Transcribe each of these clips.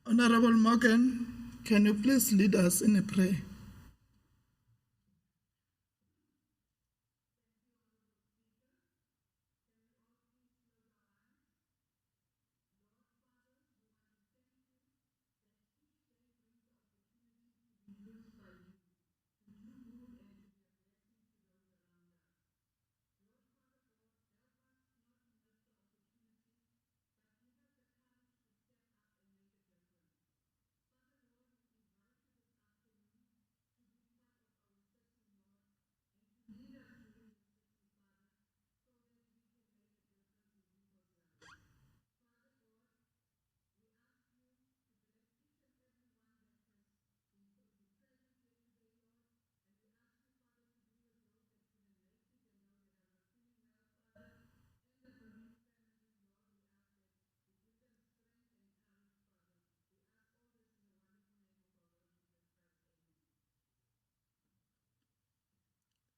Honorable Morgan, can you please lead us in a prayer?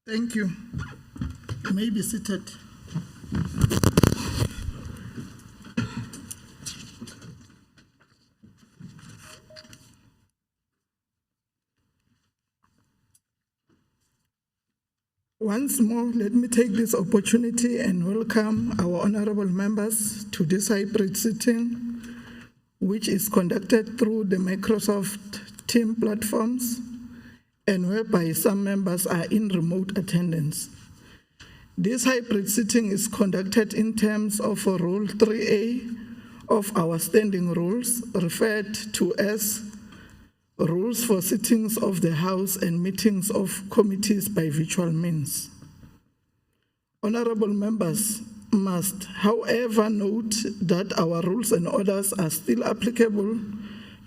Thank you. You may be seated. Once more, let me take this opportunity and welcome our honorable members to this hybrid sitting, which is conducted through the Microsoft Teams platforms and whereby some members are in remote attendance. This hybrid sitting is conducted in terms of Rule 3A of our standing rules, referred to as Rules for Sittings of the House and Meetings of Committees by Virtual Means. Honorable members must, however, note that our rules and orders are still applicable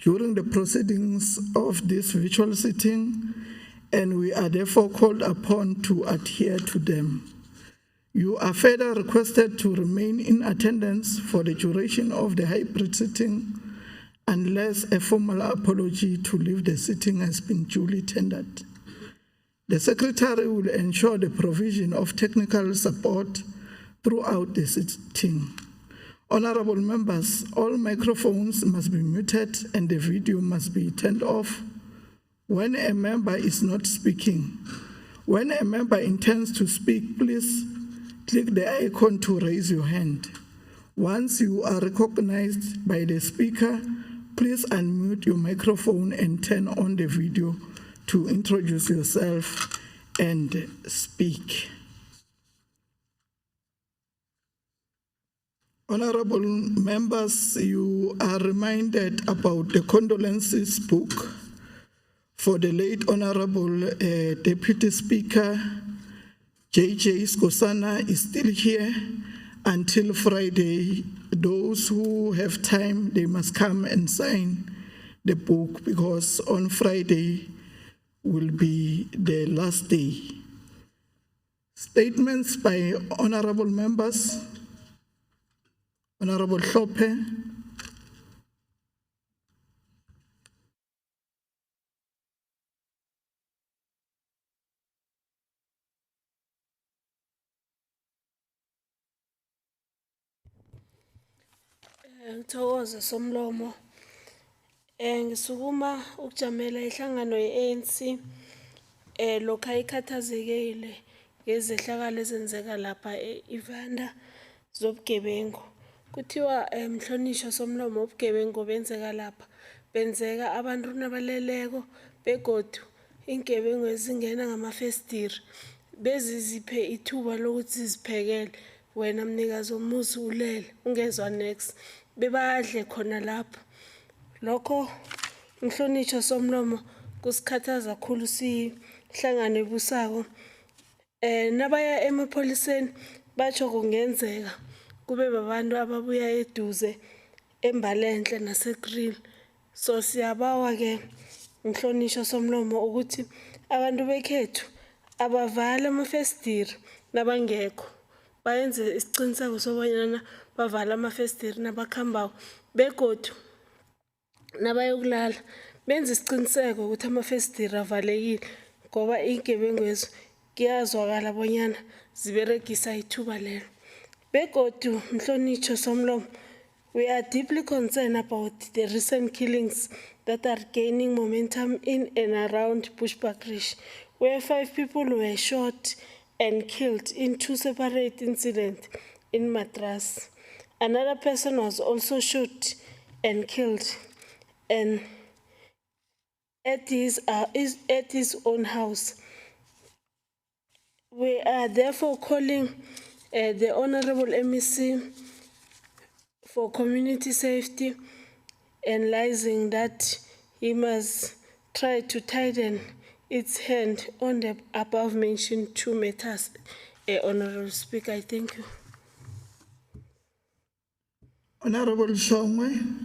during the proceedings of this virtual sitting, and we are therefore called upon to adhere to them. You are further requested to remain in attendance for the duration of the hybrid sitting unless a formal apology to leave the sitting has been duly tendered. The Secretary will ensure the provision of technical support throughout the sitting. Honorable members, all microphones must be muted and the video must be turned off when a member is not speaking. When a member intends to speak, please click the icon to raise your hand. Once you are recognized by the speaker, please unmute your microphone and turn on the video to introduce yourself and speak. Honorable members, you are reminded about the condolences book for the late Honorable Deputy Speaker, J.J. Skosana is still here until Friday. Those who have time, they must come and sign the book because on Friday will be the last day. Statements by honorable members. Honorable Hlophe. Ngithokoza Somlomo. Ngisukuma ukujamela ihlangano ye-ANC lokho ayikhathazekile ngezehlakalo ezenzeka lapha eIvanda zobugebengu. Kuthiwa Mhlonishwa Somlomo, ubugebengu benzeka lapha benzeka abantu nabaleleko begodu ingebengu ezingena ngamafestiri beziziphe ithuba lokuthi ziphekele wena mnikazi womuzi ulele ungezwa next bebadle khona lapho. Lokho Mhlonishwa Somlomo kusikhathaza kakhulu sihlangano ebusako. Nabaya emapholiseni batsho kungenzeka kube babantu ababuya eduze eMbalenhle naseGrill. So siyabawa ke Mhlonishwa Somlomo ukuthi abantu bekhethu abavala amafestiri nabangekho, bayenze isiqiniseko sobanyana bavala amafestiri nabakhambako begodu nabayokulala benze isiqiniseko ukuthi amafestiri avalekile ngoba iingebengwezo kuyazwakala bonyana ziberegisa ithuba lelo. Begodu Mhlonishwa Somlomo, We are deeply concerned about the recent killings that are gaining momentum in and around Bushbuckridge, where 5 people were shot and killed in 2 separate incidents in Madras. Another person was also shot and killed and at his own house. We are therefore calling the Honorable MEC for Community Safety, analyzing that he must try to tighten its hand on the above mentioned 2 matters. Honorable Speaker, I thank you. Honorable Shongwe.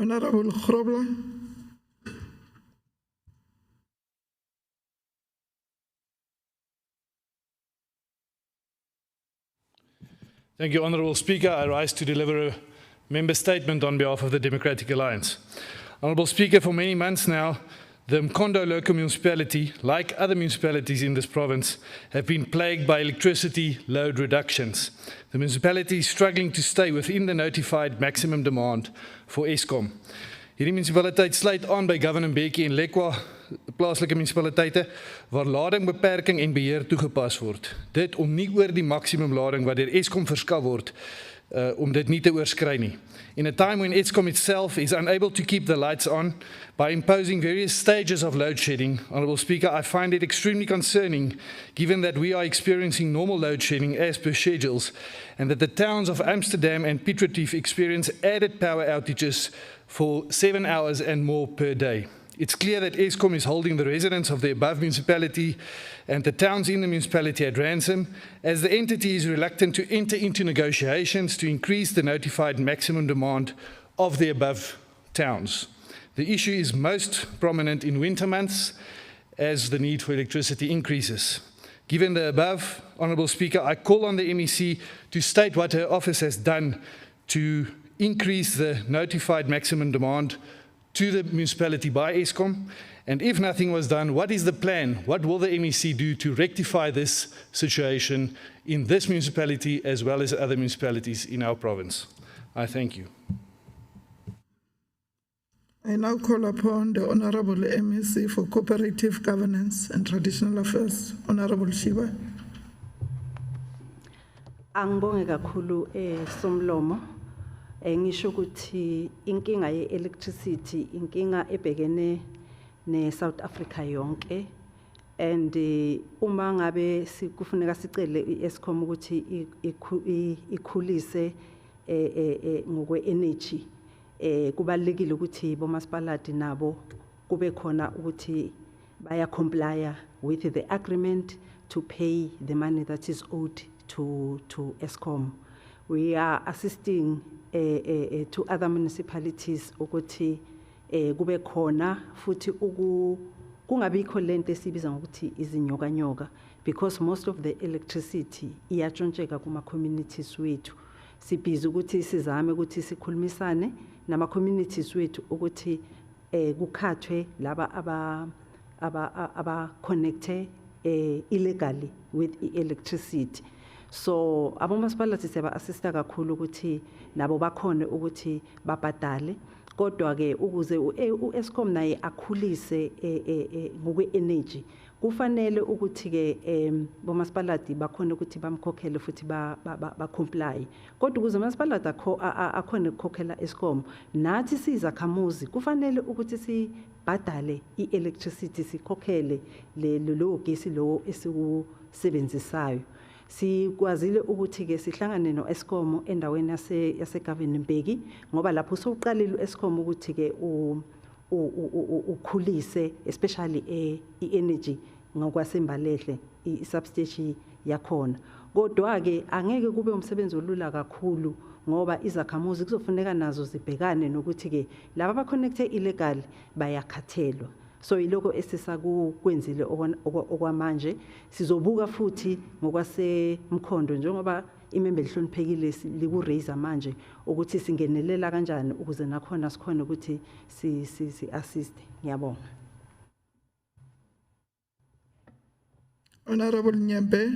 Honorable Grobler. Thank you, Honourable Speaker. I rise to deliver a member statement on behalf of the Democratic Alliance. Honourable Speaker, for many months now, the Mkondo local municipality, like other municipalities in this province, have been plagued by electricity load reductions. The municipality is struggling to stay within the notified maximum demand for Eskom. Hierdie munisipaliteit sluit aan by Govan Mbeki en Lekwa plaaslike munisipaliteite waar ladingbeperking en beheer toegepas word. Dit om nie oor die maksimum lading wat deur Eskom verskaf word om dit nie te oorskry nie. In a time when Eskom itself is unable to keep the lights on by imposing various stages of load shedding, Honourable Speaker, I find it extremely concerning given that we are experiencing normal load shedding as per schedules and that the towns of Amsterdam and Piet Retief experience added power outages for 7 hours and more per day. It's clear that Eskom is holding the residents of the above municipality and the towns in the municipality at ransom, as the entity is reluctant to enter into negotiations to increase the notified maximum demand of the above towns. The issue is most prominent in winter months as the need for electricity increases. Given the above, Honourable Speaker, I call on the MEC to state what her office has done to increase the notified maximum demand to the municipality by Eskom? And if nothing was done, what is the plan? What will the MEC do to rectify this situation in this municipality as well as other municipalities in our province? I thank you. I now call upon the Honorable MEC for Cooperative Governance and Traditional Affairs, Honorable Shiba. Angibonge kakhulu Somlomo ngisho ukuthi inkinga ye-electricity inkinga ebhekene ne-South Africa yonke and uma ngabe kufuneka sicele i-Eskom ukuthi ikhulise ngokwe-energy kubalekile ukuthi bomasipalati nabo kube khona ukuthi baya comply with the agreement to pay the money that is owed to Eskom. We are assisting to other municipalities ukuthi kube khona futhi kungabikho lento esibiza ngokuthi izinyoka because most of the electricity iyatshontsheka kuma communities wethu. Sibhiza ukuthi sizame ukuthi sikhulumisane nama communities wethu ukuthi kukhathwe laba aba connected illegally with electricity. So abomasipalati seba assista kakhulu ukuthi nabo bakhone ukuthi babhadale kodwa ke ukuze uEskom naye akhulise ngokwe-energy kufanele ukuthi ke bomasipalati bakhone ukuthi bamkhokhele futhi ba comply kodwa ukuze umasipalati akhone ukukhokhela Eskom nathi sizakhamuzi kufanele ukuthi sibhadale i-electricity sikhokhele lo gesi lo esikusebenzisayo. Sikwazile ukuthi ke sihlangane noEskom endaweni yase Govenembeki ngoba lapho soqalile uEskom ukuthi ke ukhulise especially i-energy ngokwasembalele i-substation yakhona kodwa ke angeke kube umsebenzi olula kakhulu ngoba izakhamuzi kuzofuneka nazo zibhekane nokuthi ke laba ba connected illegal bayakhathelwa. So iloko esisakwenzile okwamanje sizobuka futhi ngokwase Mkhondo njengoba imembe lihloniphekile liku raise manje ukuthi singenelela kanjani ukuze nakhona sikhona ukuthi si assist. Ngiyabonga. Honorable Nyembe.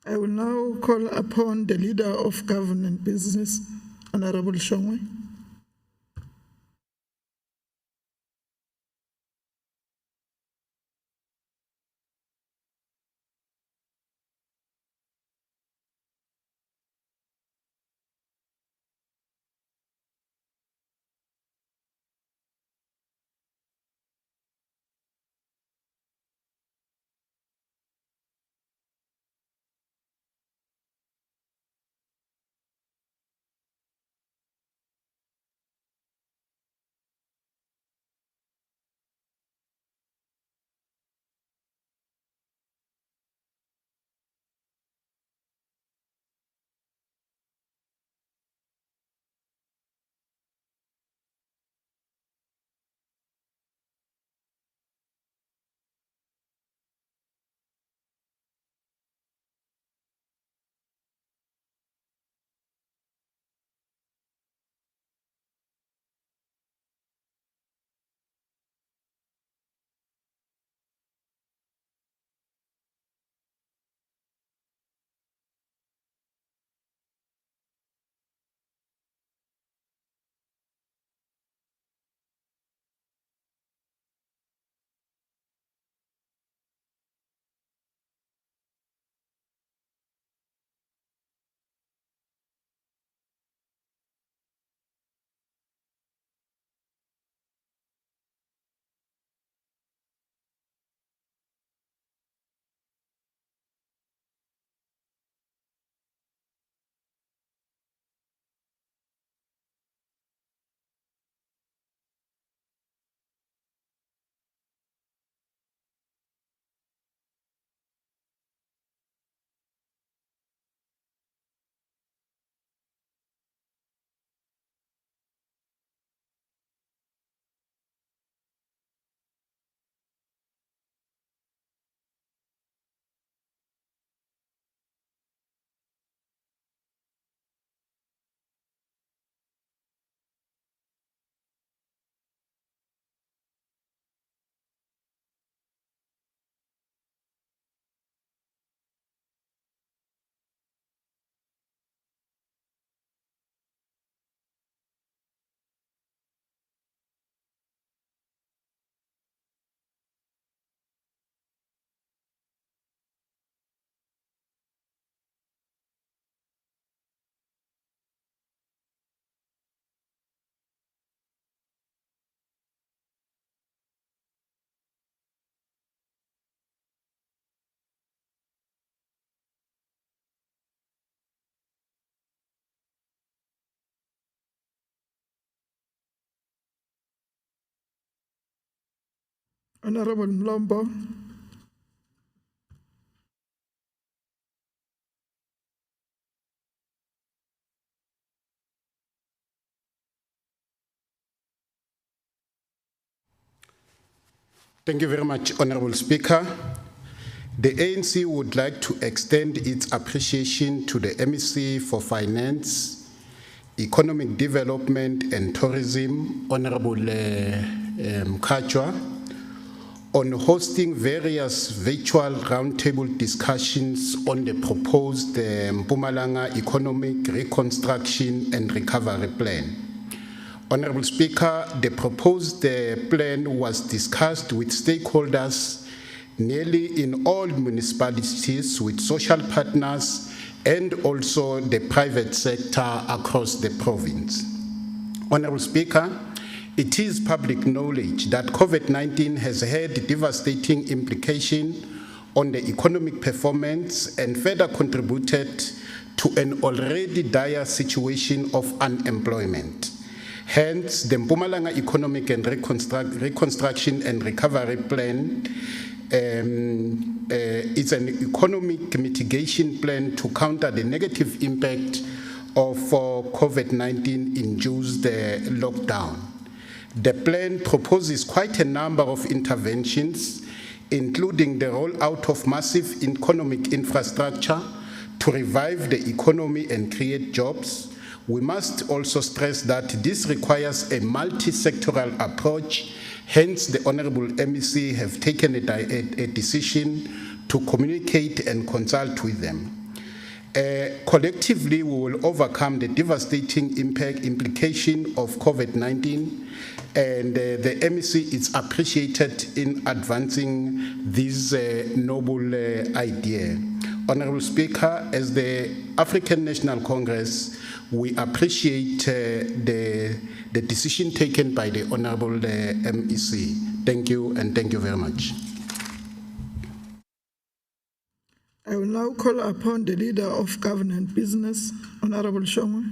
I will now call upon the Leader of Government Business, Honorable Shongwe. Honorable Mlombo. Thank you very much, Honorable Speaker. The ANC would like to extend its appreciation to the MEC for Finance, Economic Development and Tourism, Honorable Mkhatshwa, on hosting various virtual roundtable discussions on the proposed Mpumalanga Economic Reconstruction and Recovery Plan. Honorable Speaker, the proposed plan was discussed with stakeholders nearly in all municipalities, with social partners and also the private sector across the province. Honorable Speaker, it is public knowledge that COVID-19 has had devastating implications on the economic performance and further contributed to an already dire situation of unemployment. Hence, the Mpumalanga Economic and Reconstruction and Recovery Plan is an economic mitigation plan to counter the negative impact of COVID-19-induced lockdown. The plan proposes quite a number of interventions, including the rollout of massive economic infrastructure to revive the economy and create jobs. We must also stress that this requires a multi-sectoral approach. Hence, the Honorable MEC have taken a decision to communicate and consult with them. Collectively, we will overcome the devastating implication of COVID-19, and the MEC is appreciated in advancing this noble idea. Honorable Speaker, as the African National Congress, we appreciate the decision taken by the Honorable MEC. Thank you, and thank you very much. I will now call upon the Leader of Government Business, Honorable Shongwe.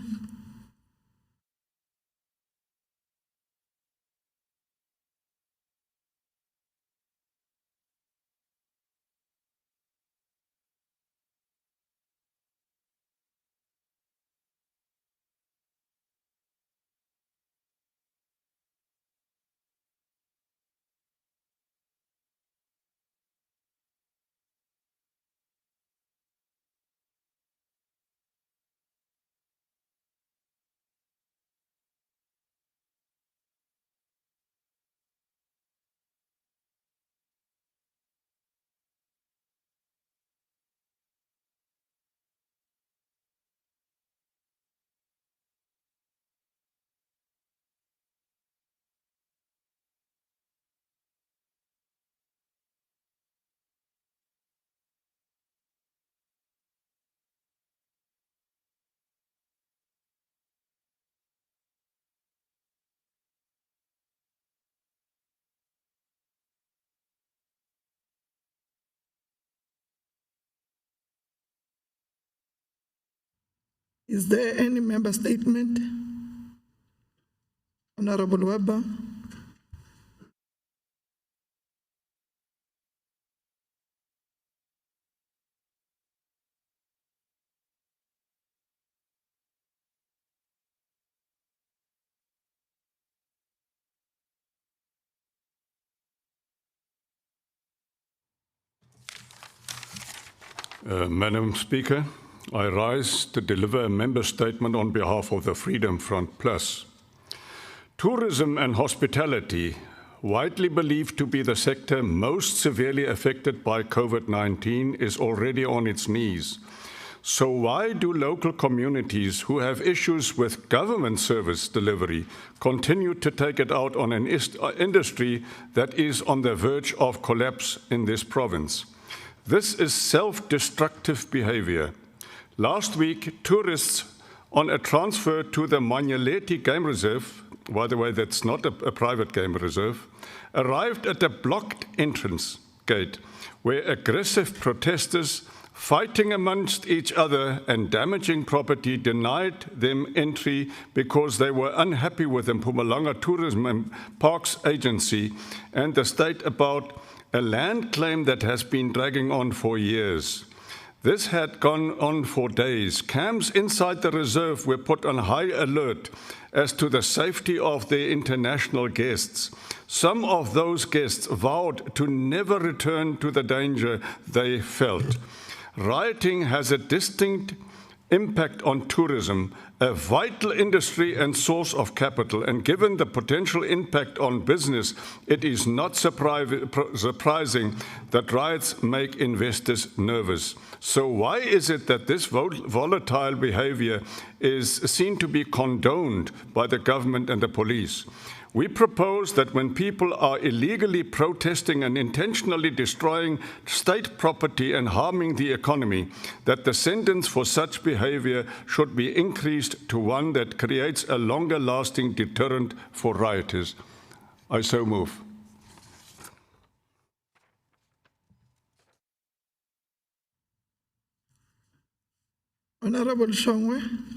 Is there any member statement? Honorable Weber. Madam Speaker, I rise to deliver a member statement on behalf of the Freedom Front Plus. Tourism and hospitality, widely believed to be the sector most severely affected by COVID-19, is already on its knees. So why do local communities who have issues with government service delivery continue to take it out on an industry that is on the verge of collapse in this province? This is self-destructive behavior. Last week, tourists on a transfer to the Manyeleti Game Reserve, by the way, that's not a private game reserve, arrived at a blocked entrance gate where aggressive protesters fighting amongst each other and damaging property, denied them entry because they were unhappy with the Mpumalanga Tourism and Parks Agency and the state about a land claim that has been dragging on for years. This had gone on for days. Camps inside the reserve were put on high alert as to the safety of their international guests. Some of those guests vowed to never return to the danger they felt. Rioting has a distinct impact on tourism, a vital industry and source of capital, and given the potential impact on business, it is not surprising that riots make investors nervous. So why is it that this volatile behavior is seen to be condoned by the government and the police? We propose that when people are illegally protesting and intentionally destroying state property and harming the economy, that the sentence for such behavior should be increased to one that creates a longer-lasting deterrent for rioters. I so move. Honorable Shongwe.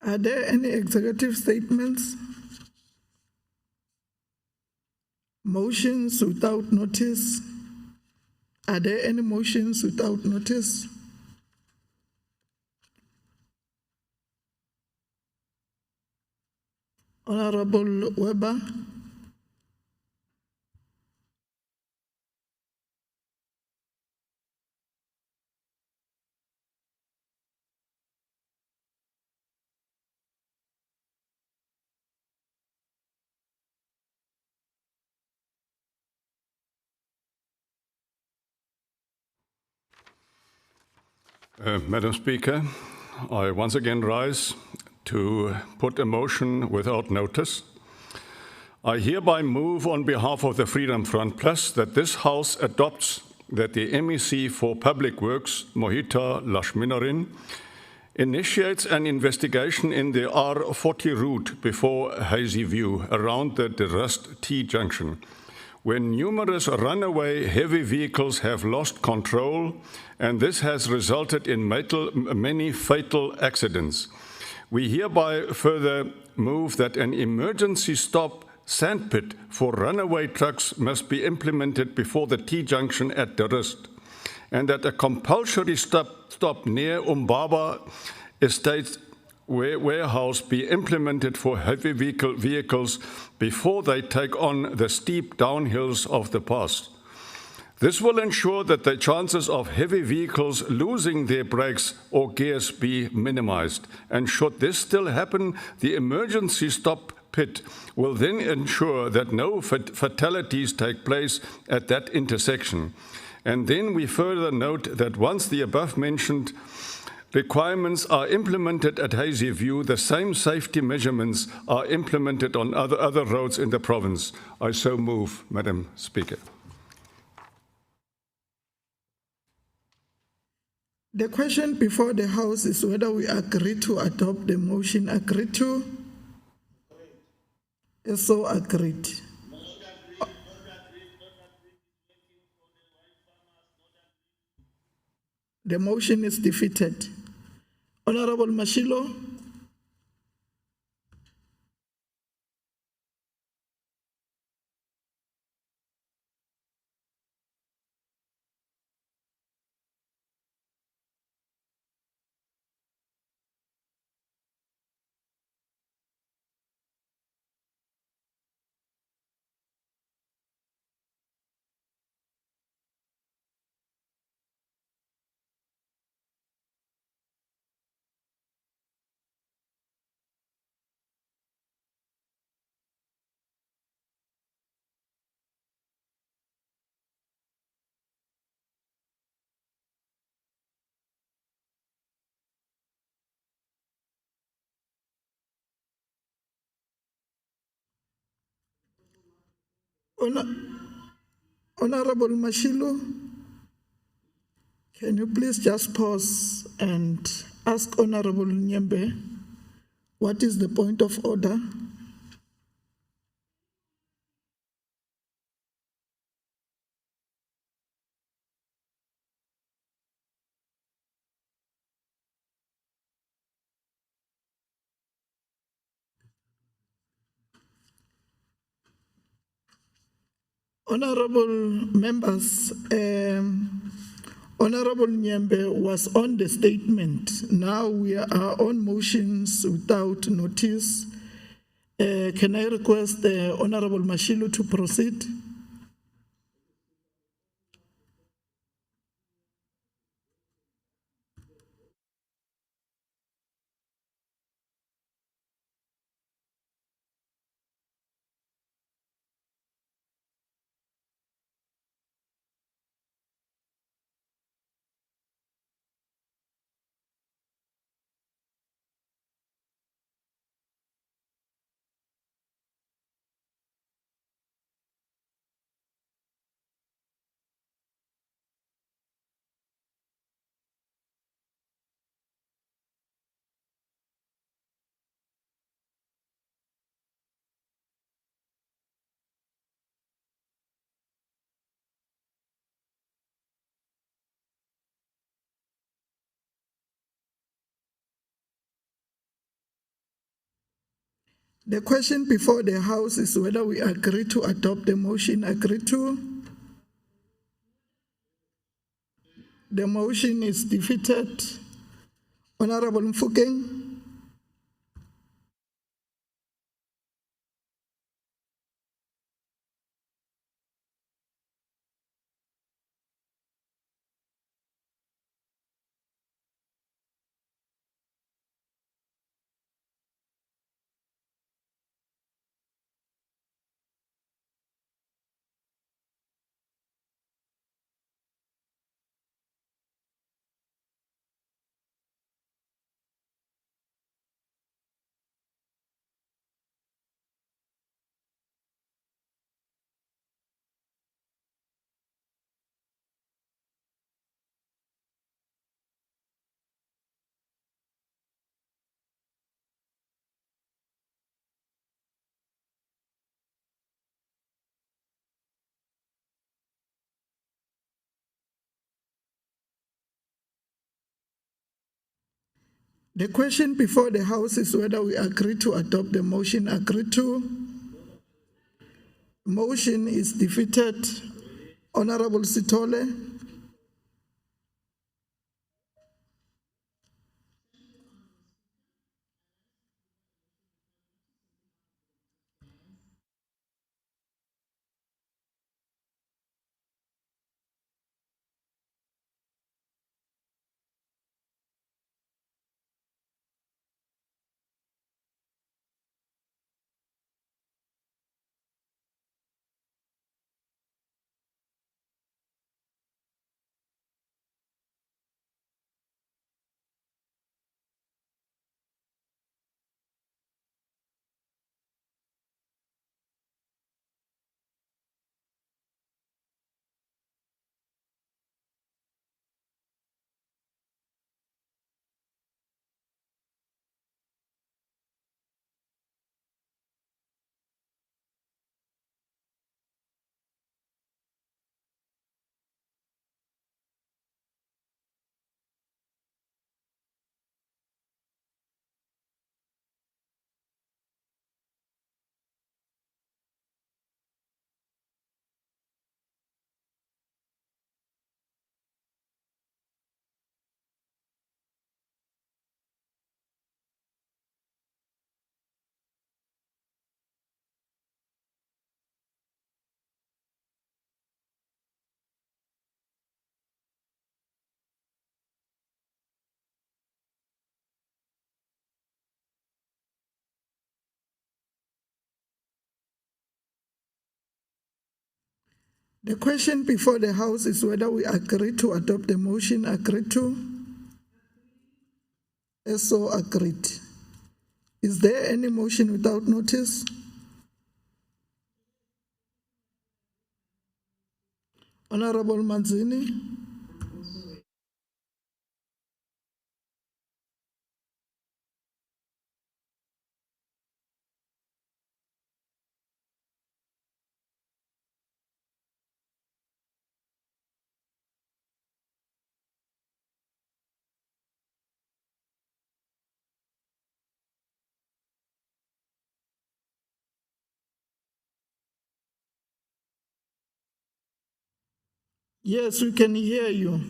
Are there any executive statements? Motions without notice? Are there any motions without notice? Honorable Weber. Madam Speaker, I once again rise to put a motion without notice. I hereby move on behalf of the Freedom Front Plus that this House adopts that the MEC for Public Works, Mohita Lashminarin, initiates an investigation in the R40 route before Hazy View around the De Rust T junction, when numerous runaway heavy vehicles have lost control, and this has resulted in many fatal accidents. We hereby further move that an emergency stop sandpit for runaway trucks must be implemented before the T-junction at De Rust, and that a compulsory stop near Umbaba Estate warehouse be implemented for heavy vehicles before they take on the steep downhills of the pass. This will ensure that the chances of heavy vehicles losing their brakes or gears be minimized. And should this still happen, the emergency stop pit will then ensure that no fatalities take place at that intersection. And then we further note that once the above-mentioned requirements are implemented at Hazy View, the same safety measurements are implemented on other roads in the province. I so move, Madam Speaker. The question before the House is whether we agree to adopt the motion. Agreed to? Yes, so agreed. The motion is defeated. Honorable Mashilo? Honorable Mashilo, can you please just pause and ask Honorable Nyembe what is the point of order? Honorable members, Honorable Nyembe was on the statement. Now we are on motions without notice. Can I request Honorable Mashilo to proceed? The question before the House is whether we agree to adopt the motion. Agreed to? The motion is defeated. Honorable Mfukeng? The question before the House is whether we agree to adopt the motion. Agreed to? Motion is defeated. Honorable Sitole. The question before the House is whether we agree to adopt the motion agreed to. As so agreed. Is there any motion without notice? Honorable Manzini. Yes, we can hear you.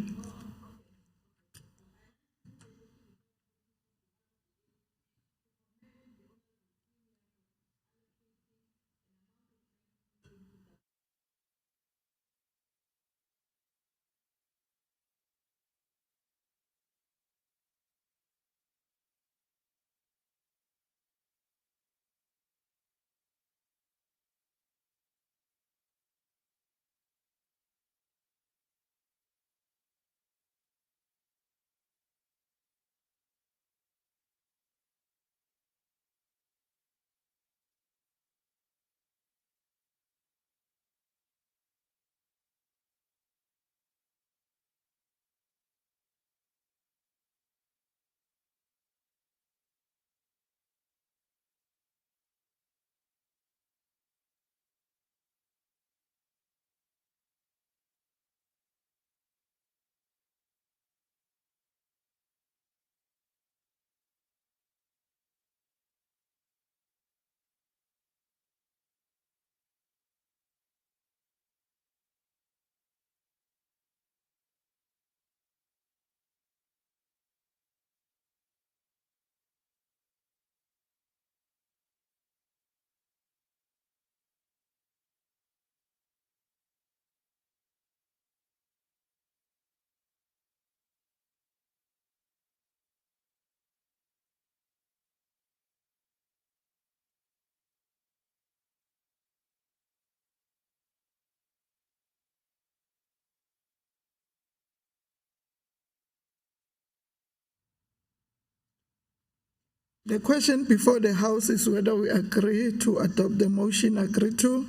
The question before the House is whether we agree to adopt the motion agreed to.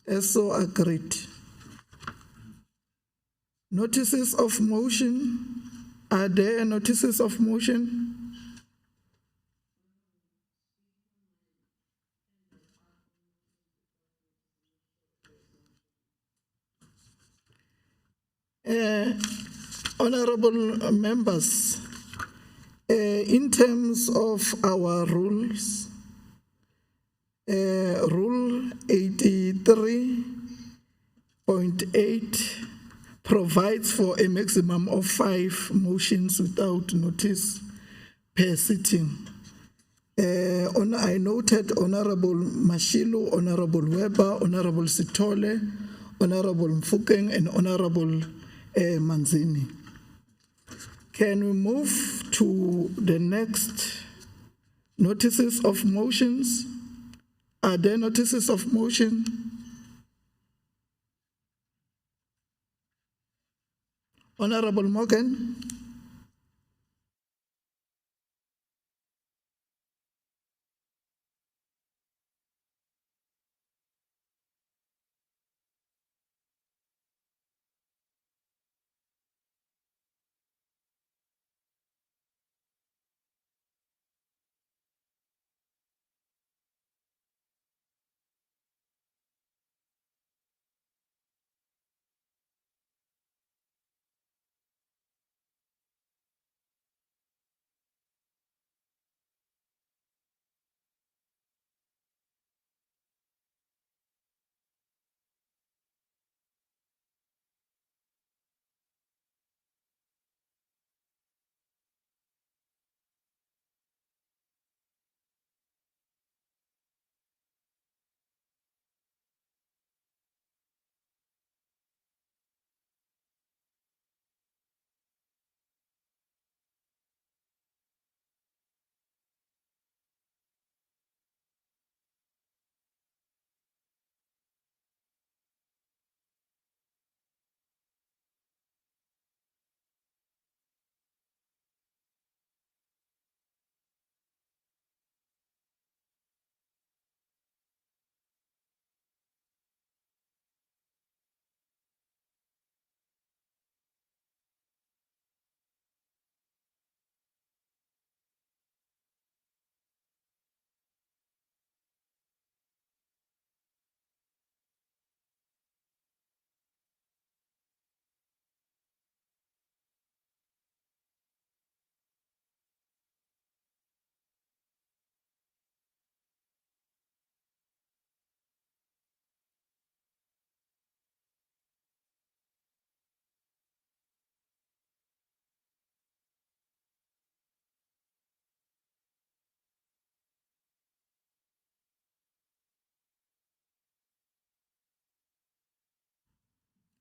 As so agreed. Notices of motion. Are there notices of motion? Honorable members, in terms of our rules, Rule 83.8 provides for a maximum of 5 motions without notice per sitting. I noted Honorable Mashilo, Honorable Weber, Honorable Sitole, Honorable Mfukeng, and Honorable Manzini. Can we move to the next notices of motions? Are there notices of motion? Honorable Morgan.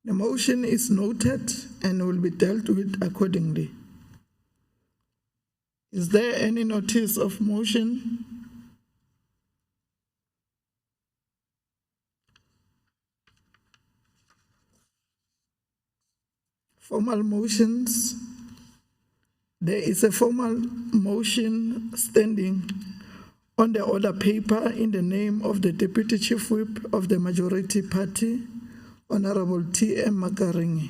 The motion is noted and will be dealt with accordingly. Is there any notice of motion? Formal motions. There is a formal motion standing on the order paper in the name of the Deputy Chief Whip of the Majority Party, Honorable T.M. Makaringe.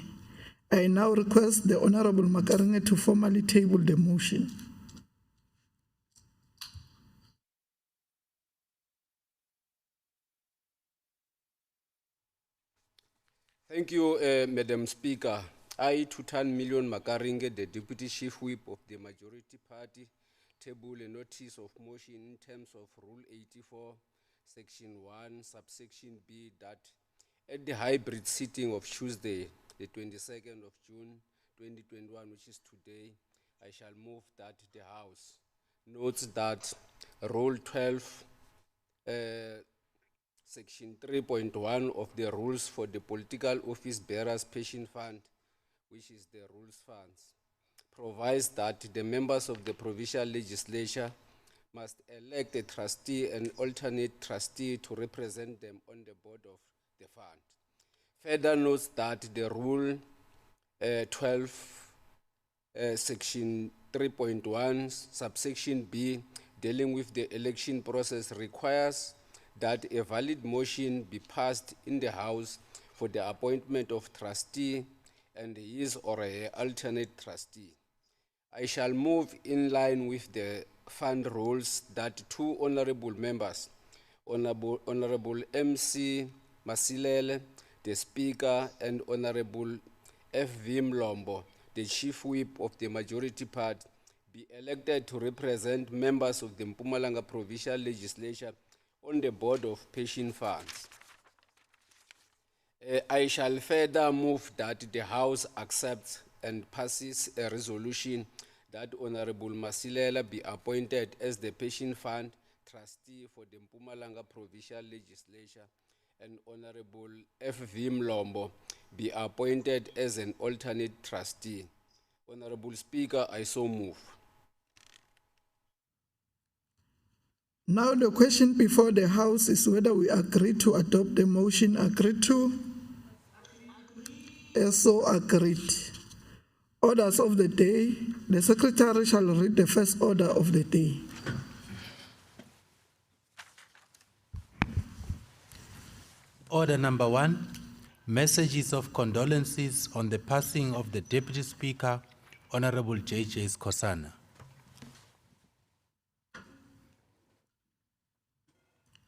I now request the Honorable Makaringe to formally table the motion. Thank you, Madam Speaker. I, Tutan Million Makaringe, the Deputy Chief Whip of the Majority Party, table a notice of motion in terms of Rule 84, Section 1, Subsection B, that at the hybrid sitting of Tuesday, the 22nd of June, 2021, which is today, I shall move that the House notes that Rule 12, Section 3.1 of the rules for the Political Office Bearers Pension Fund, which is the rules funds, provides that the members of the provincial legislature must elect a trustee and alternate trustee to represent them on the board of the fund. Further notes that the Rule 12, Section 3.1, Subsection B, dealing with the election process requires that a valid motion be passed in the House for the appointment of trustee and his or her alternate trustee. I shall move in line with the fund rules that two honorable members, Honorable MC Masilele, the Speaker, and Honorable F.V. Mlombo, the Chief Whip of the Majority Party, be elected to represent members of the Mpumalanga Provincial Legislature on the Board of Pension Funds. I shall further move that the House accepts and passes a resolution that Honorable Masilela be appointed as the Pension Fund Trustee for the Mpumalanga Provincial Legislature and Honorable F.V. Mlombo be appointed as an alternate trustee. Honorable Speaker, I so move. Now the question before the House is whether we agree to adopt the motion agreed to. As so agreed. Orders of the day. The Secretary shall read the first order of the day. Order number 1, messages of condolences on the passing of the Deputy Speaker, Honorable J.J. Skosana.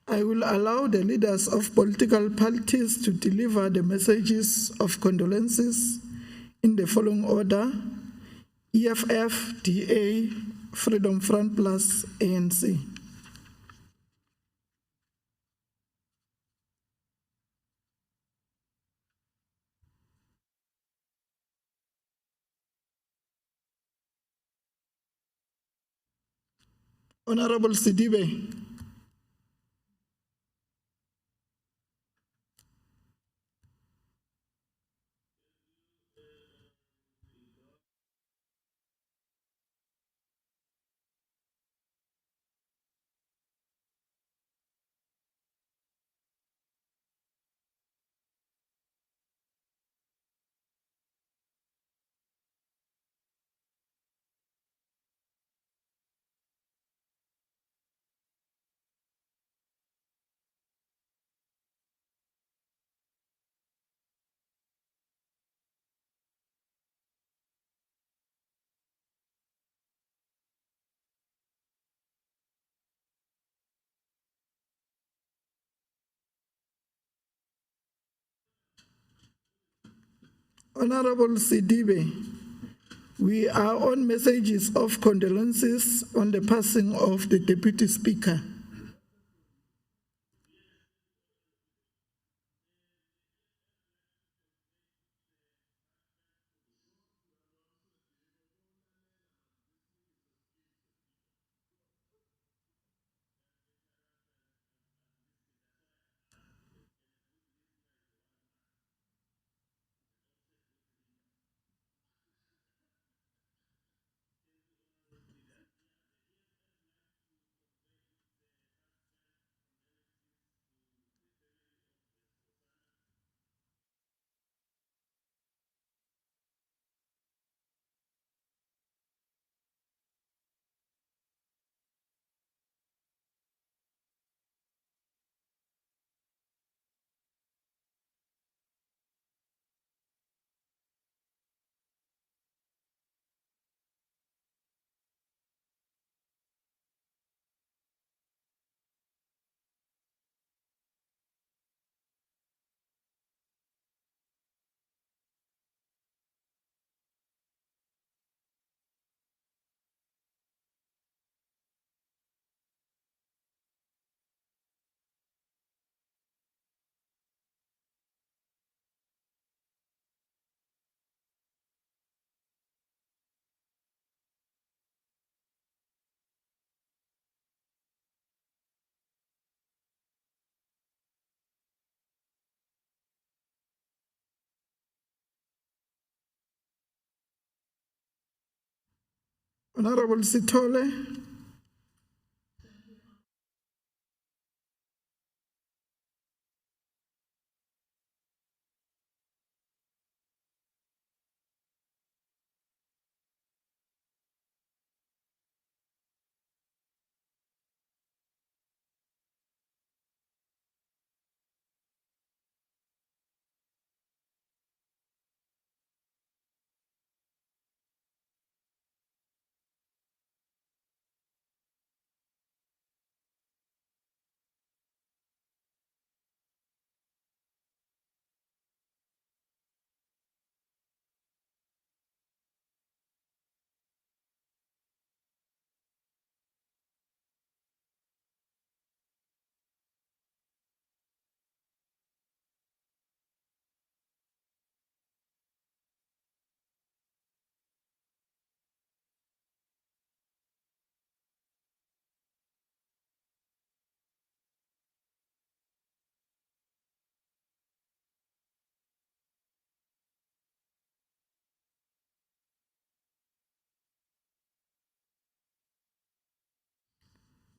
I will allow the leaders of political parties to deliver the messages of condolences in the following order: EFF, DA, Freedom Front Plus, ANC. Honorable Sidibe. Honorable Sidibe, we are on messages of condolences on the passing of the Deputy Speaker. Honorable Sitole.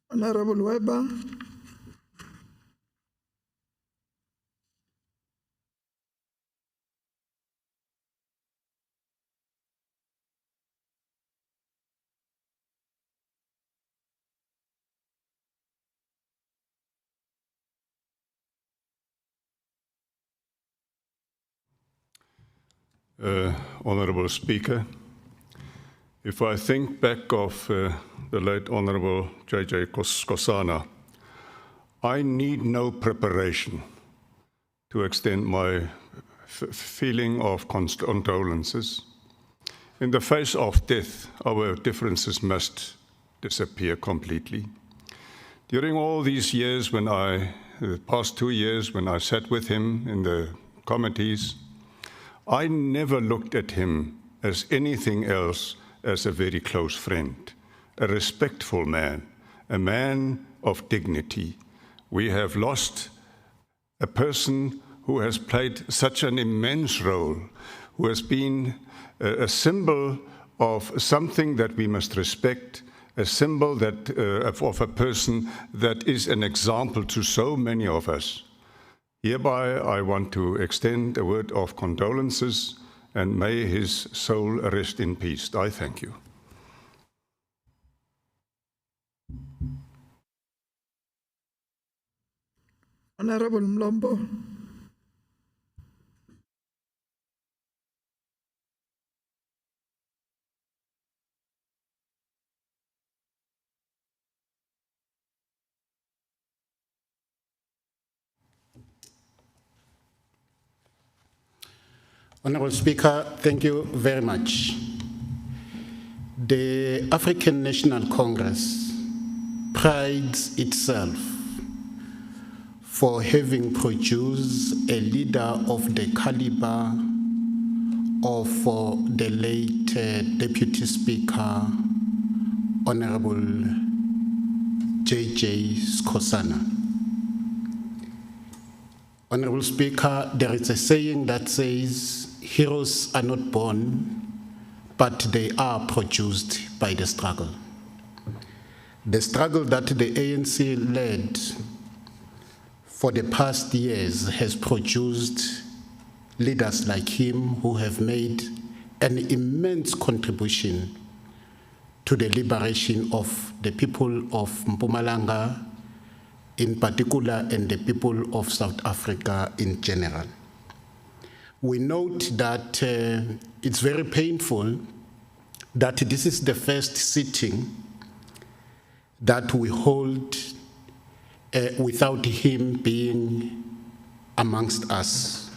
Honorable Weber. Honourable Speaker, if I think back of the late Honourable J.J. Kosana, I need no preparation to extend my feeling of condolences. In the face of death, our differences must disappear completely. During all these years, the past 2 years, when I sat with him in the committees, I never looked at him as anything else as a very close friend, a respectful man, a man of dignity. We have lost a person who has played such an immense role, who has been a symbol of something that we must respect, a symbol that, of a person that is an example to so many of us. Hereby, I want to extend a word of condolences, and may his soul rest in peace. I thank you. Honorable Mlombo. Honourable Speaker, thank you very much. The African National Congress prides itself for having produced a leader of the caliber of the late Deputy Speaker, Honourable J.J. Kosana. Honourable Speaker, there is a saying that says, heroes are not born, but they are produced by the struggle. The struggle that the ANC led for the past years has produced leaders like him who have made an immense contribution to the liberation of the people of Mpumalanga in particular and the people of South Africa in general. We note that it's very painful that this is the first sitting that we hold without him being amongst us.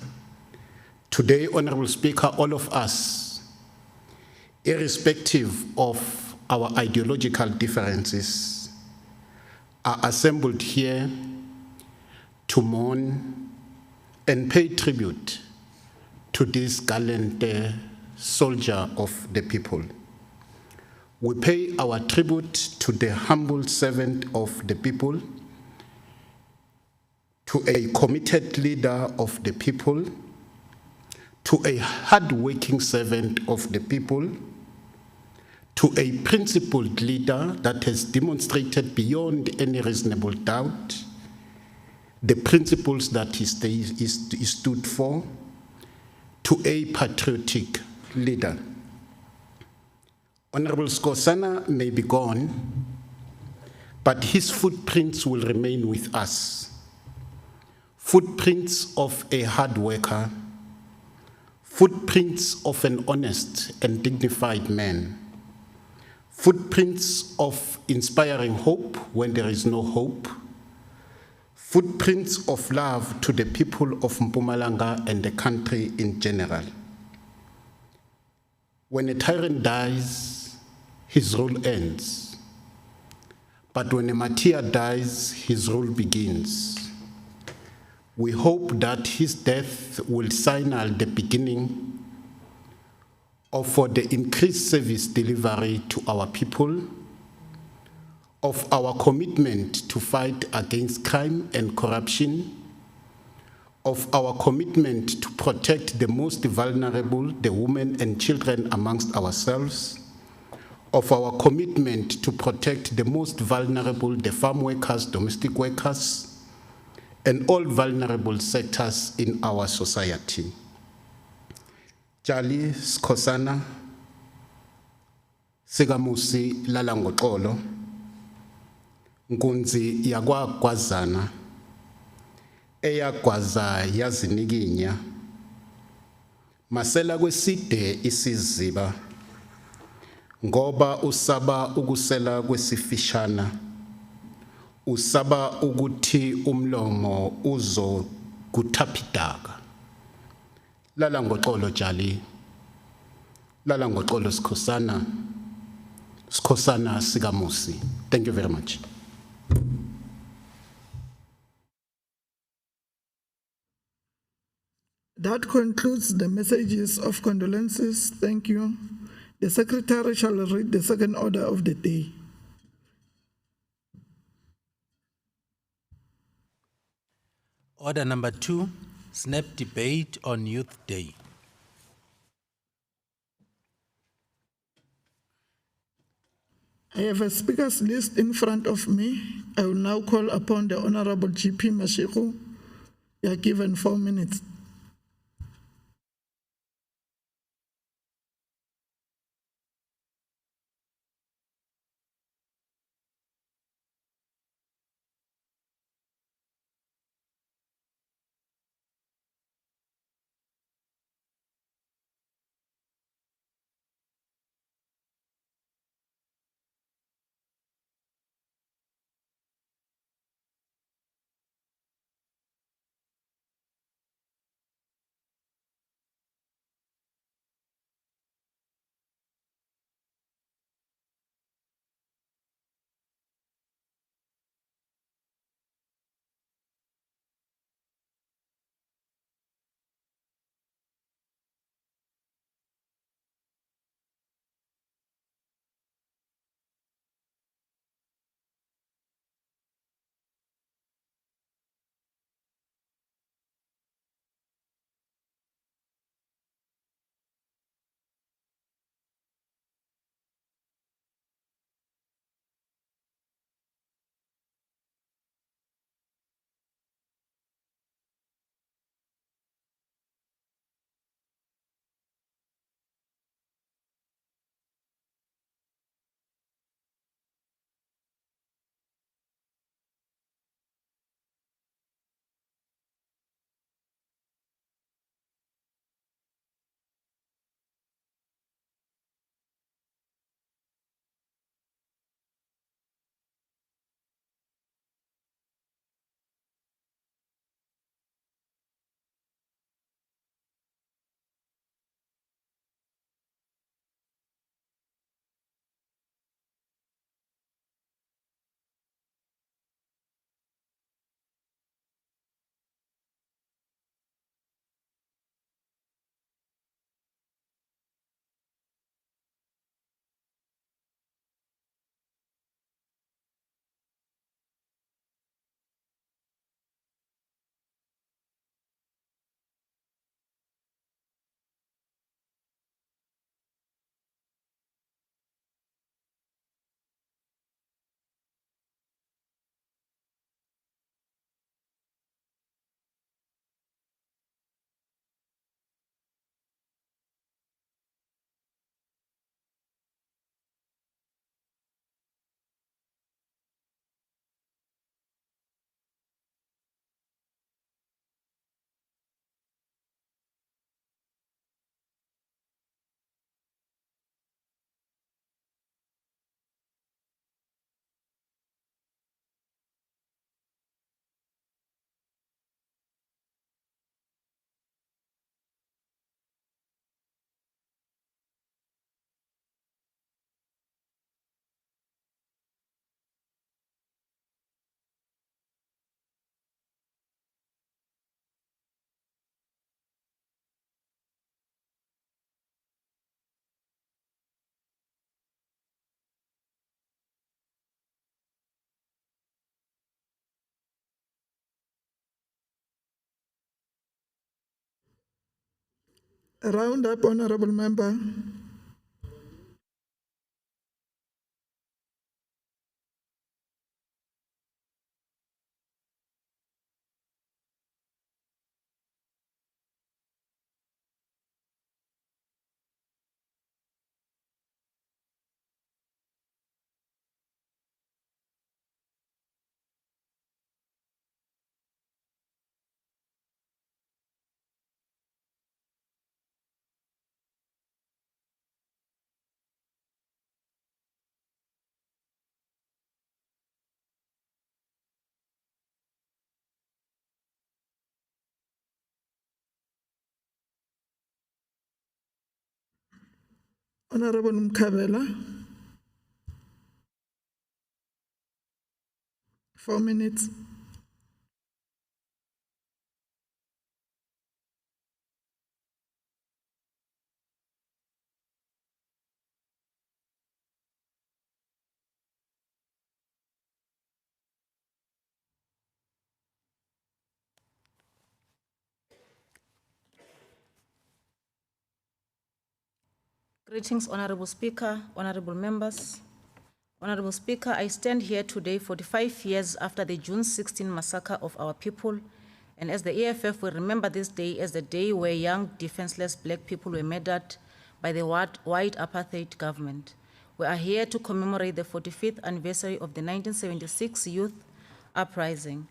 Today, Honourable Speaker, all of us, irrespective of our ideological differences, are assembled here to mourn and pay tribute to this gallant soldier of the people. We pay our tribute to the humble servant of the people, to a committed leader of the people, to a hard-working servant of the people, to a principled leader that has demonstrated beyond any reasonable doubt the principles that he stood for, to a patriotic leader. Honourable Kosana may be gone, but his footprints will remain with us. Footprints of a hard worker, footprints of an honest and dignified man, footprints of inspiring hope when there is no hope, footprints of love to the people of Mpumalanga and the country in general. When a tyrant dies, his rule ends. But when a martyr dies, his rule begins. We hope that his death will signal the beginning for the increased service delivery to our people, of our commitment to fight against crime and corruption, of our commitment to protect the most vulnerable, the women and children amongst ourselves, of our commitment to protect the most vulnerable, the farm workers, domestic workers, and all vulnerable sectors in our society. Jali Skosana, Sigamusi Lalangoxolo, Nkunzi Yagwa Kwazana, eyagwaza yazinikinya, masela kweside isiziba, ngoba usaba ukusela kwesifishana, usaba ukuthi umlomo uzo kuthaphidaka. Lala ngoxolo Jali, lala ngoxolo Sikhosana, Sikhosana Sigamusi. Thank you very much. That concludes the messages of condolences. Thank you. The Secretary shall read the second order of the day. Order number 2, snap debate on Youth Day. I have a speakers list in front of me. I will now call upon the Honorable GP Mashiko. You are given 4 minutes. Round up, Honorable Member. Honorable Mkabela. 4 minutes. Greetings, Honorable Speaker, honorable members. Honorable Speaker, I stand here today 45 years after the June 16 massacre of our people, and as the EFF, we remember this day as the day where young, defenseless black people were murdered by the white apartheid government. We are here to commemorate the 45th anniversary of the 1976 youth uprising.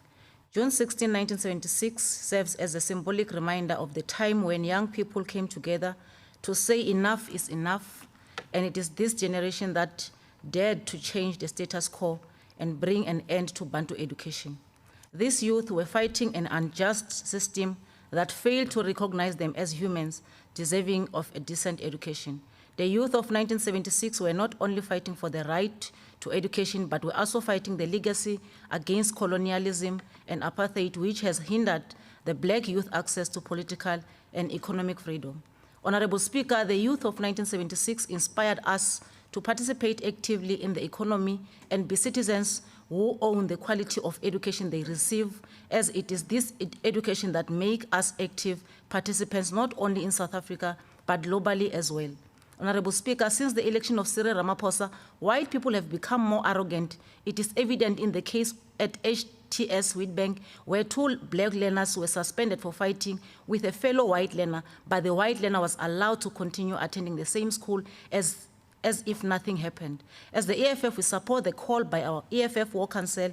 June 16, 1976 serves as a symbolic reminder of the time when young people came together to say enough is enough, and it is this generation that dared to change the status quo and bring an end to Bantu education. These youth were fighting an unjust system that failed to recognize them as humans deserving of a decent education. The youth of 1976 were not only fighting for the right to education, but were also fighting the legacy against colonialism and apartheid, which has hindered the black youth access to political and economic freedom. Honorable Speaker, the youth of 1976 inspired us to participate actively in the economy and be citizens who own the quality of education they receive, as it is this education that makes us active participants not only in South Africa, but globally as well. Honorable Speaker, since the election of Cyril Ramaphosa, white people have become more arrogant. It is evident in the case at HTS Witbank, where 2 black learners were suspended for fighting with a fellow white learner, but the white learner was allowed to continue attending the same school as if nothing happened. As the EFF, we support the call by our EFF War Council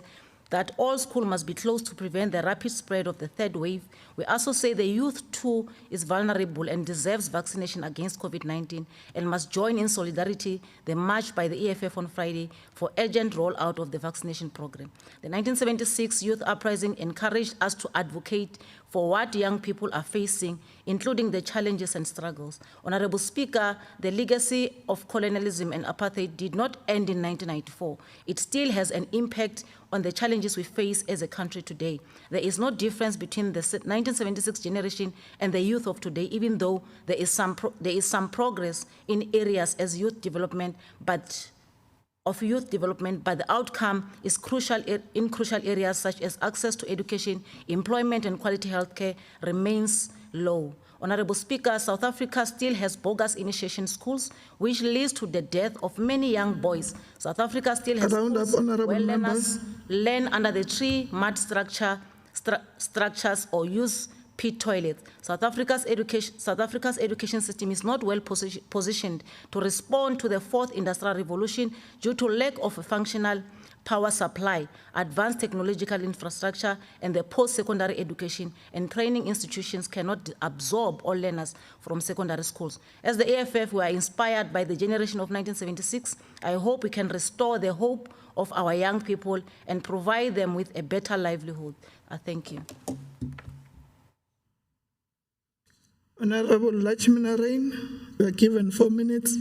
that all schools must be closed to prevent the rapid spread of the third wave. We also say the youth too is vulnerable and deserves vaccination against COVID-19 and must join in solidarity the march by the EFF on Friday for urgent rollout of the vaccination program. The 1976 youth uprising encouraged us to advocate for what young people are facing, including the challenges and struggles. Honorable Speaker, the legacy of colonialism and apartheid did not end in 1994. It still has an impact on the challenges we face as a country today. There is no difference between the 1976 generation and the youth of today, even though there is some progress in areas as youth development, but the outcome is crucial in crucial areas such as access to education, employment, and quality healthcare remains low. Honorable Speaker, South Africa still has bogus initiation schools, which leads to the death of many young boys. South Africa still has Round up, schools honorable where learners members. learn under the tree mud structures or use pit toilets. South Africa's education system is not well positioned to respond to the fourth industrial revolution due to lack of a functional power supply, advanced technological infrastructure, and the post-secondary education and training institutions cannot absorb all learners from secondary schools. As the AFF, we are inspired by the generation of 1976. I hope we can restore the hope of our young people and provide them with a better livelihood. Thank you. Honorable Lachminarain, you are given 4 minutes.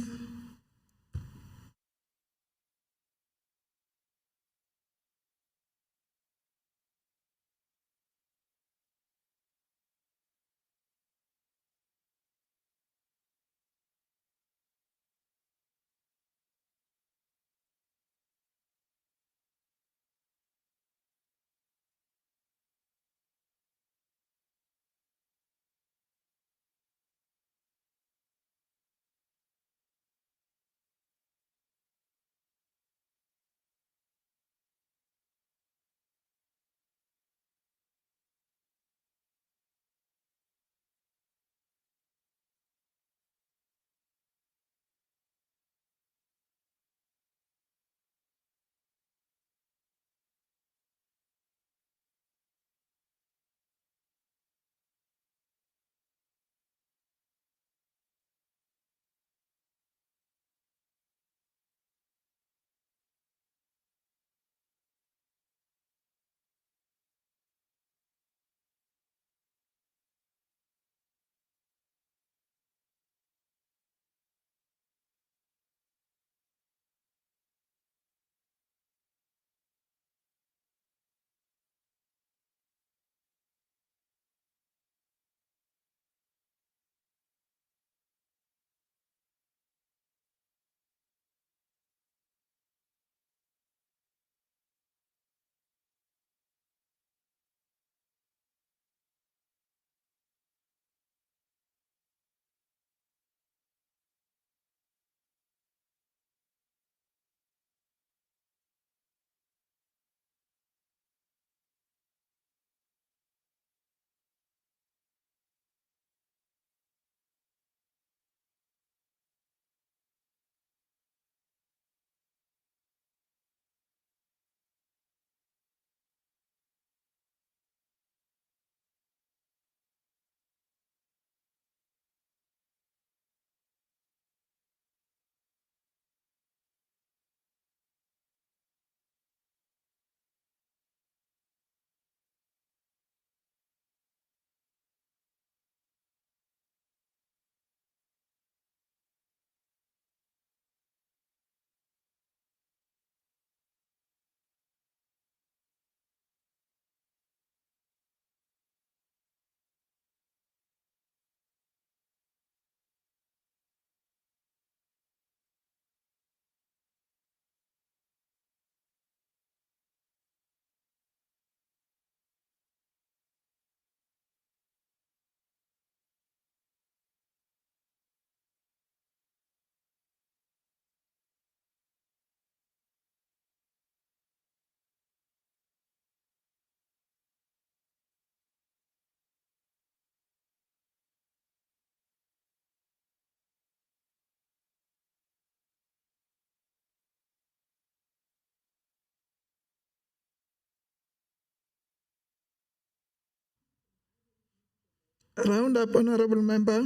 Round up, honorable member.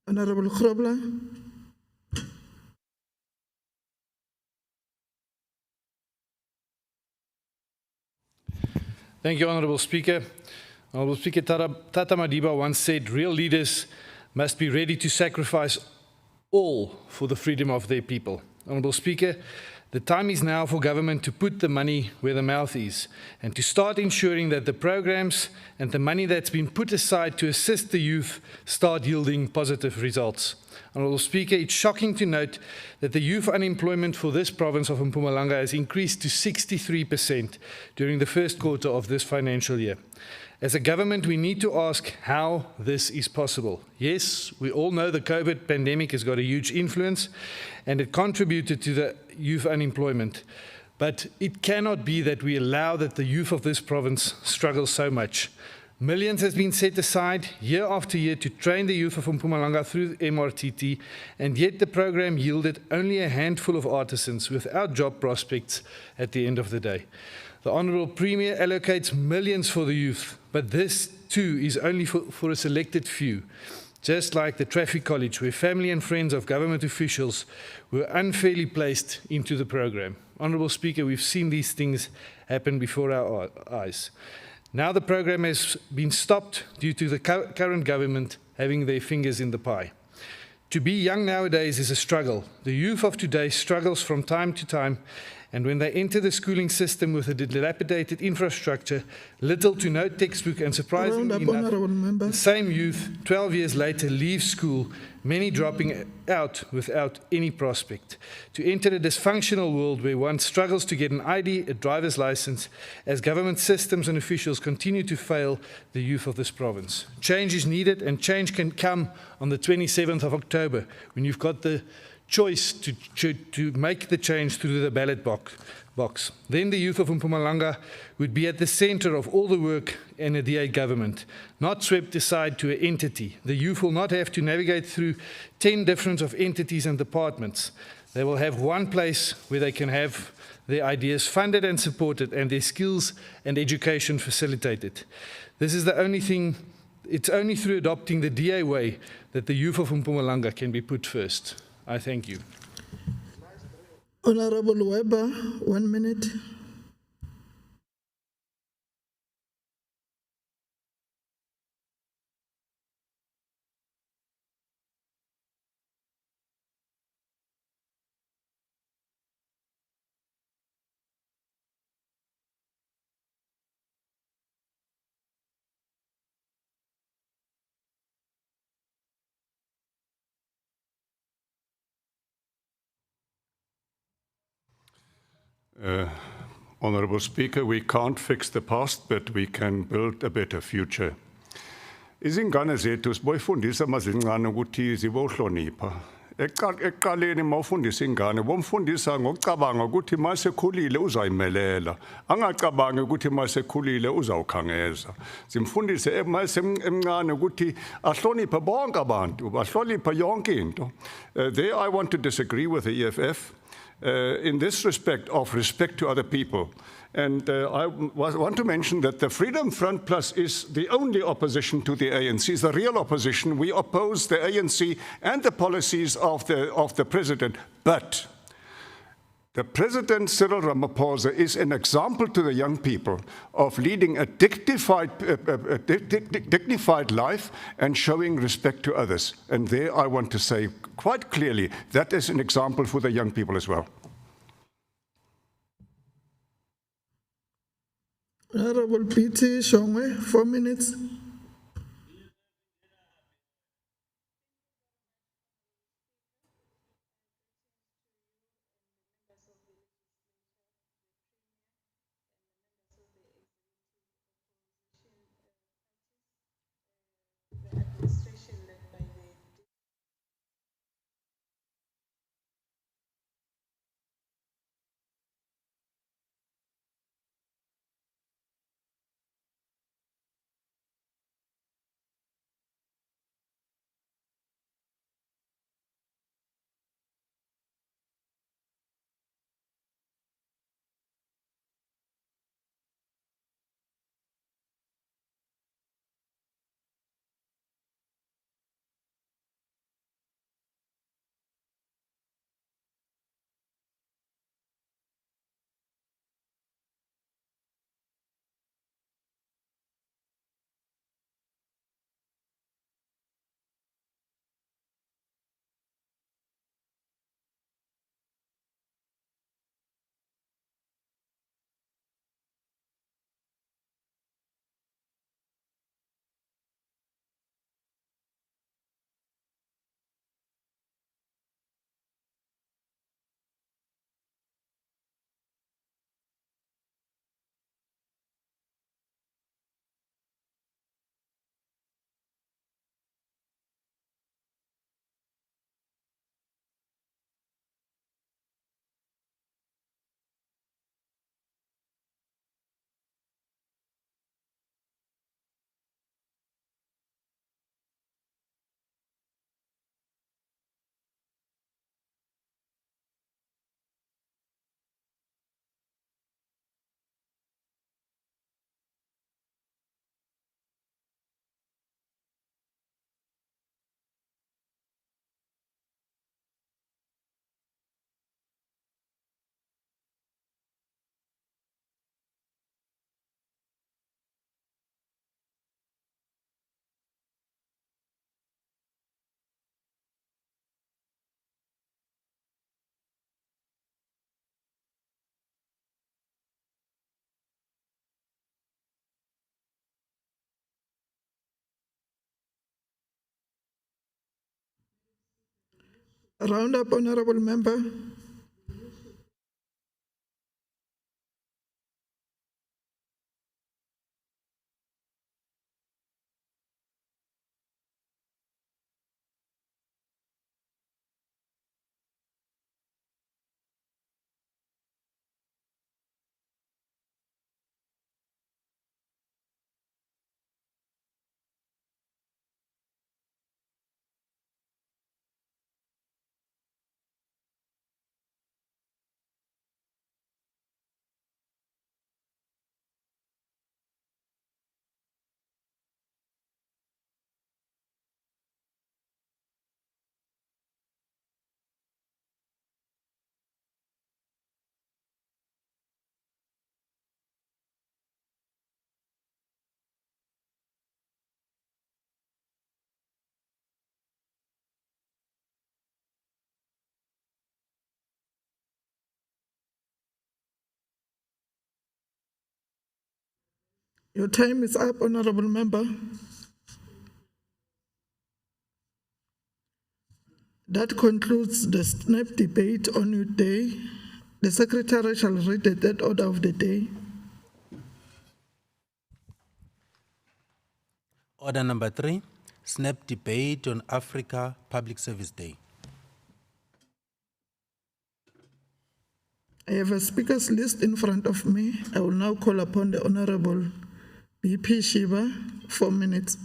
Honorable Grobler. Thank you, Honourable Speaker. Honourable Speaker, Tata Madiba once said, real leaders must be ready to sacrifice all for the freedom of their people. Honourable Speaker, the time is now for government to put the money where the mouth is and to start ensuring that the programs and the money that's been put aside to assist the youth start yielding positive results. Honourable Speaker, it's shocking to note that the youth unemployment for this province of Mpumalanga has increased to 63% during the first quarter of this financial year. As a government, we need to ask how this is possible. Yes, we all know the COVID pandemic has got a huge influence and it contributed to the youth unemployment. But it cannot be that we allow that the youth of this province struggle so much. Millions has been set aside year after year to train the youth of Mpumalanga through MRTT, and yet the program yielded only a handful of artisans without job prospects at the end of the day. The Honourable Premier allocates millions for the youth, but this too is only for a selected few, just like the Traffic College, where family and friends of government officials were unfairly placed into the program. Honourable Speaker, we've seen these things happen before our eyes. Now the program has been stopped due to the current government having their fingers in the pie. To be young nowadays is a struggle. The youth of today struggles from time to time, and when they enter the schooling system with a dilapidated infrastructure, little to no textbook, and surprisingly enough, the same youth 12 years later leave school, many dropping out without any prospect, to enter a dysfunctional world where one struggles to get an ID, a driver's license, as government systems and officials continue to fail the youth of this province. Change is needed, and change can come on the 27th of October, when you've got the choice to make the change through the ballot box. Then the youth of Mpumalanga would be at the center of all the work in a DA government, not swept aside to an entity. The youth will not have to navigate through 10 different entities and departments. They will have one place where they can have their ideas funded and supported, and their skills and education facilitated. This is the only thing. It's only through adopting the DA way that the youth of Mpumalanga can be put first. I thank you. Honorable Weber, 1 minute. Honourable Speaker, we can't fix the past, but we can build a better future. Izingane zethu siboyifundisa mazincane ukuthi zibohlonipha. Ekuqaleni mawufundisa ingane, bomfundisa ngokucabanga ukuthi masekhulile uzayimelela. Angacabangi ukuthi masekhulile uzawukhangeza. Simfundise masemncane ukuthi ahloniphe bonke abantu, ahloniphe yonke into. There I want to disagree with the EFF. In this respect of respect to other people. And I want to mention that the Freedom Front Plus is the only opposition to the ANC, is the real opposition. We oppose the ANC and the policies of the president. But the President Cyril Ramaphosa is an example to the young people of leading a dignified life and showing respect to others. And there I want to say quite clearly that is an example for the young people as well. Honorable P.T. Shongwe, 4 minutes. Round up, honorable member. Your time is up, honorable member. That concludes the SNAP debate on your day. The secretary shall read the third order of the day. Order number 3, SNAP debate on Africa Public Service Day. I have a speakers list in front of me. I will now call upon the Honorable BP Shiba, 4 minutes.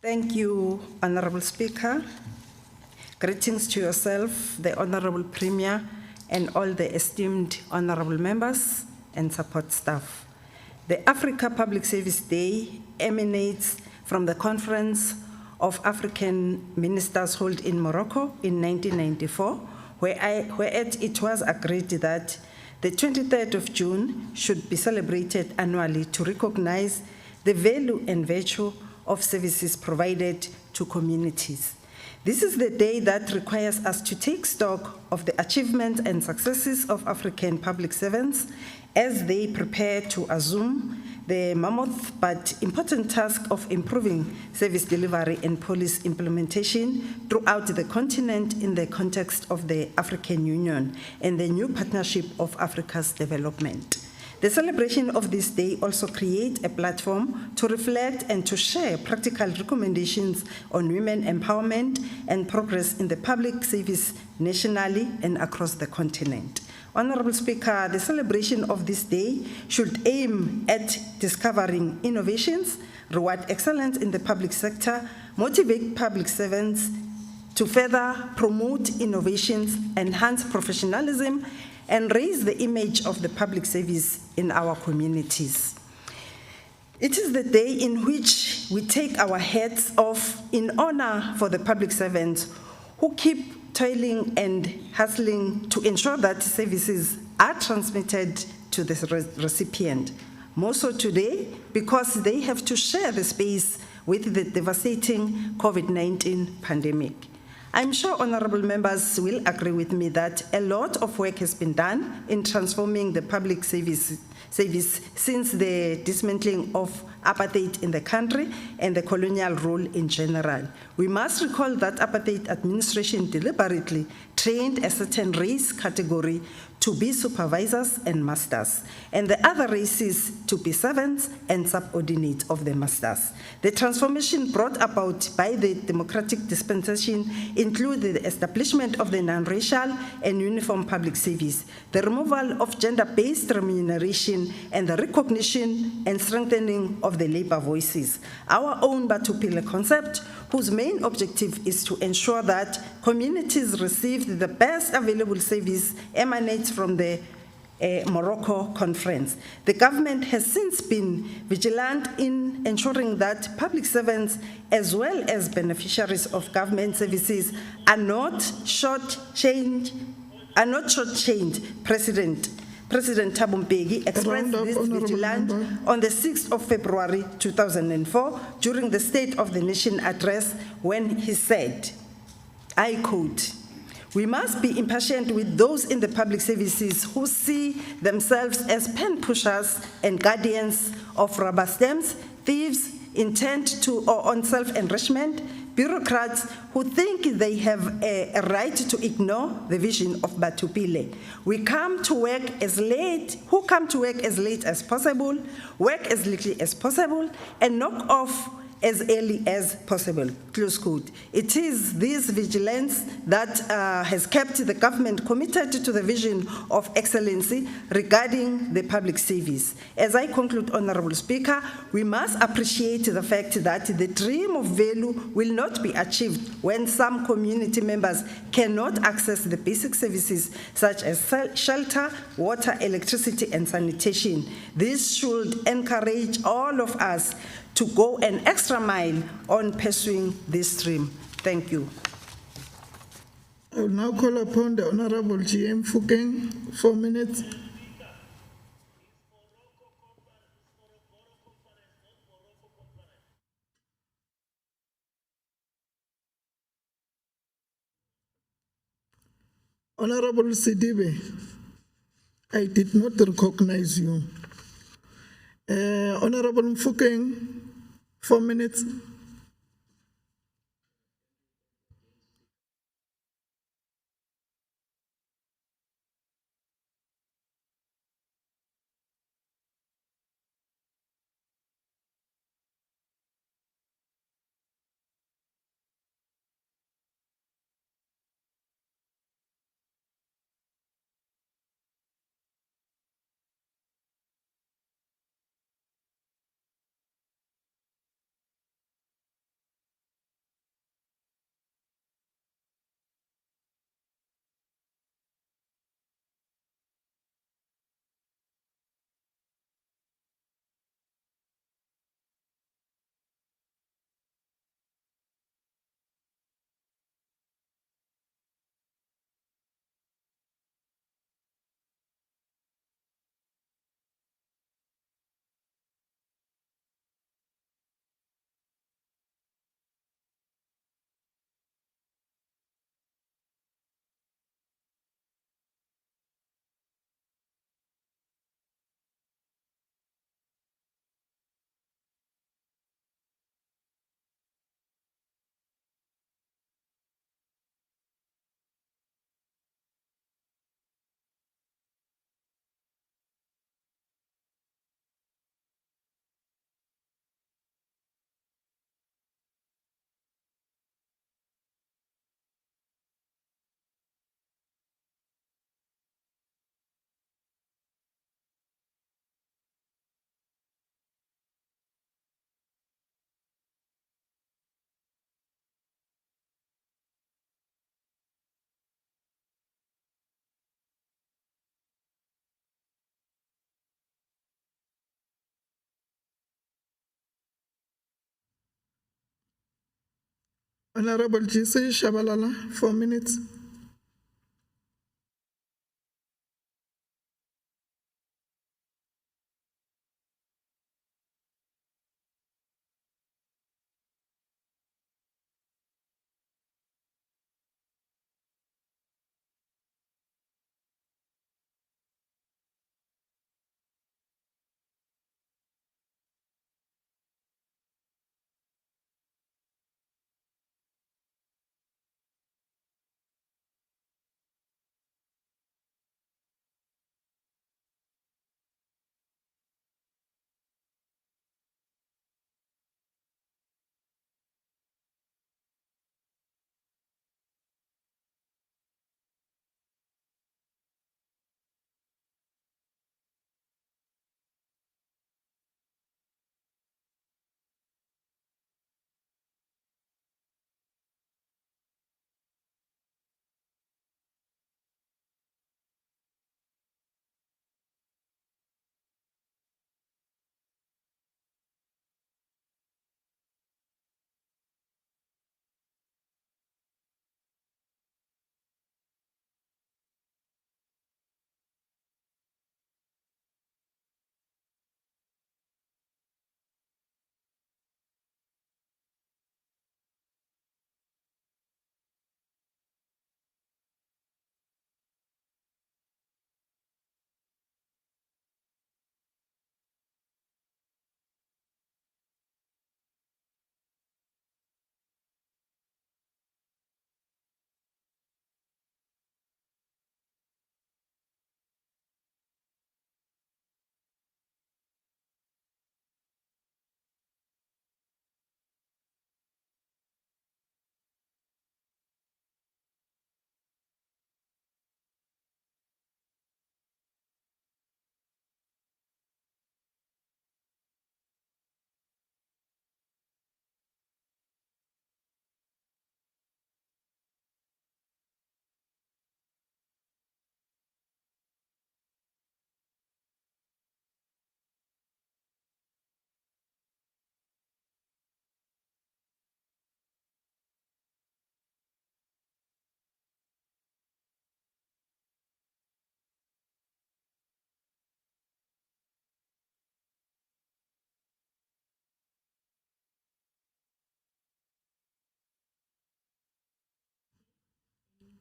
Thank you, Honorable Speaker. Greetings to yourself, the Honorable Premier, and all the esteemed Honorable members and support staff. The Africa Public Service Day emanates from the Conference of African Ministers held in Morocco in 1994, where it was agreed that the 23rd of June should be celebrated annually to recognize the value and virtue of services provided to communities. This is the day that requires us to take stock of the achievements and successes of African public servants as they prepare to assume the mammoth but important task of improving service delivery and policy implementation throughout the continent in the context of the African Union and the new partnership of Africa's development. The celebration of this day also creates a platform to reflect and to share practical recommendations on women empowerment and progress in the public service nationally and across the continent. Honorable Speaker, the celebration of this day should aim at discovering innovations, reward excellence in the public sector, motivate public servants to further promote innovations, enhance professionalism, and raise the image of the public service in our communities. It is the day in which we take our hats off in honor for the public servants who keep toiling and hustling to ensure that services are transmitted to the recipient. More so today because they have to share the space with the devastating COVID-19 pandemic. I'm sure honorable members will agree with me that a lot of work has been done in transforming the public service since the dismantling of apartheid in the country and the colonial rule in general. We must recall that apartheid administration deliberately trained a certain race category to be supervisors and masters, and the other races to be servants and subordinates of the masters. The transformation brought about by the democratic dispensation included the establishment of the non-racial and uniform public service, the removal of gender-based remuneration, and the recognition and strengthening of the labor voices. Our own Batupile concept, whose main objective is to ensure that communities receive the best available service, emanates from the Morocco conference. The government has since been vigilant in ensuring that public servants as well as beneficiaries of government services are not shortchanged. President Thabo Mbeki expressed Round up, this honourable vigilance member. on the 6th of February 2004 during the State of the Nation address when he said, I quote, "We must be impatient with those in the public services who see themselves as pen pushers and guardians of rubber stamps, thieves intent on self-enrichment, bureaucrats who think they have a right to ignore the vision of Batupile. Who come to work as late as possible, work as little as possible, and knock off as early as possible," close quote. It is this vigilance that has kept the government committed to the vision of excellency regarding the public service. As I conclude, Honourable Speaker, we must appreciate the fact that the dream of value will not be achieved when some community members cannot access the basic services such as shelter, water, electricity, and sanitation. This should encourage all of us to go an extra mile on pursuing this dream. Thank you. I will now call upon the Honorable GM Fukeng, 4 minutes. Honorable Sidibe, I did not recognize you. Honorable Mfukeng, 4 minutes. Honorable GC Shabalala, 4 minutes.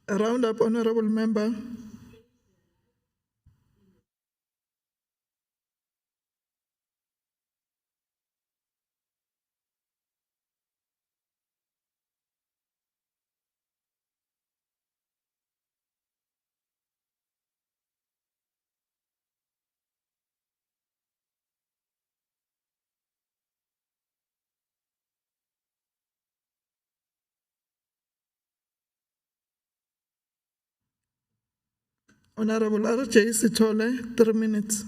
A round up, honorable member. Honorable RJ Sitole, 3 minutes.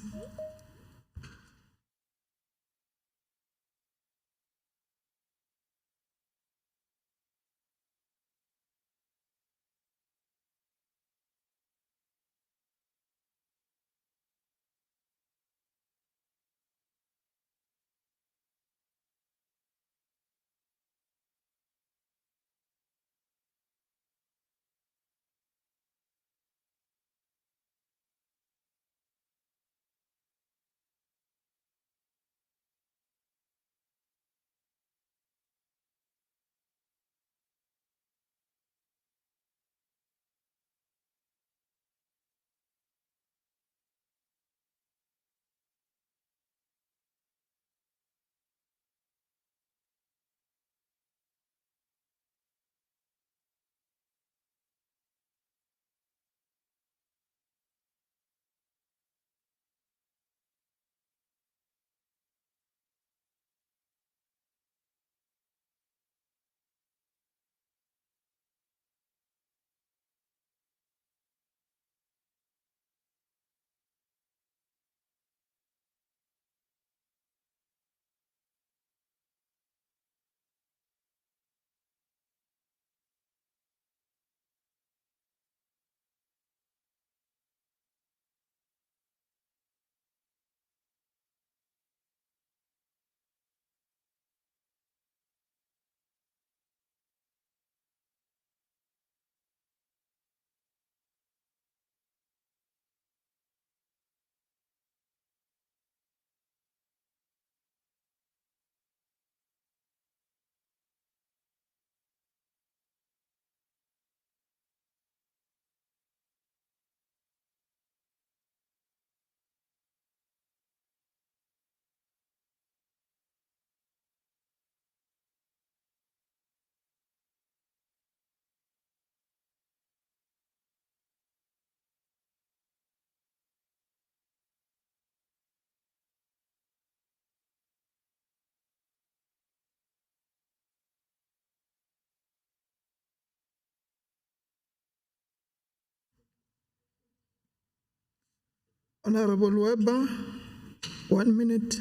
Honorable Weber, 1 minute.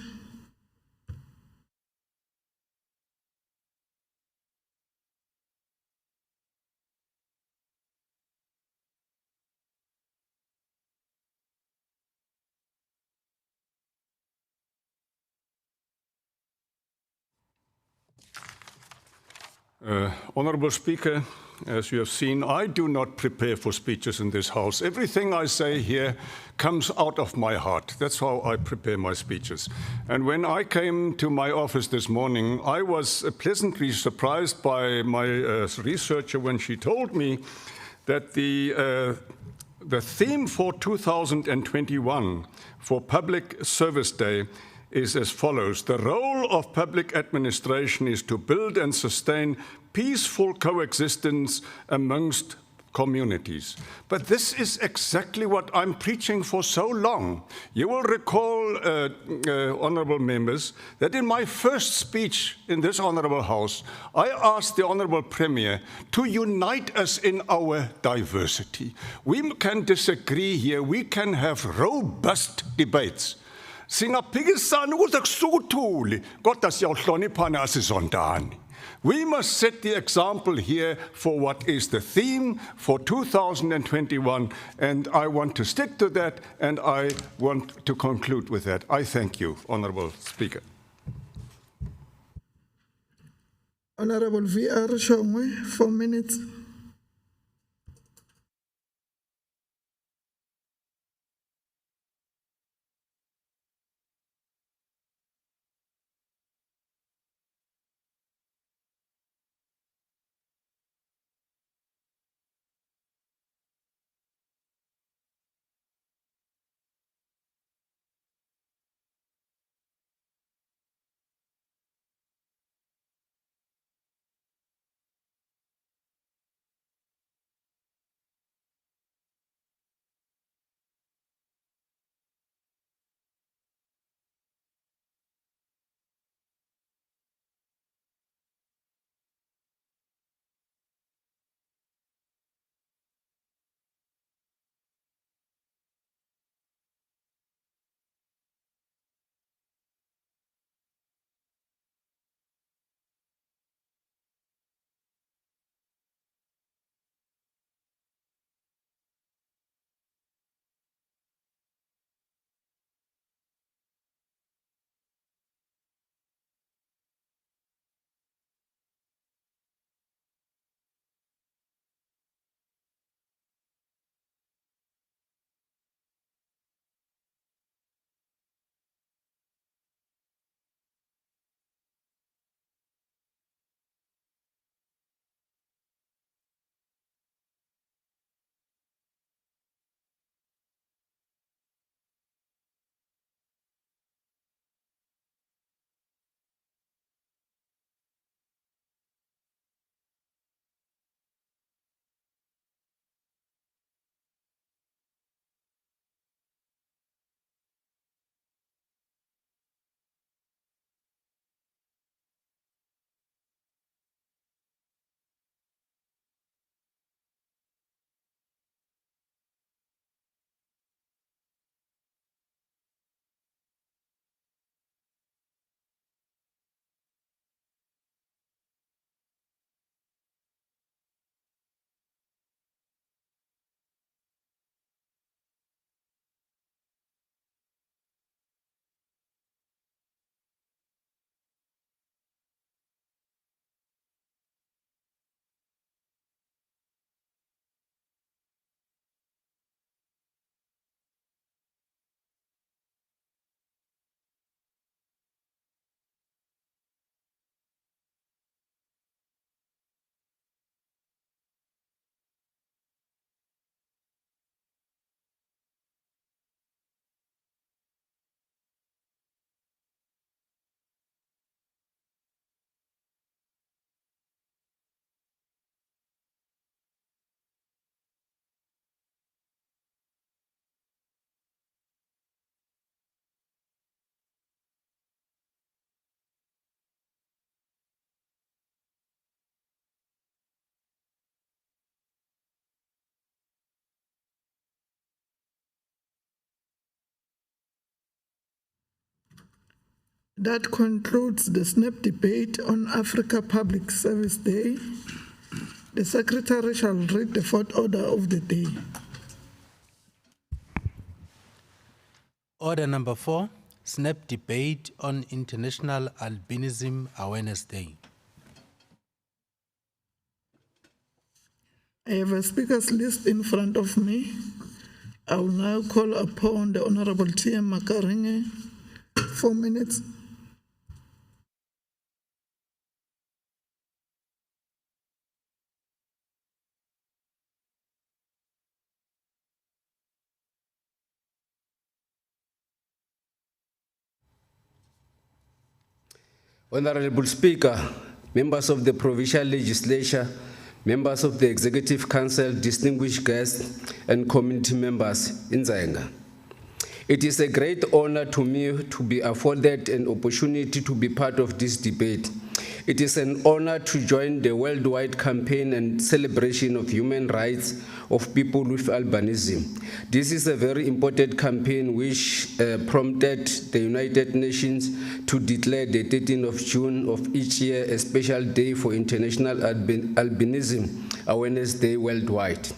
Honourable Speaker, as you have seen, I do not prepare for speeches in this House. Everything I say here comes out of my heart. That's how I prepare my speeches. And when I came to my office this morning, I was pleasantly surprised by my researcher when she told me that the theme for 2021 for Public Service Day is as follows. The role of public administration is to build and sustain peaceful coexistence amongst communities. But this is exactly what I'm preaching for so long. You will recall, honourable members, that in my first speech in this honourable House, I asked the honourable Premier to unite us in our diversity. We can disagree here, we can have robust debates. Singaphikisana ukuze kusukuthule kodwa siyawuhloniphana asizondani. We must set the example here for what is the theme for 2021, and I want to stick to that, and I want to conclude with that. I thank you, Honourable Speaker. Honorable VR Shongwe, 4 minutes. That concludes the SNAP debate on Africa Public Service Day. The Secretary shall read the fourth order of the day. Order number 4, SNAP debate on International Albinism Awareness Day. I have a speakers list in front of me. I will now call upon the Honorable T.M. Makaringe, 4 minutes. Honorable Speaker, members of the Provincial Legislature, members of the Executive Council, distinguished guests, and community members in Nzenga. It is a great honor to me to be afforded an opportunity to be part of this debate. It is an honor to join the worldwide campaign and celebration of human rights of people with albinism. This is a very important campaign which prompted the United Nations to declare the 13th of June of each year a special day for International Albinism Awareness Day worldwide.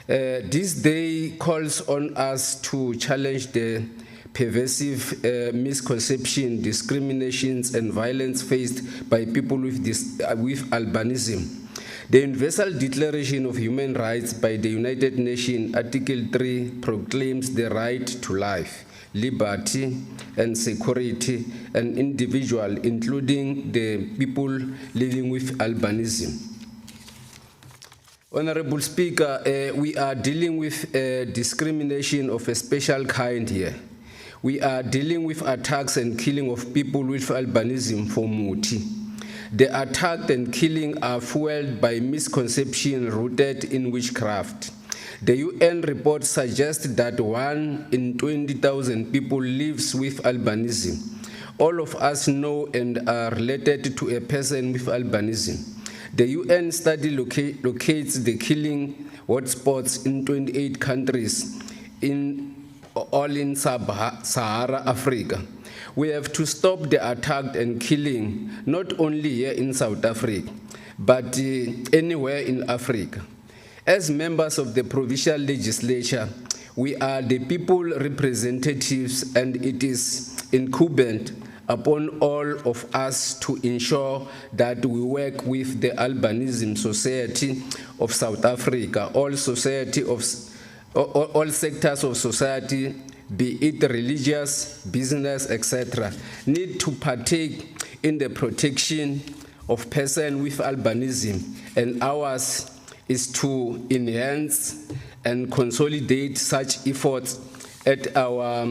This day calls on us to challenge the pervasive misconception, discriminations, and violence faced by people with albinism. The Universal Declaration of Human Rights by the United Nations, Article 3, proclaims the right to life, liberty, and security, and individual, including the people living with albinism. Honorable Speaker, we are dealing with discrimination of a special kind here. We are dealing with attacks and killing of people with albinism for Muti. The attack and killing are fueled by misconception rooted in witchcraft. The UN report suggests that 1 in 20,000 people lives with albinism. All of us know and are related to a person with albinism. The UN study locates the killing hotspots in 28 countries, all in Sahara Africa. We have to stop the attack and killing, not only here in South Africa, but anywhere in Africa. As members of the provincial legislature, we are the people representatives, and it is incumbent upon all of us to ensure that we work with the Albinism Society of South Africa, all sectors of society, be it religious, business, etc., need to partake in the protection of persons with albinism, and ours is to enhance and consolidate such efforts at our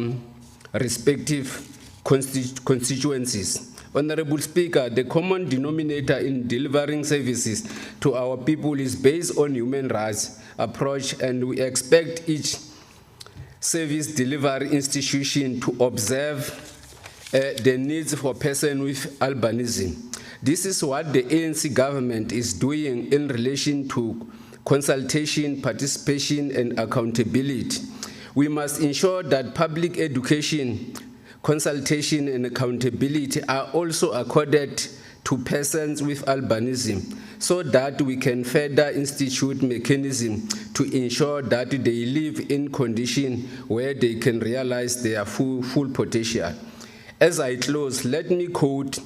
respective constituencies. Honorable Speaker, the common denominator in delivering services to our people is based on human rights approach, and we expect each service delivery institution to observe the needs for persons with albinism. This is what the ANC government is doing in relation to consultation, participation, and accountability. We must ensure that public education, consultation, and accountability are also accorded to persons with albinism, so that we can further institute mechanisms to ensure that they live in conditions where they can realize their full potential. As I close, let me quote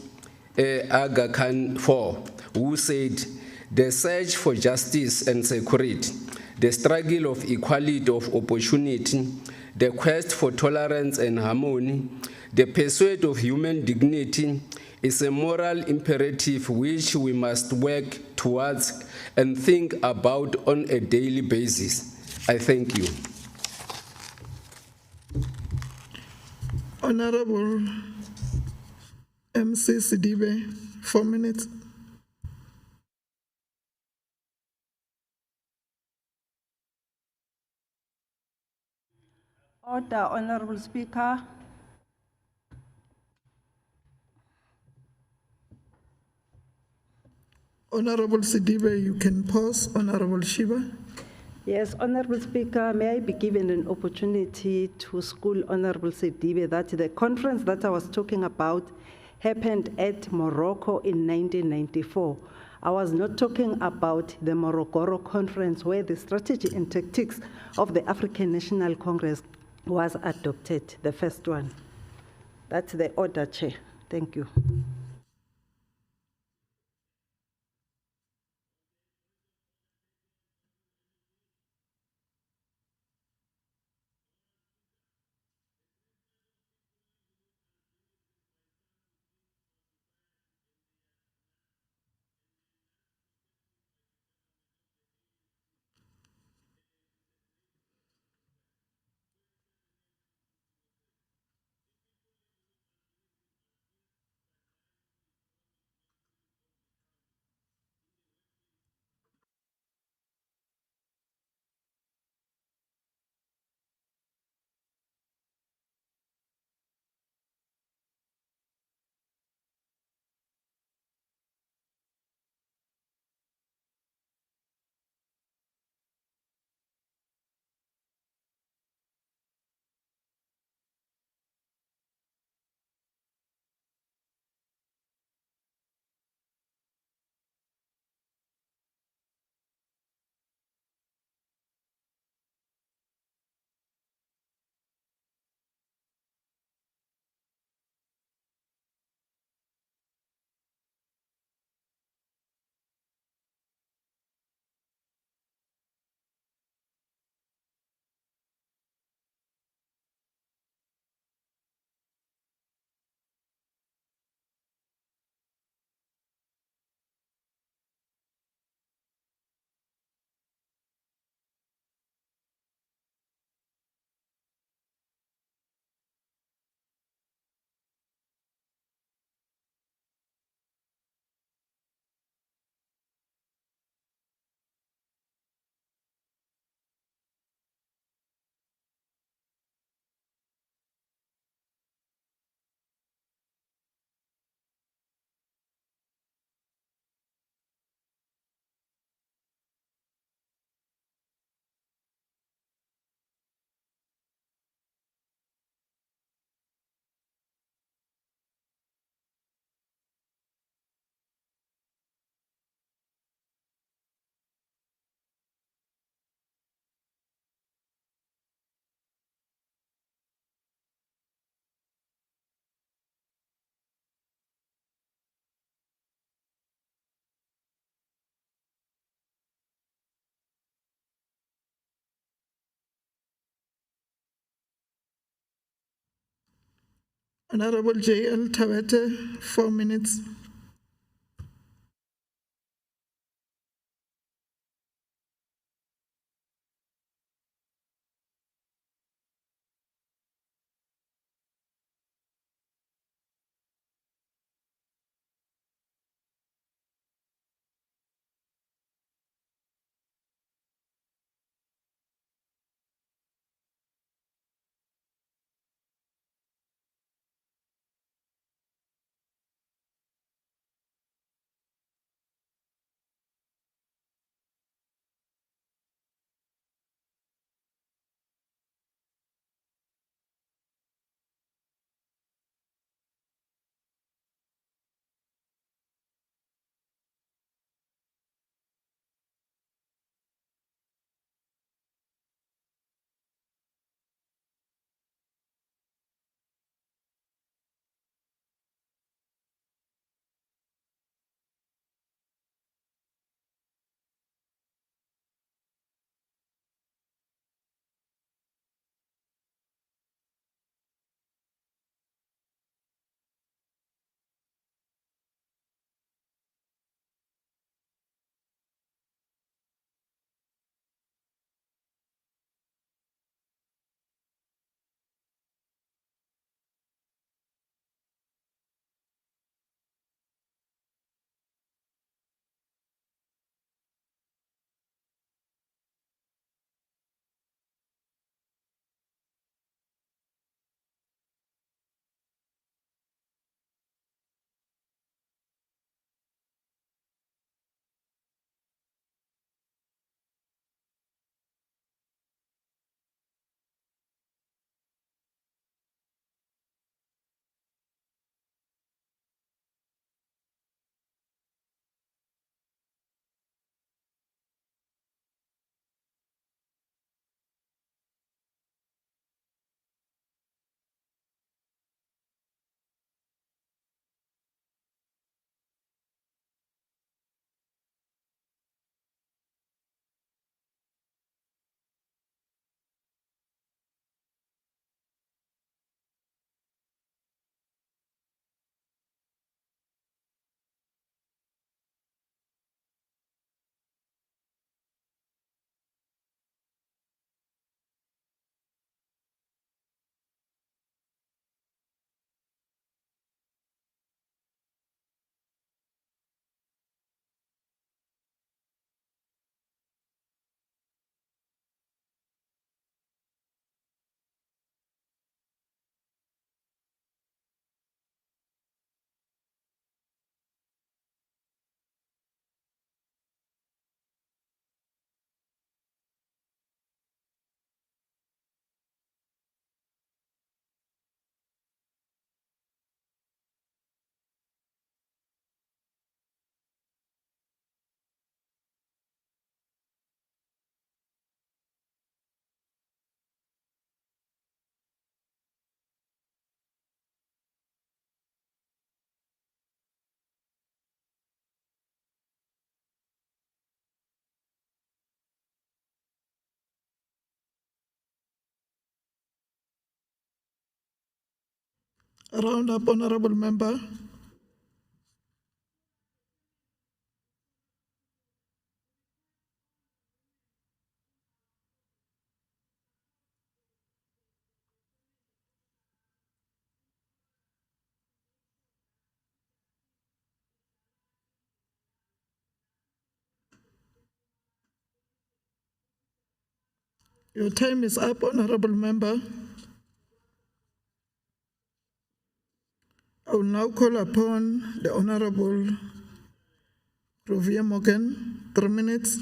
Aga Khan IV, who said, "The search for justice and security, the struggle of equality of opportunity, the quest for tolerance and harmony, the pursuit of human dignity is a moral imperative which we must work towards and think about on a daily basis." I thank you. Honorable MC Sidibe, 4 minutes. Order, Honorable Speaker. Honorable Sidibe, you can pause. Honorable Shiba. Yes, Honorable Speaker, may I be given an opportunity to school Honorable Sedibe that the conference that I was talking about happened at Morocco in 1994. I was not talking about the Morogoro conference where the strategy and tactics of the African National Congress was adopted, the first one. That's the order, Chair. Thank you. Honorable J.L. Tabete, 4 minutes. Round up, honorable member. Your time is up, honorable member. I will now call upon the Honorable Rovia Morgan, 3 minutes.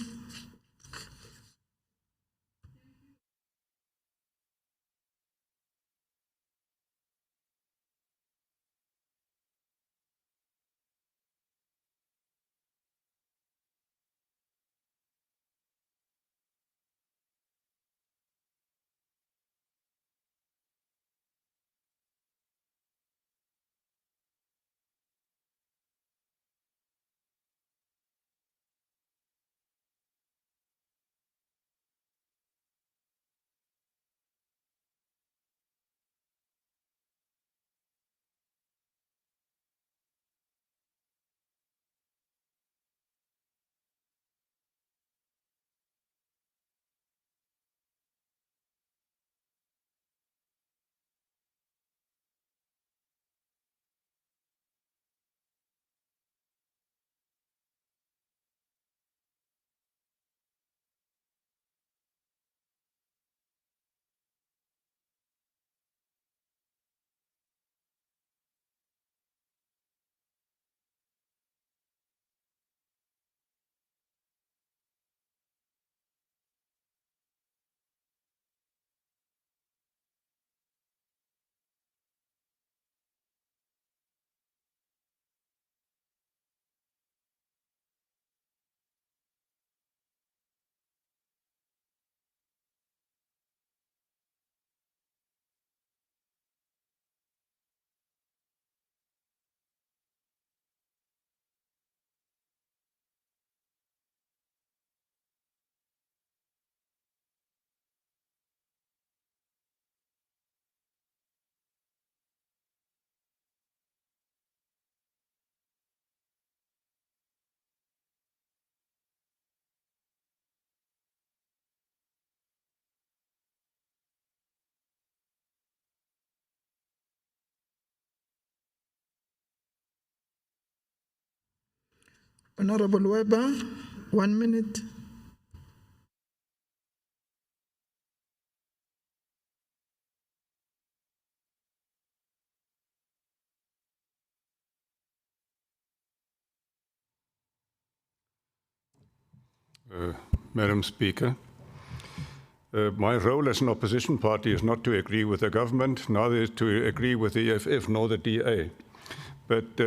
Honorable Weber, 1 minute. Madam Speaker, my role as an opposition party is not to agree with the government, neither is to agree with the EFF nor the DA. But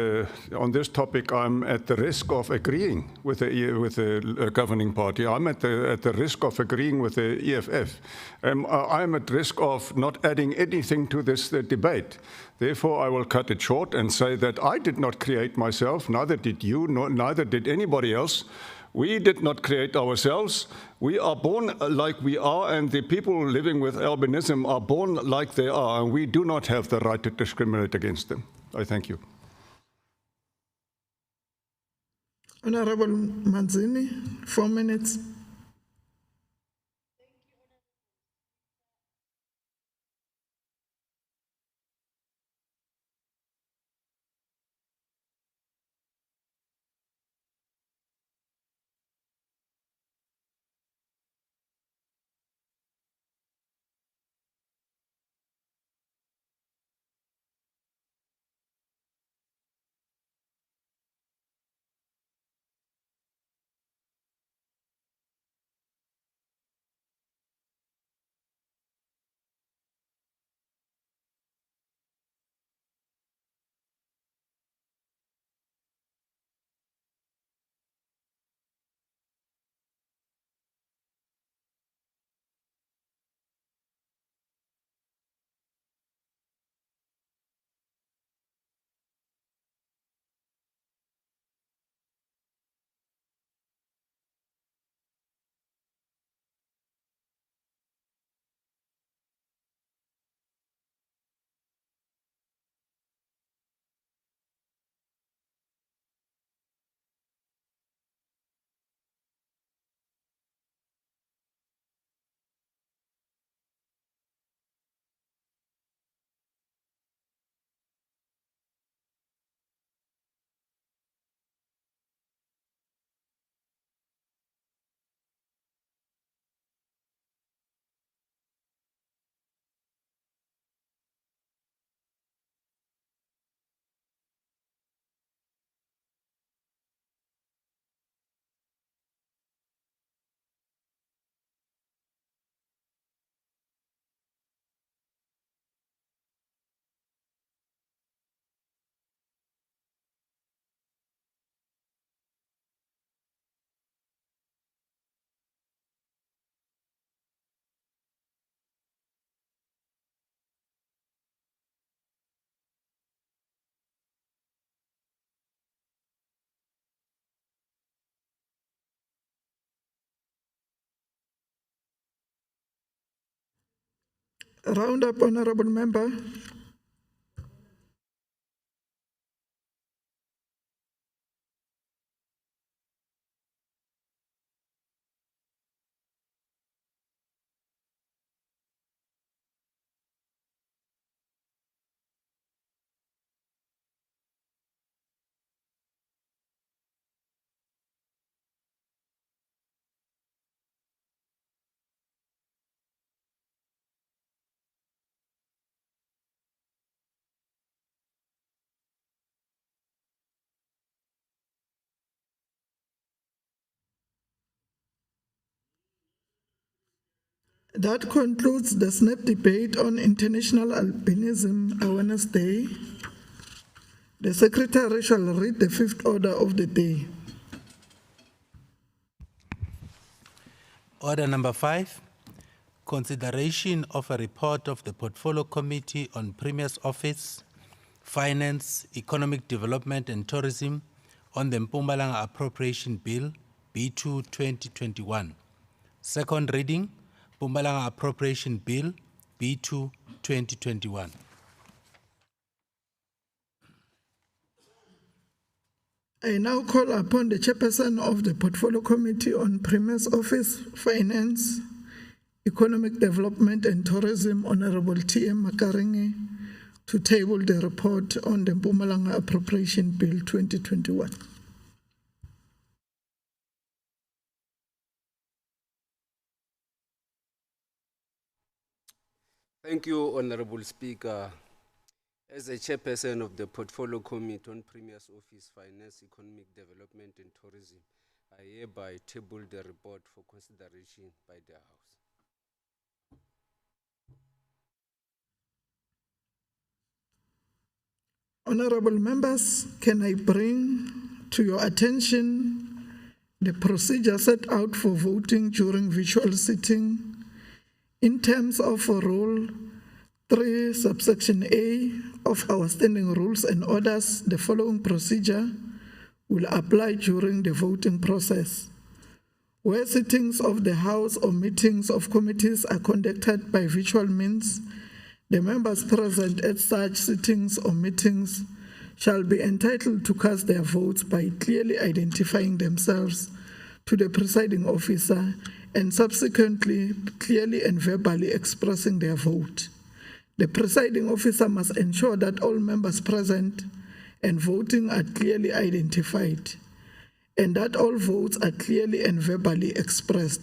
on this topic, I'm at the risk of agreeing with the governing party. I'm at the risk of agreeing with the EFF. I'm at risk of not adding anything to this debate. Therefore, I will cut it short and say that I did not create myself, neither did you, neither did anybody else. We did not create ourselves. We are born like we are, and the people living with albinism are born like they are, and we do not have the right to discriminate against them. I thank you. Honorable Manzini, 4 minutes. Round up, honorable member. That concludes the SNAP debate on International Albinism Awareness Day. The secretary shall read the fifth order of the day. Order number 5, consideration of a report of the Portfolio Committee on Premier's Office, Finance, Economic Development and Tourism on the Mpumalanga Appropriation Bill, B2 2021. Second reading, Mpumalanga Appropriation Bill, B2 2021. I now call upon the chairperson of the Portfolio Committee on Premier's Office, Finance, Economic Development and Tourism, Honorable T.M. Makaringe, to table the report on the Mpumalanga Appropriation Bill 2021. Thank you, Honorable Speaker. As a chairperson of the Portfolio Committee on Premier's Office, Finance, Economic Development and Tourism, I hereby table the report for consideration by the House. Honorable members, can I bring to your attention the procedure set out for voting during virtual sitting in terms of Rule 3, subsection A of our standing rules and orders. The following procedure will apply during the voting process. Where sittings of the House or meetings of committees are conducted by virtual means, the members present at such sittings or meetings shall be entitled to cast their votes by clearly identifying themselves to the presiding officer and subsequently clearly and verbally expressing their vote. The presiding officer must ensure that all members present and voting are clearly identified and that all votes are clearly and verbally expressed.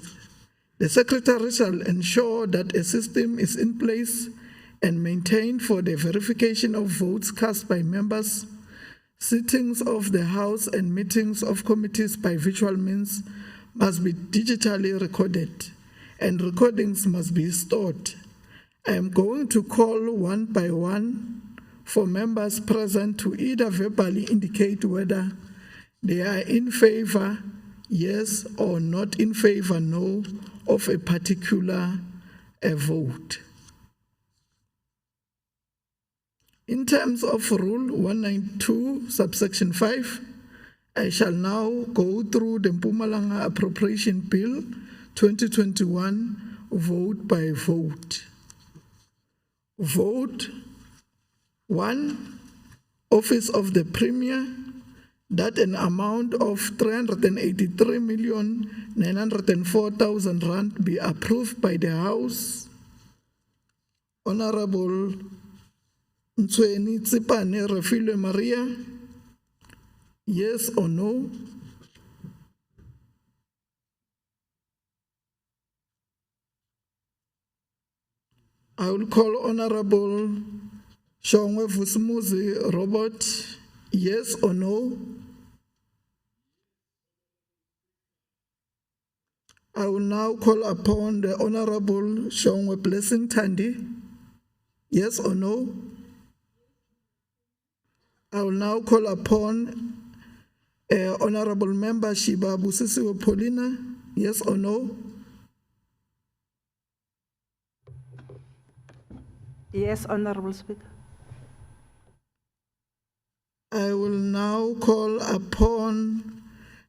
The secretary shall ensure that a system is in place and maintained for the verification of votes cast by members. Sittings of the House and meetings of committees by virtual means must be digitally recorded, and recordings must be stored. I am going to call one by one for members present to either verbally indicate whether they are in favor, yes, or not in favor, no, of a particular vote. In terms of Rule 192, subsection 5, I shall now go through the Mpumalanga Appropriation Bill 2021 vote by vote. Vote 1, Office of the Premier, that an amount of 383,904,000 rand be approved by the House. Honorable Ntsweni Tsipane Refilwe Maria, yes or no? I will call Honorable Shongwe Vusumuzi Robert, yes or no? I will now call upon the Honorable Shongwe Blessing Thandi, yes or no? I will now call upon Honorable Member Shiba Busisiwe Paulina, yes or no? Yes, Honorable Speaker. I will now call upon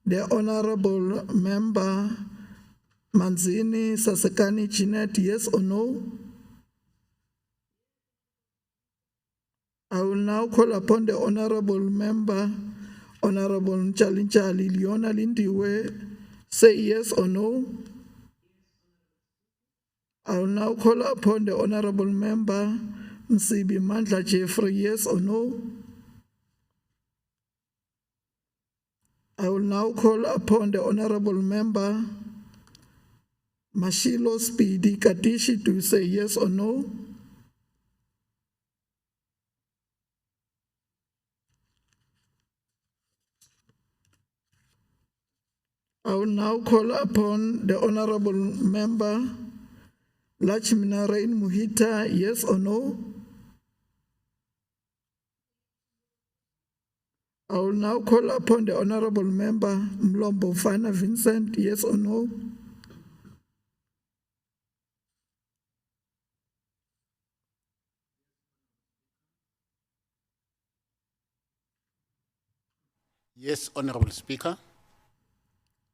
the Honorable Member Manzini Sasekani Jeanette, yes or no? I will now call upon the Honorable Member, Honorable Nchalinchali Leona Lindiwe, say yes or no. I will now call upon the Honorable Member, Msibi Mandla Jeffrey, yes or no. I will now call upon the Honorable Member, Mashilo Speedy Katishi, to say yes or no. I will now call upon the Honorable Member, Lachmina Rain Muhita, yes or no. I will now call upon the Honorable Member, Mlombo Fana Vincent, yes or no. Yes, Honorable Speaker.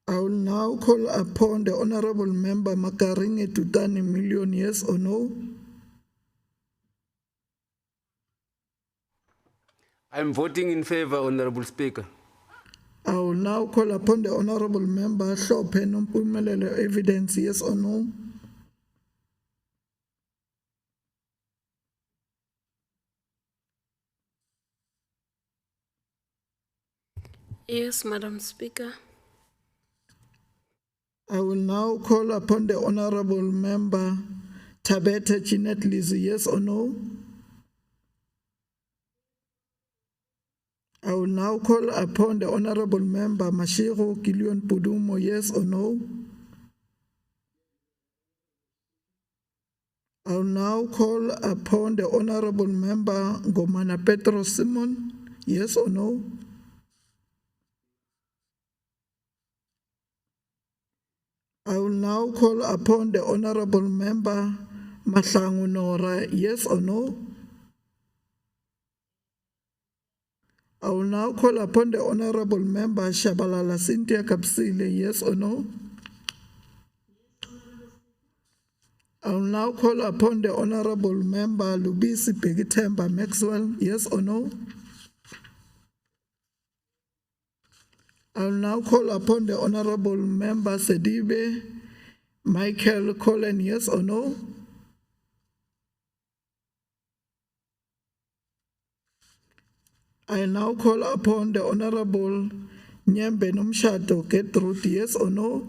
I will now call upon the Honorable Member Makaringe Tutani Million, yes or no. I am voting in favor, Honorable Speaker. I will now call upon the Honorable Member Hlophe Nompumelelo, evidence, yes or no. Yes, Madam Speaker. I will now call upon the Honorable Member Tabete Jeanette Lizzie, yes or no. I will now call upon the Honorable Member Mashiro Kilion Pudumo, yes or no. I will now call upon the Honorable Member Ngomana Petro Simon, yes or no. I will now call upon the Honorable Member Mahlangu Nora, yes or no. I will now call upon the Honorable Member Shabalala Cynthia Kapsile, yes or no. I will now call upon the Honorable Member Lubisi Pegitemba Maxwell, yes or no. I will now call upon the Honorable Member Sedibe Michael Collen, yes or no. I now call upon the Honorable Nyembe Nomshato Gertrude, yes or no.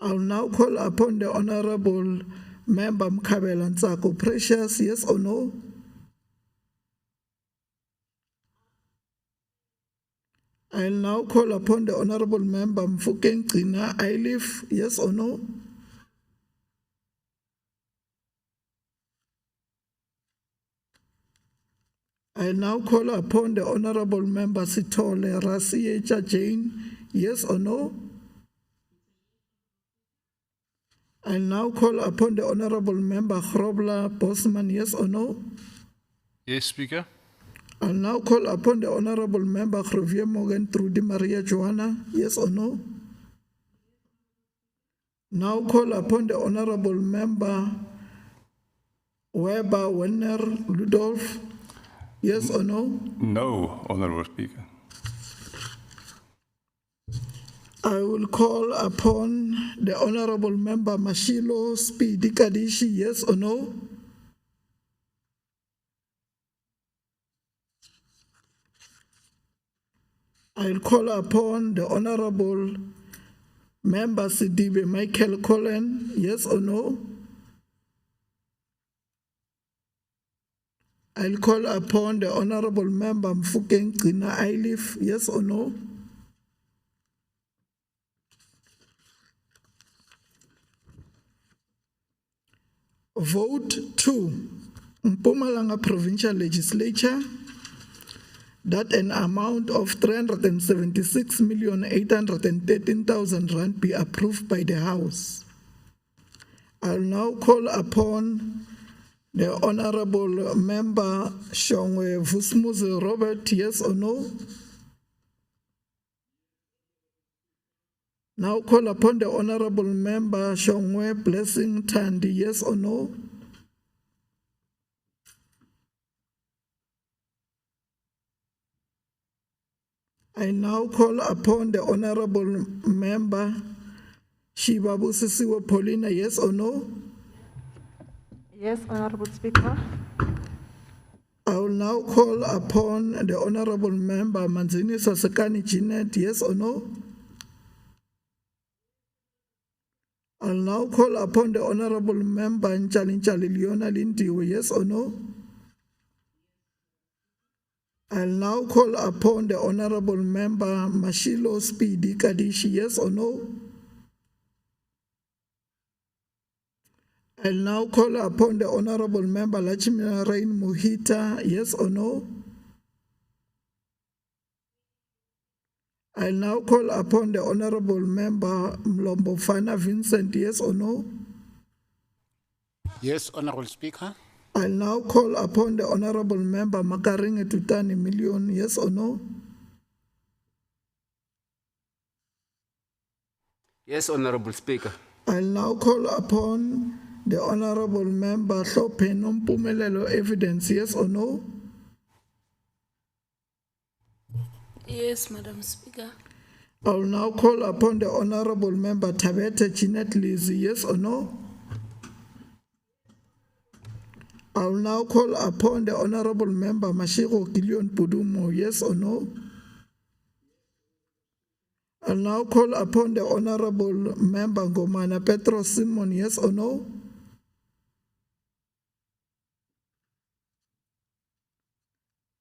I will now call upon the Honorable Member Mkhabela Ntsako Precious, yes or no. I will now call upon the Honorable Member Mfukeng Gcina Ailif, yes or no. I now call upon the Honorable Member Sithole Rasiecha Jane, yes or no. I now call upon the Honorable Member Grobler Bosman, yes or no. Yes, Speaker. I now call upon the Honorable Member Javier Morgan Trudy Maria Joanna, yes or no. Now call upon the Honorable Member Weber Werner Ludolf, yes or no. No, Honorable Speaker. I will call upon the Honorable Member Mashilo Speedy Kadishi, yes or no. I'll call upon the Honorable Member Sidibe Michael Collen, yes or no. I'll call upon the Honorable Member Mfukeng Gcina Ailif, yes or no. Vote 2, Mpumalanga Provincial Legislature, that an amount of 376,813,000 rand be approved by the House. I'll now call upon the Honorable Member Shongwe Vusmuzi Robert, yes or no. Now call upon the Honorable Member Shongwe Blessing Tandi, yes or no. I now call upon the Honorable Member Shiba Busisiwe Paulina, yes or no? Yes, Honorable Speaker. I will now call upon the Honorable Member Manzini Sasekani Jeanette, yes or no? I'll now call upon the Honorable Member Nchalinchali Leona Lindiwe, yes or no? I'll now call upon the Honorable Member Mashilo Speedy Kadishi, yes or no? I'll now call upon the Honorable Member Lachimina Rain Muhita, yes or no? I'll now call upon the Honorable Member Mlombo Fana Vincent, yes or no? Yes, Honorable Speaker. I'll now call upon the Honorable Member Makaringe Tutani Million, yes or no? Yes, Honorable Speaker. I'll now call upon the Honorable Member Hlophe Nompumelelo Evidence, yes or no? Yes, Madam Speaker. I will now call upon the Honorable Member Tabete Jeanette Lizzie, yes or no? I will now call upon the Honorable Member Mashiro Kilion Pudumo, yes or no? I'll now call upon the Honorable Member Ngomana Petro Simon, yes or no?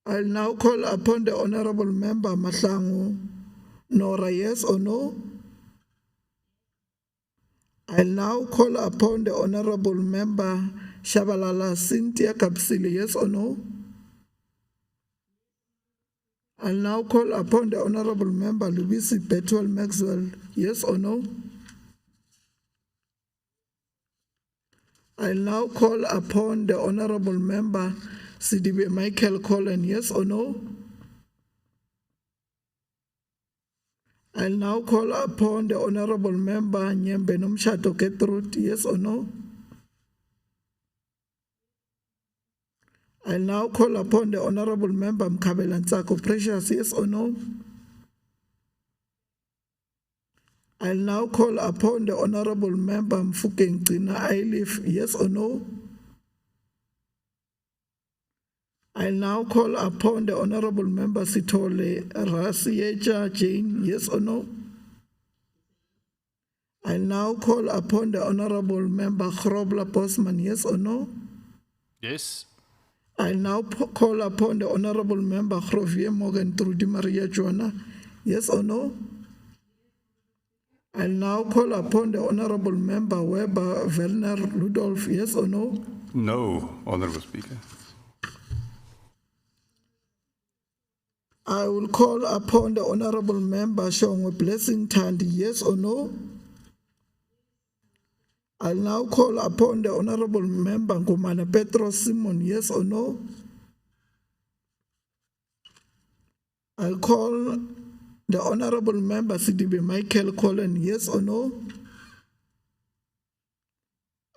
I'll now call upon the Honorable Member Mahlangu Nora, yes or no? I'll now call upon the Honorable Member Shabalala Cynthia Kapsili, yes or no? I'll now call upon the Honorable Member Lubisi Betwell Maxwell, yes or no? I'll now call upon the Honorable Member Sidibe Michael Collin, yes or no? I'll now call upon the Honorable Member Nyembe Nomshato Gertrude, yes or no? I'll now call upon the Honorable Member Mkhabela Ntsako Precious, yes or no? I'll now call upon the Honorable Member Mfukeng Gcina Ailif, yes or no? I'll now call upon the Honorable Member Sithole Rasiecha Jane, yes or no? I'll now call upon the Honorable Member Grobler Bosman, yes or no? Yes. I'll now call upon the Honorable Member Grovier Morgan Trudy Maria Joanna, yes or no? I'll now call upon the Honorable Member Weber Werner Rudolph, yes or no? No, Honorable Speaker. I will call upon the Honorable Member Shongwe Blessing Thandi, yes or no? I'll now call upon the Honorable Member Ngomana Petro Simon, yes or no? I'll call the Honorable Member Sidibe Michael Collin, yes or no?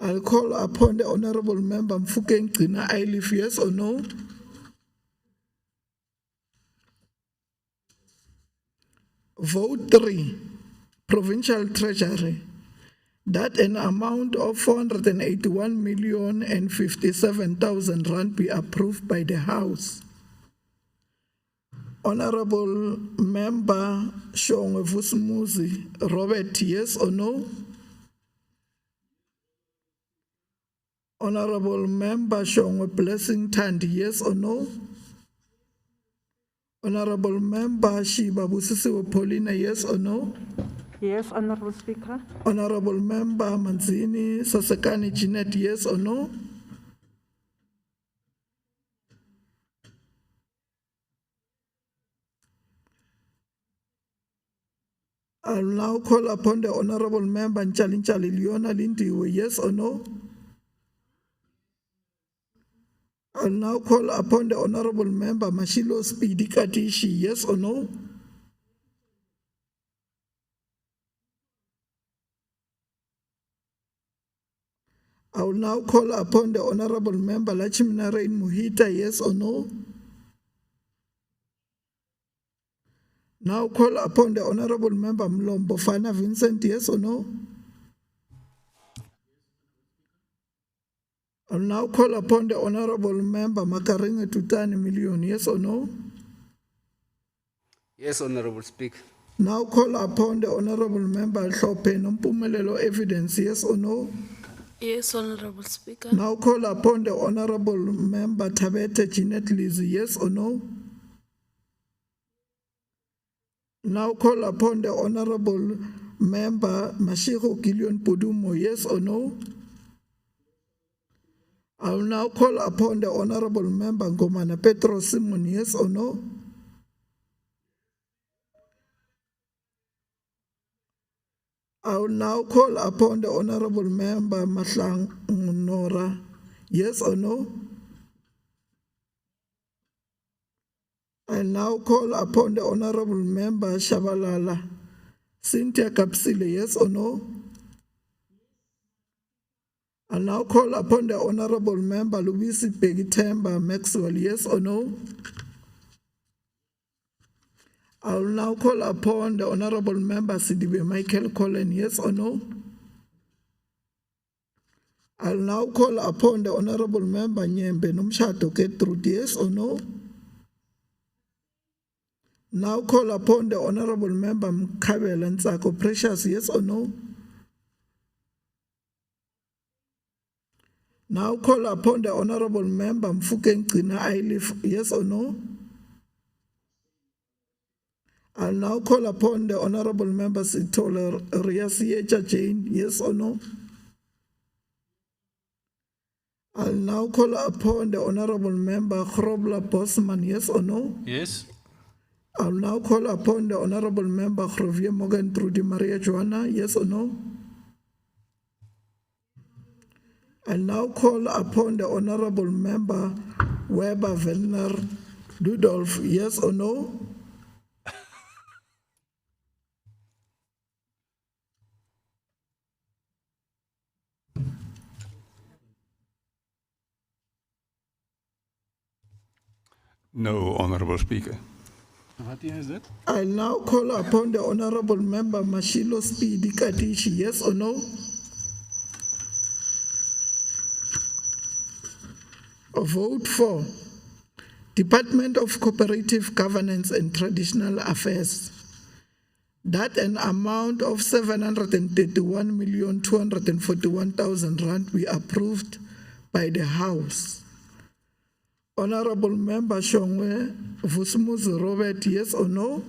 I'll call upon the Honorable Member Mfukeng Gcina Ailif, yes or no? Vote 3, Provincial Treasury, that an amount of 481,057,000 rand be approved by the House. Honorable Member Shongwe Vusumuzi Robert, yes or no? Honorable Member Shongwe Blessing Thandi, yes or no? Honorable Member Shiba Busisiwe Paulina, yes or no? Yes, Honorable Speaker. Honorable Member Manzini Sasekani Jeanette, yes or no? I'll now call upon the Honorable Member Nchalinchali Leona Lindiwe, yes or no? I'll now call upon the Honorable Member Mashilo Speedy Kadishi, yes or no? I will now call upon the Honorable Member Lachimina Rain Muhita, yes or no? Now call upon the Honorable Member Mlombo Fana Vincent, yes or no? I'll now call upon the Honorable Member Makaringa Tutani Million, yes or no? Yes, Honorable Speaker. Now call upon the Honorable Member Hlope Nompumelelo evidence, yes or no? Yes, Honorable Speaker. Now call upon the Honorable Member Tabete Jeanette Lizzie, yes or no? Now call upon the Honorable Member Mashiro Gillion Pudumo, yes or no? I will now call upon the Honorable Member Ngomana Petro Simon, yes or no? I will now call upon the Honorable Member Mahlang Nora, yes or no? I now call upon the Honorable Member Shabalala Cynthia Kapsile, yes or no? I now call upon the Honorable Member Lubisi Pegitemba Maxwell, yes or no? I will now call upon the Honorable Member Sidibe Michael Collen, yes or no? I'll now call upon the Honorable Member Nyembe Nomshato Gertrude, yes or no? Now call upon the Honorable Member Mkabel and Nsako Precious, yes or no? Now call upon the Honorable Member Mfukeng Tina Ailif, yes or no? I'll now call upon the Honorable Member Sitola Riasiecha Jane, yes or no? I'll now call upon the Honorable Member Chrobla Bosman, yes or no? Yes. I'll now call upon the Honorable Member Khrovie Morgan Trudy Maria Joanna, yes or no? I'll now call upon the Honorable Member Weber Venner Rudolph, yes or no? No, Honorable Speaker. What year is that? I'll now call upon the Honorable Member Mashilo Speedy Katishi, yes or no? A vote for Department of Cooperative Governance and Traditional Affairs, that an amount of 731,241,000 rand be approved by the House. Honorable Member Shongwe Vusumuzi Robert, yes or no?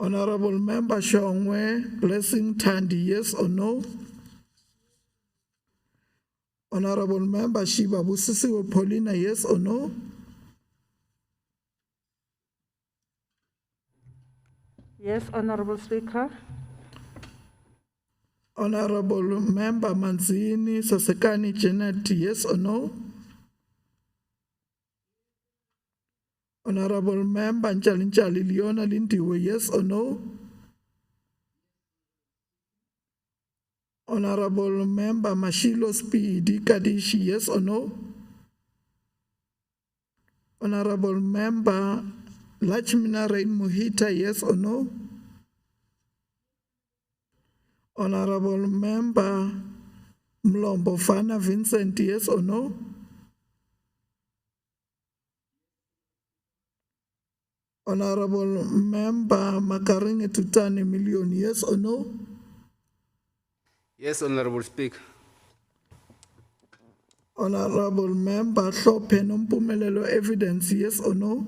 Honorable Member Shongwe Blessing Tandy, yes or no? Honorable Member Shiba Busisiwe Paulina, yes or no? Yes, Honorable Speaker. Honorable Member Manzini Sasekani Janet, yes or no? Honorable Member Nchalinchali Leona Lindiwe, yes or no? Honorable Member Mashilo Speedy Kadishi, yes or no? Honorable Member Lachmina Rain Muhita, yes or no? Honorable Member Mlombo Fana Vincent, yes or no? Honorable Member Makaringa Tutani Million, yes or no? Yes, Honorable Speaker. Honorable Member Hlope Nompumelelo evidence, yes or no?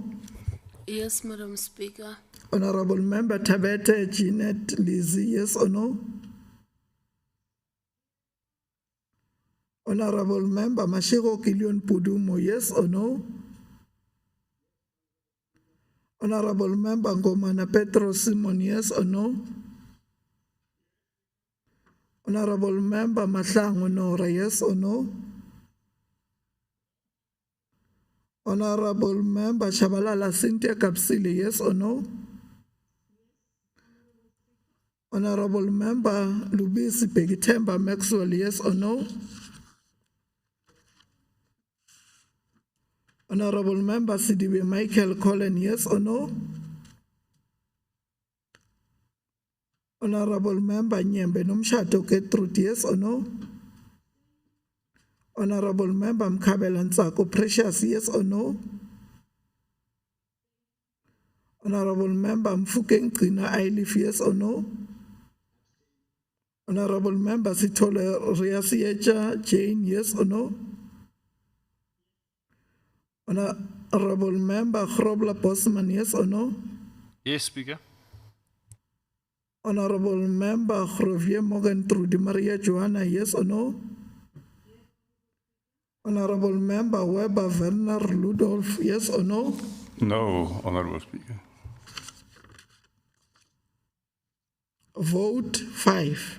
Yes, Madam Speaker. Honorable Member Tabete Jeanette Lizzie, yes or no? Honorable Member Mashiro Gillion Pudumo, yes or no? Honorable Member Ngomana Petro Simon, yes or no? Honorable Member Mahlang Nora, yes or no? Honorable Member Shabalala Cynthia Kapsile, yes or no? Honorable Member Lubisi Pegitemba Maxwell, yes or no? Honorable Member Sidibe Michael Collen, yes or no? Honorable Member Nyembe Nomshato Gertrude, yes or no? Honorable Member Mkhabela Ntsako Precious, yes or no? Honorable Member Mfukeng Gcina Ailif, yes or no? Honorable Member Sithole Riasiecha Jane, yes or no? Honorable Member Grobler Bosman, yes or no? Yes, Speaker. Honorable Member Grovier Morgan Trudy Maria Johanna, yes or no? Honorable Member Weber Werner Ludolf, yes or no? No, Honorable Speaker. Vote 5.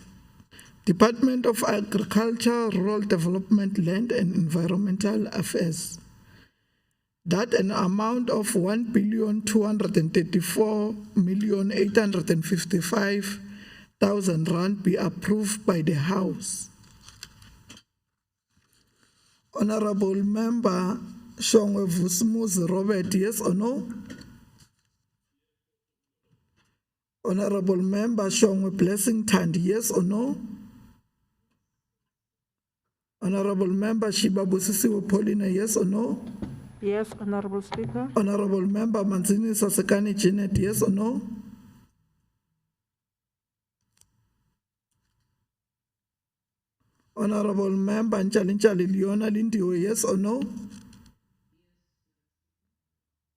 Department of Agriculture, Rural Development, Land and Environmental Affairs. That an amount of 1,234,855,000 rand be approved by the House. Honorable Member Shongwe Vusumuzi Robert, yes or no? Honorable Member Shongwe Blessing Thandi, yes or no? Honorable Member Shiba Busisiwe Paulina, yes or no? Yes, Honorable Speaker. Honorable Member Manzini Sasekani Janet, yes or no? Honorable Member Nchalinchali Leona Lindiwe, yes or no?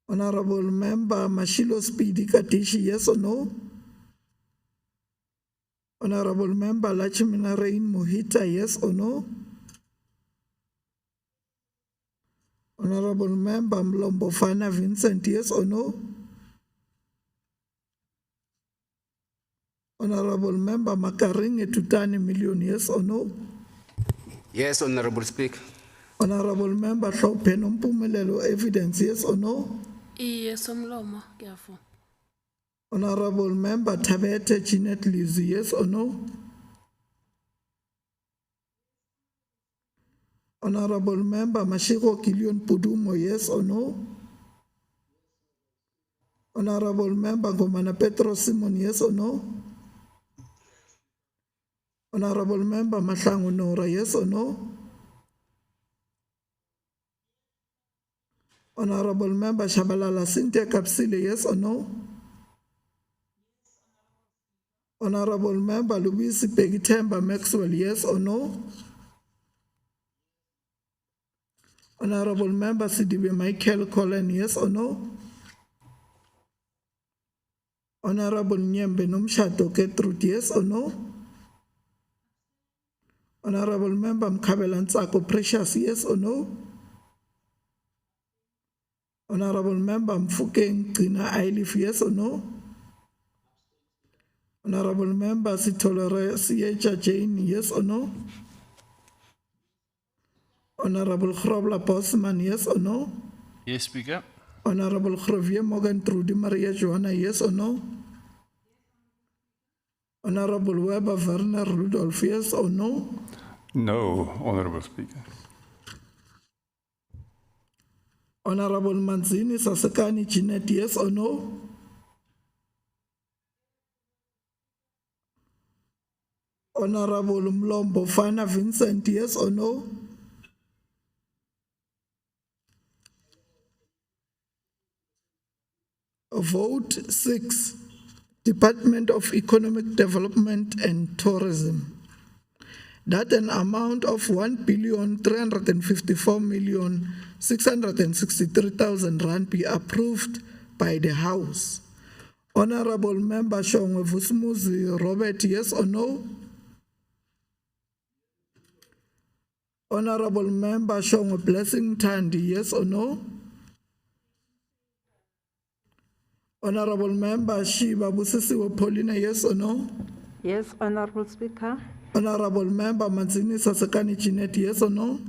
Honorable Member Mashilo Speedy Katishi, yes or no? Honorable Member Lachimina Rain Mohita, yes or no? Honorable Member Mlombo Fana Vincent, yes or no? Honorable Member Makaringe Tutani Million, yes or no? Yes, Honorable Speaker. Honorable Member Hlophe Mpumelelo Evidence, yes or no? Yes, Somlomo, careful. Honorable Member Tabete Jeanette Lizzie, yes or no? Honorable Member Mashiko Kilion Pudumo, yes or no? Honorable Member Gomana Petro Simon, yes or no? Honorable Member Mahlangu Nora, yes or no? Honorable Member Shabalala Cynthia Kapsile, yes or no? Honorable Member Louise Pegitemba Maxwell, yes or no? Honorable Member Sidibe Michael Collen, yes or no? Honorable Nyembe Nomshato Gertrude, yes or no? Honorable Member Mkhabela Ntsako Precious, yes or no? Honorable Member Mfukeng Gcina Ailif, yes or no? Honorable Member Sithole Riasiecha Jane, yes or no? Honorable Grobler Bosman, yes or no? Yes, Speaker. Honorable Grovier Morgan Trudy Maria Johanna, yes or no? Honorable Weber Werner Rudolph, yes or no? No, Honorable Speaker. Honorable Manzini Sasekani Jeanette, yes or no? Honorable Mlombo Fana Vincent, yes or no? Vote 6. Department of Economic Development and Tourism. That an amount of 1,354,663,000 rand be approved by the House. Honorable Member Shongwe Vusumuzi Robert, yes or no? Honorable Member Shongwe Blessing Thandi, yes or no? Honorable Member Shiba Busisiwe Paulina, yes or no? Yes, Honorable Speaker. Honorable Member Manzini Sasekani Jeanette, yes or no?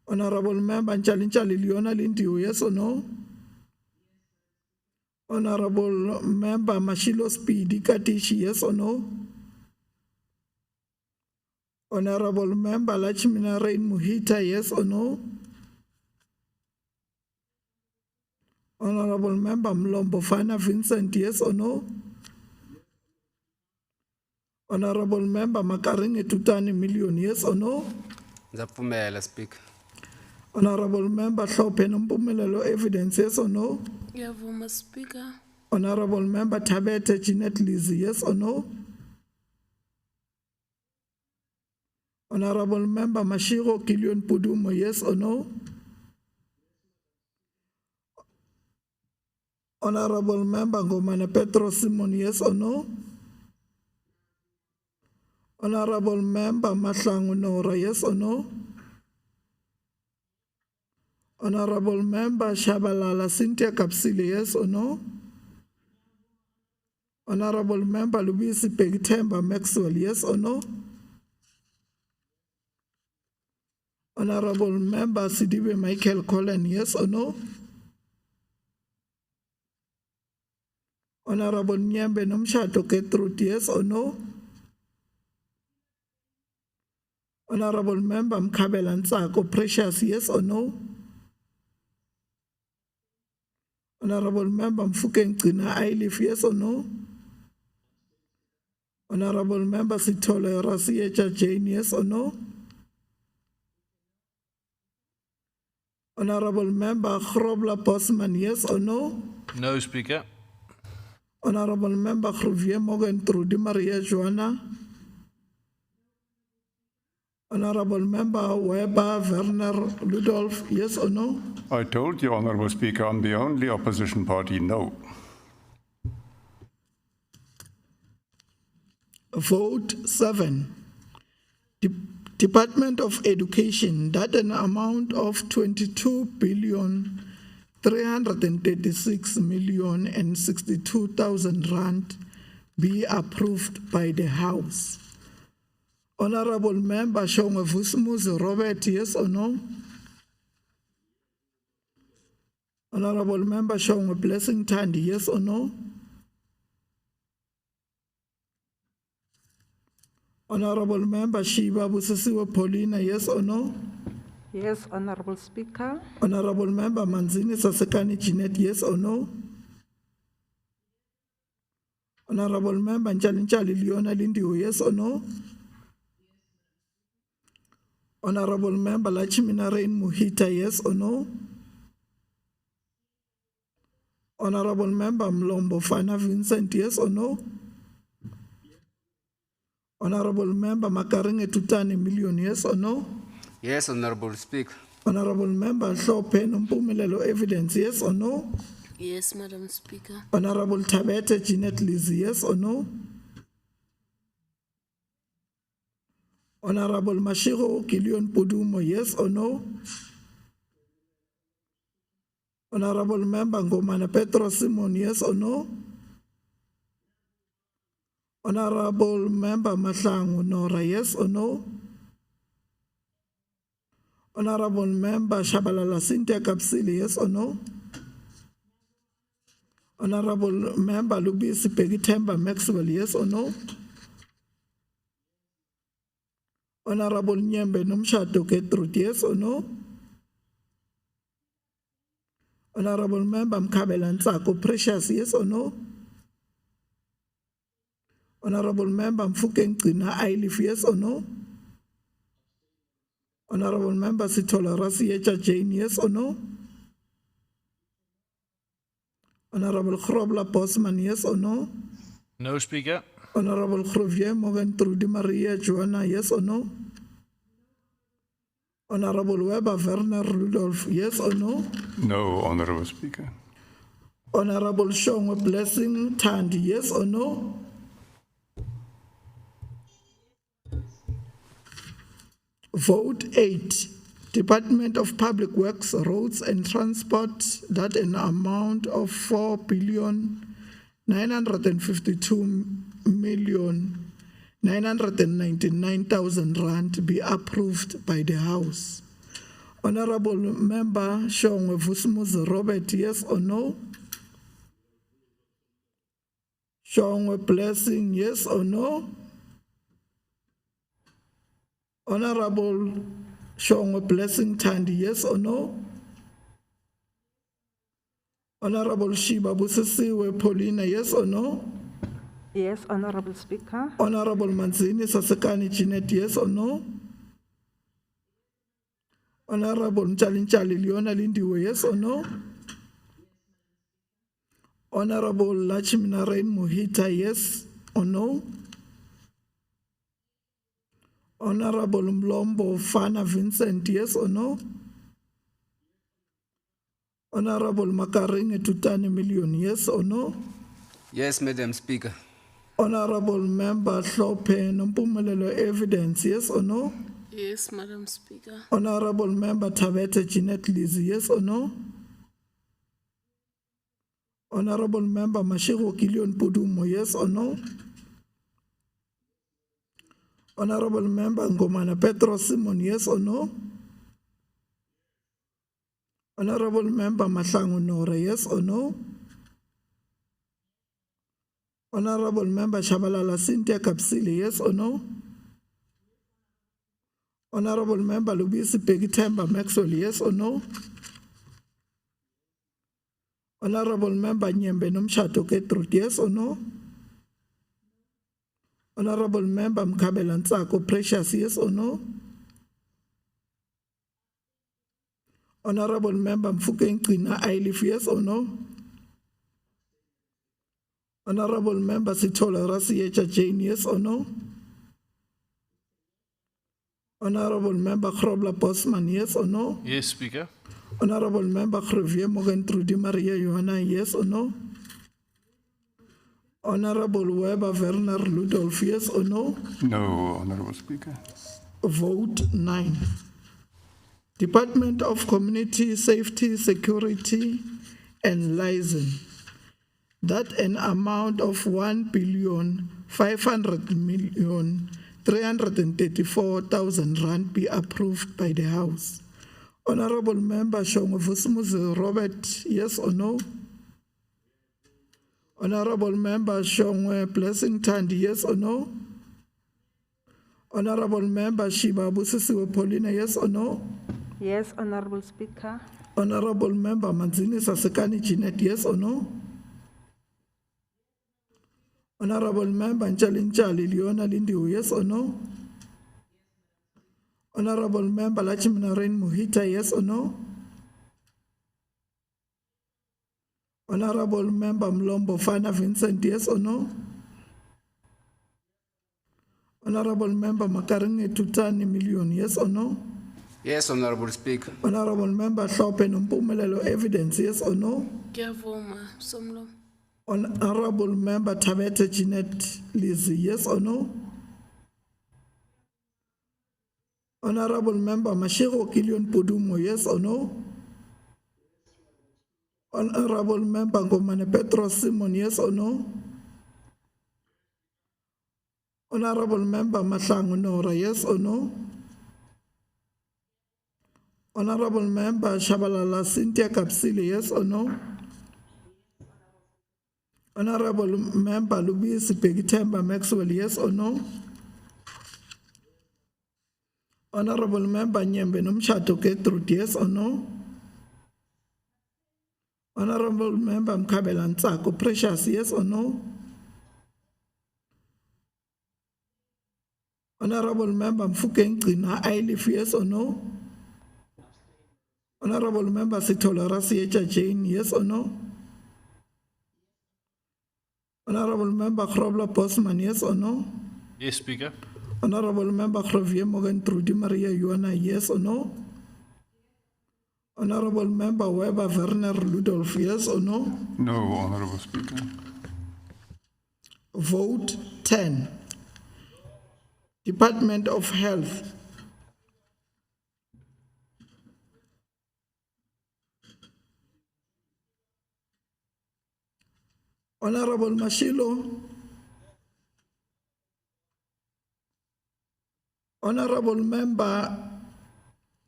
Honorable Member Nchalinchali Leona Lindiwe, yes or no? Honorable Member Mashilo Speedy Katishi, yes or no? Honorable Member Lachmina Rain Muhita, yes or no? Honorable Member Mlombo Fana Vincent, yes or no? Honorable Member Makaringe Tutani Million, yes or no? Ndza Speaker. Honorable Member Hlophe Nompumelelo Evidence, yes or no? Ngiyavuma, Speaker. Honorable Member Tabete Jeanette Lizzie, yes or no? Honorable Member Mashiro Kilion Pudumo, yes or no? Honorable Member Ngomane Petro Simon, yes or no? Honorable Member Mahlangu Nora, yes or no? Honorable Member Shabalala Cynthia Kapsile, yes or no? Honorable Member Lubisi Pegtemba Maxwell, yes or no? Honorable Member Sidibe Michael Collen, yes or no? Honorable Nyembe Nomshato Ketrut, yes or no? Honorable Member Mkabela Ntsako Precious, yes or no? Honorable Member Mfukeng Gcina Ailif, yes or no? Honorable Member Sithole Rasiecha Jane, yes or no? Honorable Member Grobler Bosman, yes or no? No, Speaker. Honorable Member Grovier Morgan Trudy Maria Joanna. Honorable Member Weber Werner Ludolf, yes or no? I told you, Honorable Speaker, I'm the only opposition party, no. Vote 7. Department of Education, that an amount of 22,336,062,000 rand be approved by the House. Honorable Member Shongwe Vusumuzi Robert, yes or no? Honorable Member Shongwe Blessing Thandi, yes or no? Honorable Member Shiba Busisiwe Paulina, yes or no? Yes, Honorable Speaker. Honorable Member Manzini Sasekani Jeanette, yes or no? Honorable Member Nchalinchali Leona Lindiwe, yes or no? Honorable Member Lachmina Rain Muhita, yes or no? Honorable Member Mlombo Fana Vincent, yes or no? Honorable Member Makaringe Tutani Million, yes or no? Yes, Honorable Speaker. Honorable Member Hlophe Nompumelelo Evidence, yes or no? Yes, Madam Speaker. Honorable Tabete Jeanette Lizzie, yes or no? Honorable Mashiro Kilion Pudumo, yes or no? Honorable Member Ngomane Petro Simon, yes or no? Honorable Member Mahlangu Nora, yes or no? Honorable Member Shabalala Cynthia Kapsile, yes or no? Honorable Member Lubisi Pegtemba Maxwell, yes or no? Honorable Nyembe Nomshato Ketrut, yes or no? Honorable Member Mkabela Ntsako Precious, yes or no? Honorable Member Mfukeng Gcina Ailif, yes or no? Honorable Member Sithole Rasiecha Jane, yes or no? Honorable Grobler Bosman, yes or no? No, Speaker. Honorable Grovier Morgan Trudy Maria Joanna, yes or no? Honorable Weber Werner Rudolph, yes or no? No, Honorable Speaker. Honorable Shongwe Blessing Thandi, yes or no? Vote 8. Department of Public Works, Roads and Transport, that an amount of 4,952,999,000 rand be approved by the House. Honorable Member Shongwe Vusumuzi Robert, yes or no? Shongwe Blessing, yes or no? Honorable Shongwe Blessing Tandi, yes or no? Honorable Shiba Busisiwe Paulina, yes or no? Yes, Honorable Speaker. Honorable Manzini Sasekani Jeanette, yes or no? Honorable Mchalinchali Leona Lindiwe, yes or no? Honorable Lachminarain Mohita, yes or no? Honorable Mlombo Fana Vincent, yes or no? Honorable Makaringe Tutani Million, yes or no? Yes, Madam Speaker. Honorable Member Hlope Nompumelelo Evidence, yes or no? Yes, Madam Speaker. Honorable Member Tabete Jeanette Lizzie, yes or no? Honorable Member Mashiro Kilion Pudumo, yes or no? Honorable Member Ngomana Petro Simon, yes or no? Honorable Member Mahlangu Nora, yes or no? Honorable Member Shabalala Cynthia Kapsili, yes or no? Honorable Member Lubisi Pegitemba Maxwell, yes or no? Honorable Member Nyembe Nomshato Ketrut, yes or no? Honorable Member Mkabela Ntsako Precious, yes or no? Honorable Member Mfukeng Qina Ailif, yes or no? Honorable Member Sitola Rasiecha Jane, yes or no? Honorable Member Krobla Bosman, yes or no? Yes, Speaker. Honorable Member Khrevier Morgan Trudy Maria Johanna, yes or no? Honorable Weber Werner Ludolf, yes or no? No, Honorable Speaker. Vote 9. Department of Community Safety, Security and Liaison, that an amount of 1,500,334,000 rand be approved by the House. Honorable Member Shongwe Vusumuzi Robert, yes or no? Honorable Member Shongwe Blessing Tandi, yes or no? Honorable Member Shiba Busisiwe Paulina, yes or no? Yes, Honorable Speaker. Honorable Member Manzini Sasekani Jeanette, yes or no? Honorable Member Nchalinchali Leona Lindiwe, yes or no? Honorable Member Lachminarain Mohita, yes or no? Honorable Member Mlombo Fana Vincent, yes or no? Honorable Member Makaringe Tutani Million, yes or no? Yes, Honorable Speaker. Honorable Member Hlope Nompumelelo Evidence, yes or no? Ngiyavuma, Somlo. Honorable Member Tabete Jeanette Lizzie, yes or no? Honorable Member Mashiro Kilion Pudumo, yes or no? Honorable Member Ngomane Petro Simon, yes or no? Honorable Member Mahlangu Nora, yes or no? Honorable Member Shabalala Cynthia Kapsili, yes or no? Honorable Member Lubisi Pegitemba Maxwell, yes or no? Honorable Member Nyembe Nomshato Ketrut, yes or no? Honorable Member Mkabela Ntsako Precious, yes or no? Honorable Member Mfukeng Qina Ailif, yes or no? Honorable Member Sitola Rasiecha Jane, yes or no? Honorable Member Krobla Bosman, yes or no? Yes, Speaker. Honorable Member Khrevier Morgan Trudy Maria Johanna, yes or no? Honorable Member Weber Werner Ludolf, yes or no? No, Honorable Speaker. Vote 10. Department of Health, Honorable Mashilo, Honorable Member,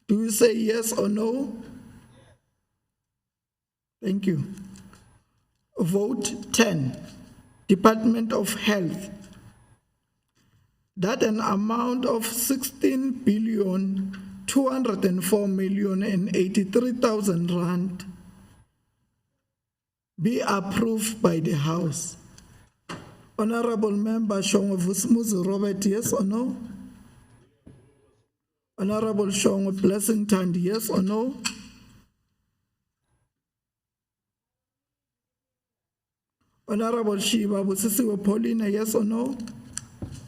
do you say yes or no? Thank you. Vote 10. Department of Health, that an amount of 16,204,083,000 rand be approved by the House. Honorable Member Shongwe Vusumuzi Robert, yes or no? Honorable Shongwe Blessing Thandi, yes or no? Honorable Shiba Busisiwe Paulina, yes or no?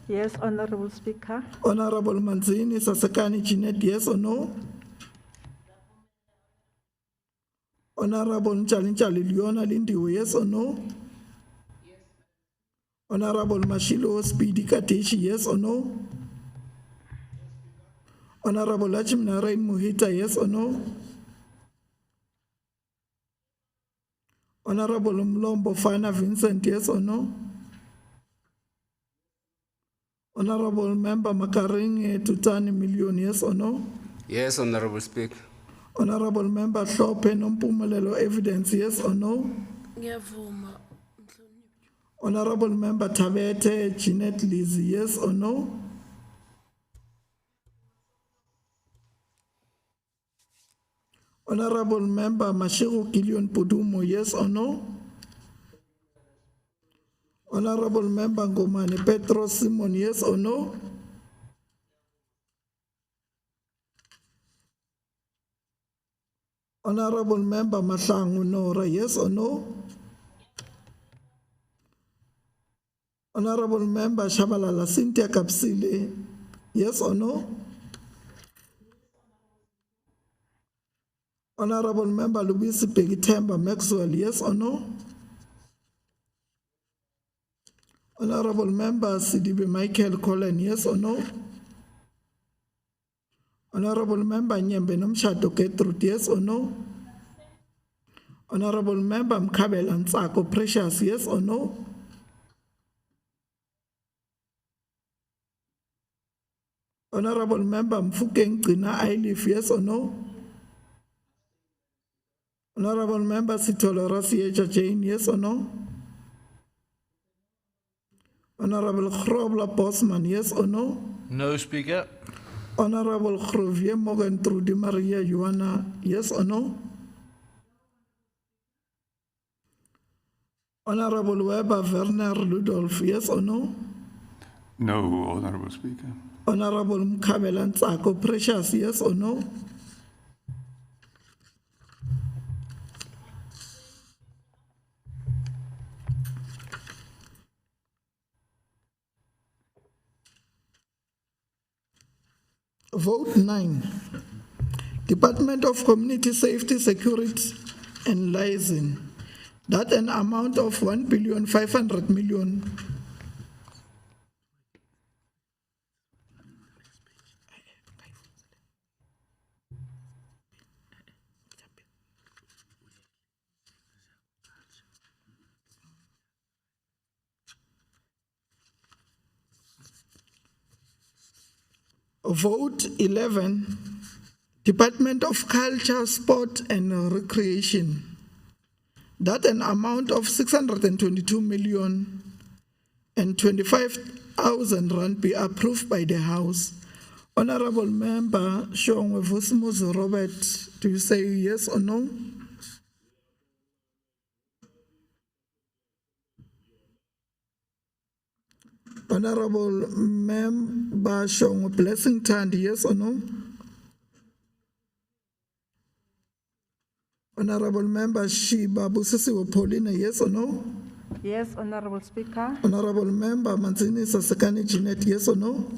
Yes, Honorable Speaker. Honorable Manzini Sasekani Jeanette, yes or no? Honorable Nchalinchali Leona Lindiwe, yes or no? Honorable Mashilo Speedy Katishi, yes or no? Honorable Lachim Narain Muhita, yes or no? Honorable Mlombo Fana Vincent, yes or no? Honorable Member Makaring Tutani Million, yes or no? Yes, Honorable Speaker. Honorable Member Hlope Nompumelelo Evidence, yes or no? Ngiyavuma. Honorable Member Tabete Jeanette Lizzie, yes or no? Honorable Member Mashiru Kilion Pudumo, yes or no? Honorable Member Ngomane Petro Simon, yes or no? Honorable Member Mahlangu Nora, yes or no? Honorable Member Shabalala Cynthia Kapsile, yes or no? Honorable Member Lubisi Pegitemba Maxwell, yes or no? Honorable Member Sidibe Michael Collen, yes or no? Honorable Member Nyembe Nomshato Gertrude, yes or no? Honorable Member Mkabel Ansako Precious, yes or no? Honorable Member Mfukeng Gcina Ailif, yes or no? Honorable Member Sitolo Rasiecha Jane, yes or no? Honorable Chrobla Bosman, yes or no? No, Speaker. Honorable Khrovier Morgan Trudy Maria Joanna, yes or no? Honorable Weber Werner Ludolf, yes or no? No, Honorable Speaker. Honorable Mkabel Ansako Precious, yes or no? Vote 9. Department of Community Safety, Security and Liaison, that an amount of 1,500,000,000 Vote 11, Department of Culture, Sport and Recreation, that an amount of 622,025,000 rand be approved by the House. Honorable Member Shongwe Vusumuzi Robert, do you say yes or no? Honorable Member Shongwe Blessing Thandi, yes or no? Honorable Member Shiba Busisiwe Paulina, yes or no? Yes, Honorable Speaker. Honorable Member Manzini Sasekani Jeanette, yes or no?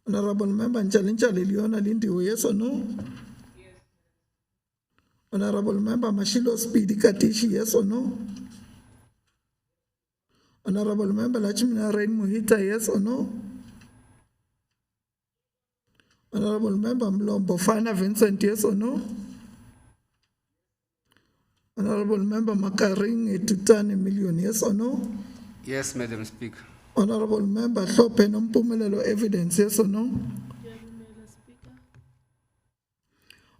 Honorable Member Nchalinchali Leona Lindiwe, yes or no? Yes. Honorable Member Mashilo Speedy Katishi, yes or no? Honorable Member Lachimina Rain Muhita, yes or no? Honorable Member Mlombo Fana Vincent, yes or no? Honorable Member Makaring Tutani Million, yes or no? Yes, Madam Speaker. Honorable Member Hlope Nompumelelo Evidence, yes or no?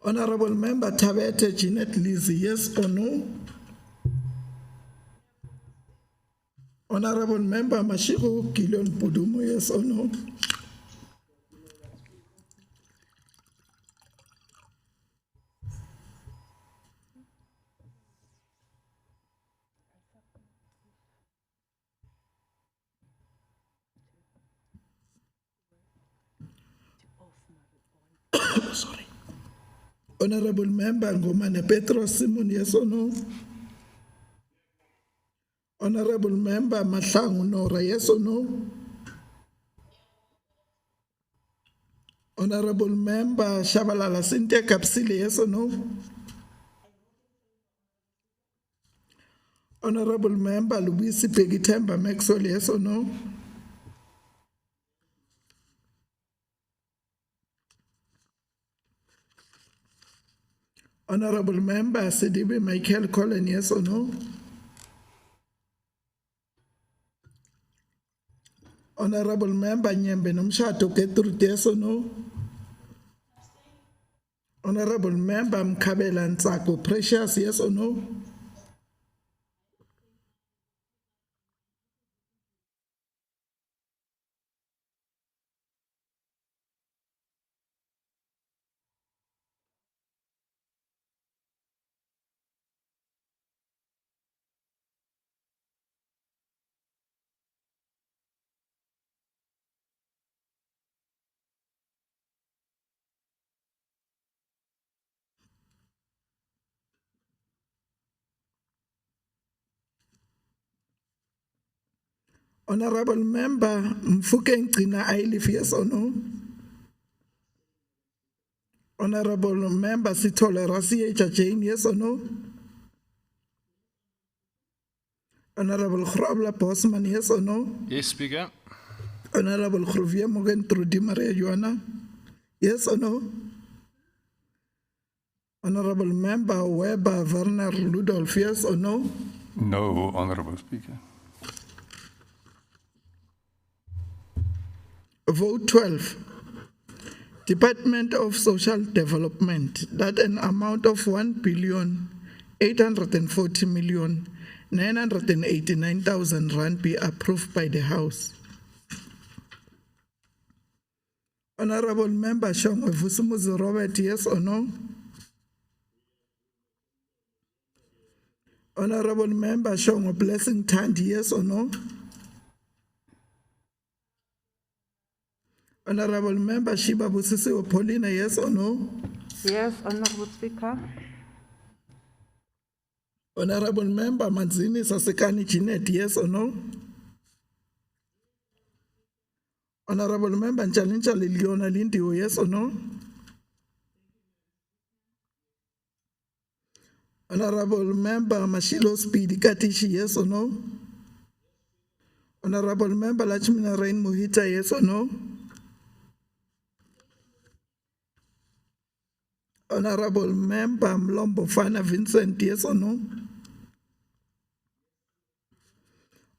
Honorable Member Tabete Jeanette Lizzie, yes or no? Honorable Member Mashiro Gideon Pudumo, yes or no? Sorry. Honorable Member Ngomane Petros Simon, yes or no? Honorable Member Mahlangu Nora, yes or no? Honorable Member Shabalala Cynthia Kapsile, yes or no? Honorable Member Lubisi Pegitemba Maxwell, yes or no? Honorable Member Sidibe Michael Collin, yes or no? Honorable Member Nyembe Nomshato Ketrut, yes or no? Honorable Member Mkabela Ntsako Precious, yes or no? Honorable Member Mfuke Ngcina Ailif, yes or no? Honorable Member Sithole Rasiyecha Jane, yes or no? Honorable Grobler Bosman, yes or no? Yes, Speaker. Honorable Khrovia Morgan Trudy Maria Joanna, yes or no? Honorable Member Weber Werner Ludolf, yes or no? No, Honorable Speaker. Vote 12. Department of Social Development, that an amount of 1,840,989,000 rand be approved by the House. Honorable Member Shongwe Vusumuzi Robert, yes or no? Honorable Member Shongwe Blessing Thandi, yes or no? Honorable Member Shiba Busisiwe Paulina, yes or no? Yes, Honorable Speaker. Honorable Member Manzini Sasekani Jeanette, yes or no? Honorable Member Nchalincha Liliona Lindiwe, yes or no? Honorable Member Mashilo Speedy Katishi, yes or no? Honorable Member Lachmina Rain Mohita, yes or no? Honorable Member Mlombo Fana Vincent, yes or no?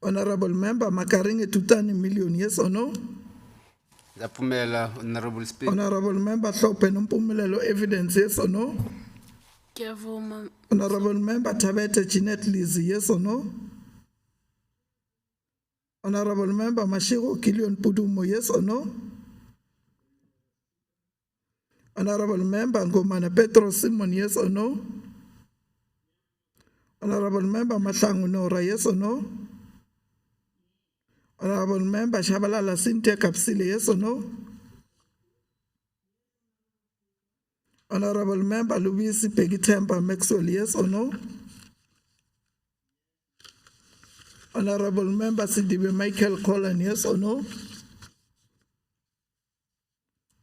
Honorable Member Makaringe Tutani Million, yes or no? Zapumela, Honorable Speaker. Honorable Member Hlope Nompumelelo Evidence, yes or no? Ngiyavuma. Honorable Member Tabete Jeanette Lizzie, yes or no? Honorable Member Mashiro Kilion Pudumo, yes or no? Honorable Member Ngomane Petros Simon, yes or no? Honorable Member Mahlangu Nora, yes or no? Honorable Member Shabalala Cynthia Kapsile, yes or no? Honorable Member Lubisi Pegitemba Maxwell, yes or no? Honorable Member Sidibe Michael Collin, yes or no?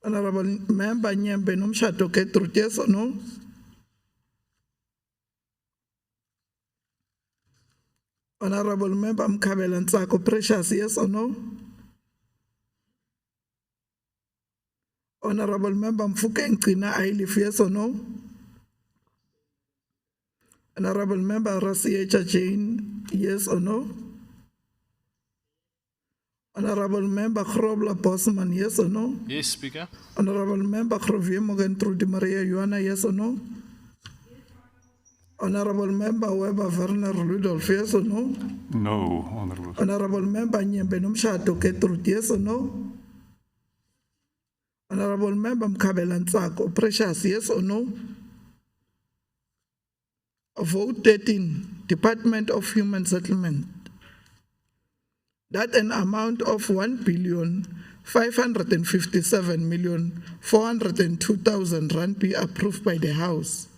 Honorable Member Nyembe Nomshato Ketrut, yes or no? Honorable Member Mkabela Ntsako Precious, yes or no? Honorable Member Mfuke Ngcina Ailif, yes or no? Honorable Member Rasiyecha Jane, yes or no? Honorable Member Grobler Bosman, yes or no? Yes, Speaker. Honorable Member Khrovia Morgan Trudy Maria Joanna, yes or no? Honorable Member Weber Werner Rudolph, yes or no? No, Honorable. Honorable Member Nyembe Nomshato Gertrude, yes or no? Honorable Member Mkhabela Ntsako Precious, yes or no? Vote 13, Department of Human Settlement. That an amount of 1,557,402,000 rand be approved by the House.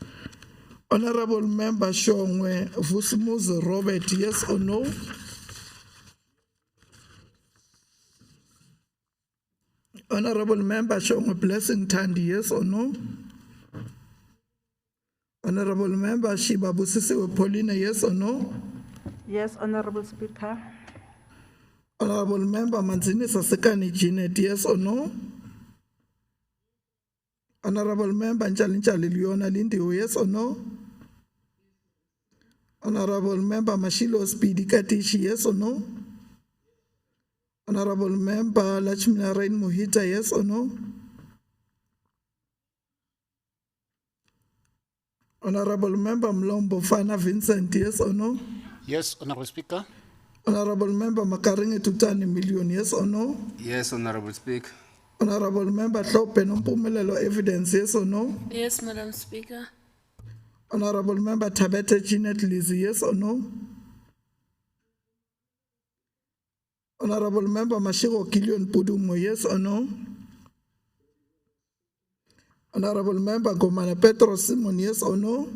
Honorable Member Shongwe Vusumuzi Robert, yes or no? Honorable Member Shongwe Blessing Thandi, yes or no? Honorable Member Shiba Busisiwe Paulina, yes or no? Yes, Honorable Speaker. Honorable Member Manzini Sasekani Jeanette, yes or no? Honorable Member Nchalinchali Leona Lindiwe, yes or no? Honorable Member Mashilo Speedy Katishi, yes or no? Honorable Member Lachmina Rain Mohita, yes or no? Honorable Member Mlombo Fana Vincent, yes or no? Yes, Honorable Speaker. Honorable Member Makaringe Tutani Million, yes or no? Yes, Honorable Speaker. Honorable Member Hlope Nompumelelo Evidence, yes or no? Yes, Madam Speaker. Honorable Member Tabete Jeanette Lizzie, yes or no? Honorable Member Mashiro Kilion Pudumo, yes or no? Honorable Member Gomana Petro Simon, yes or no?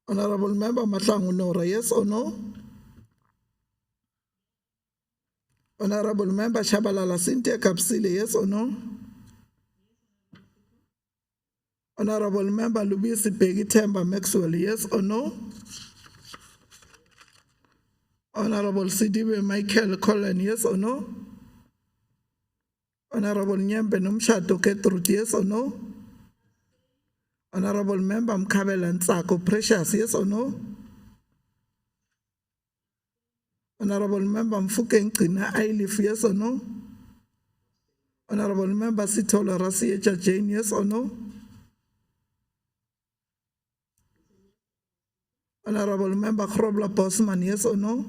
Honorable Member Matlangu Nora, yes or no? Honorable Member Shabalala Cynthia Kapsile, yes or no? Honorable Member Lubisi Peggy Temba Maxwell, yes or no? Honorable Sidibe Michael Cullen, yes or no? Honorable Nyembe Nomshato Gertrude, yes or no? Honorable Member Mkhabela Ntsako Precious, yes or no? Honorable Member Mfukeng Gcina Ailif, yes or no? Honorable Member Sithola Rasiecha Jane, yes or no? Honorable Member Krobla Bosman, yes or no?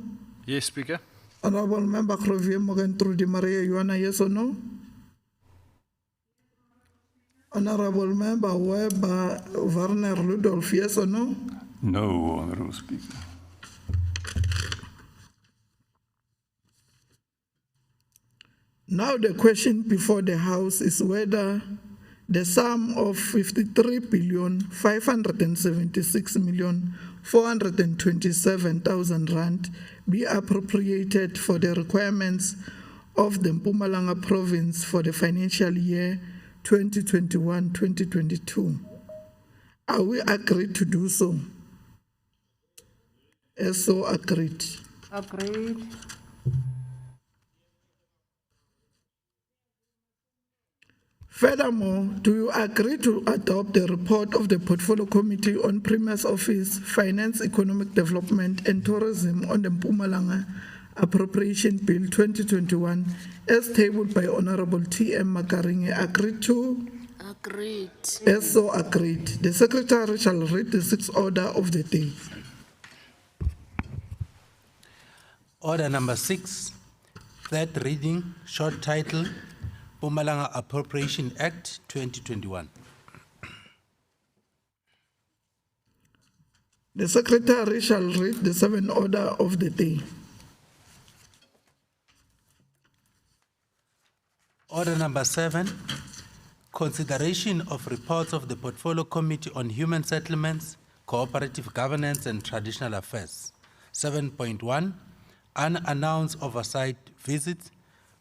Yes, Speaker. Honorable Member Krovie Morgan Trudy Maria Yuana, yes or no? Honorable Member Weber Werner Rudolph, yes or no? No, Honorable Speaker. Now the question before the House is whether the sum of 53,576,427,000 rand be appropriated for the requirements of the Mpumalanga province for the financial year 2021-2022. Are we agreed to do so? As so agreed. Agreed. Furthermore, do you agree to adopt the report of the Portfolio Committee on Premier's Office, Finance, Economic Development and Tourism on the Mpumalanga Appropriation Bill 2021 as tabled by Honorable T.M. Makaringe? Agreed to? Agreed. As so agreed. The Secretary shall read the sixth order of the day. Order number 6, third reading, short title, Mpumalanga Appropriation Act 2021. The Secretary shall read the seventh order of the day. Order number 7, consideration of reports of the Portfolio Committee on Human Settlements, Cooperative Governance and Traditional Affairs. 7.1, unannounced oversight visits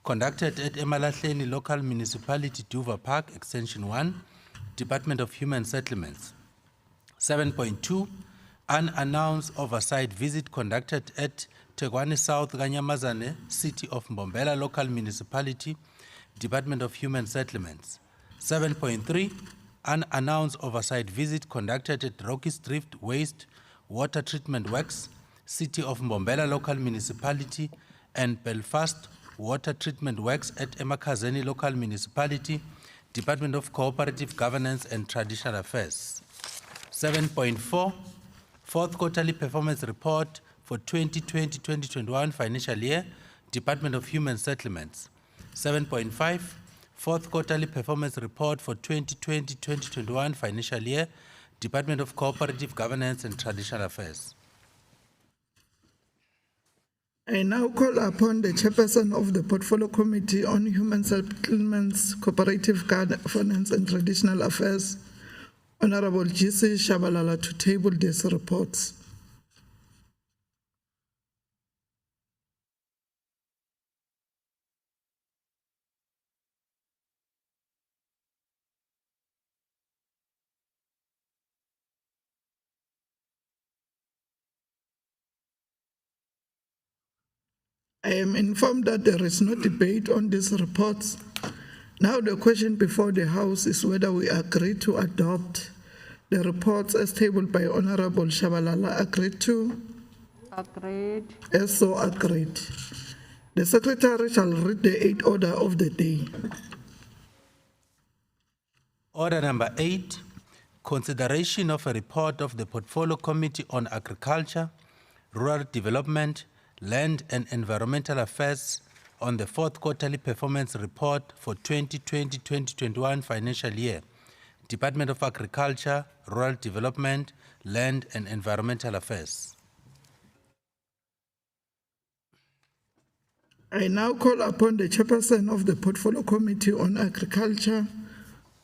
conducted at Emalahleni Local Municipality, Duva Park, Extension 1, Department of Human Settlements. 7.2, unannounced oversight visit conducted at Tegwane South, Kanyamazane, City of Mbombela Local Municipality, Department of Human Settlements. 7.3, unannounced oversight visit conducted at Rocky's Drift Waste Water Treatment Works, City of Mbombela Local Municipality, and Belfast Water Treatment Works at Emakazeni Local Municipality, Department of Cooperative Governance and Traditional Affairs. 7.4, fourth quarterly performance report for 2020-2021 financial year, Department of Human Settlements. 7.5, fourth quarterly performance report for 2020-2021 financial year, Department of Cooperative Governance and Traditional Affairs. I now call upon the chairperson of the Portfolio Committee on Human Settlements, Cooperative Governance and Traditional Affairs, Honorable GC Shabalala, to table these reports. I am informed that there is no debate on these reports. Now the question before the House is whether we agree to adopt the reports as tabled by Honorable Shabalala. Agreed to? Agreed. As so agreed. The Secretary shall read the 8th order of the day. Order number 8, consideration of a report of the Portfolio Committee on Agriculture, Rural Development, Land and Environmental Affairs on the fourth quarterly performance report for 2020-2021 financial year, Department of Agriculture, Rural Development, Land and Environmental Affairs. I now call upon the chairperson of the Portfolio Committee on Agriculture,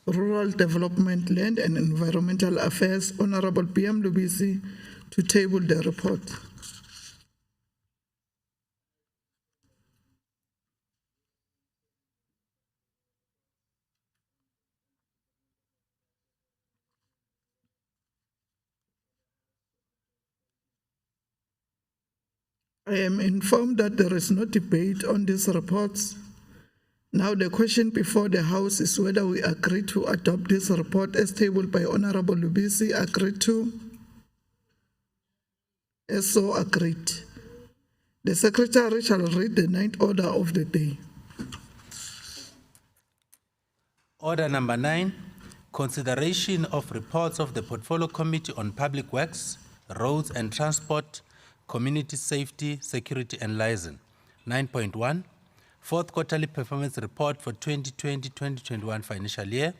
Rural Development, Land and Environmental Affairs, Honorable PM Lubisi, to table the report. I am informed that there is no debate on these reports. Now the question before the House is whether we agree to adopt this report as tabled by Honorable Lubisi. Agreed to? As so agreed. The Secretary shall read the 9th order of the day. Order number 9, consideration of reports of the Portfolio Committee on Public Works, Roads and Transport, Community Safety, Security and Liaison. 9.1, fourth quarterly performance report for 2020-2021 financial year,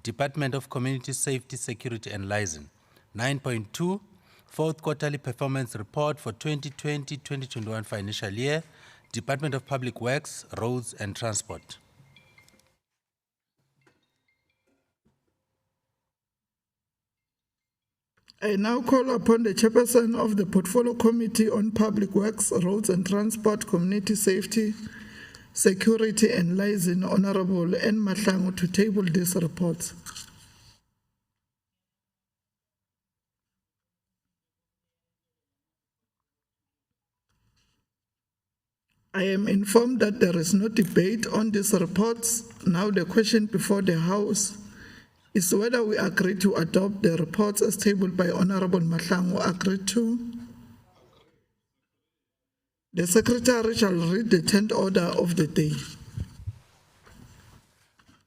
Department of Community Safety, Security and Liaison. 9.2, fourth quarterly performance report for 2020-2021 financial year, Department of Public Works, Roads and Transport. I now call upon the chairperson of the Portfolio Committee on Public Works, Roads and Transport, Community Safety, Security and Liaison, Honorable N. Mahlangu, to table these reports. I am informed that there is no debate on these reports. Now the question before the House is whether we agree to adopt the reports as tabled by Honorable Mahlangu. Agreed to? The Secretary shall read the 10th order of the day.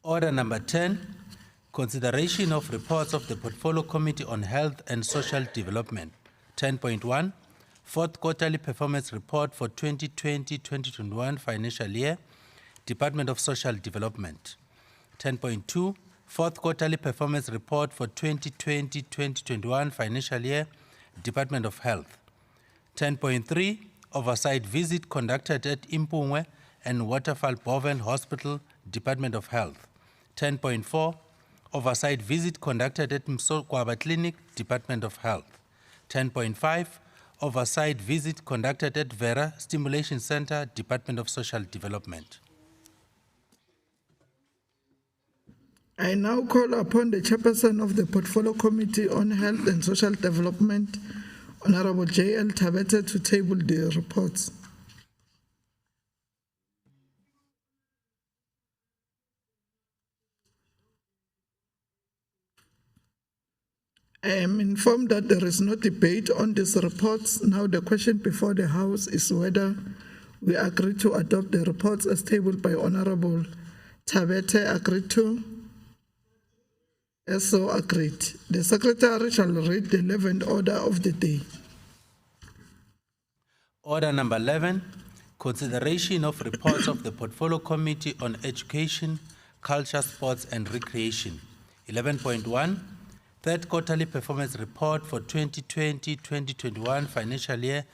Order number 10, consideration of reports of the Portfolio Committee on Health and Social Development. 10.1, fourth quarterly performance report for 2020-2021 financial year, Department of Social Development. 10.2, fourth quarterly performance report for 2020-2021 financial year, Department of Health. 10.3, oversight visit conducted at Impungwe and Waterfall Boven Hospital, Department of Health. 10.4, oversight visit conducted at Msokwaba Clinic, Department of Health. 10.5, oversight visit conducted at Vera Stimulation Center, Department of Social Development. I now call upon the chairperson of the Portfolio Committee on Health and Social Development, Honorable J.L. Tabete, to table the reports. I am informed that there is no debate on these reports. Now the question before the House is whether we agree to adopt the reports as tabled by Honorable Tabete. Agreed to? As so agreed. The Secretary shall read the 11th order of the day. Order number 11, consideration of reports of the Portfolio Committee on Education, Culture, Sports and Recreation. 11.1, third quarterly performance report for 2020-2021 financial year,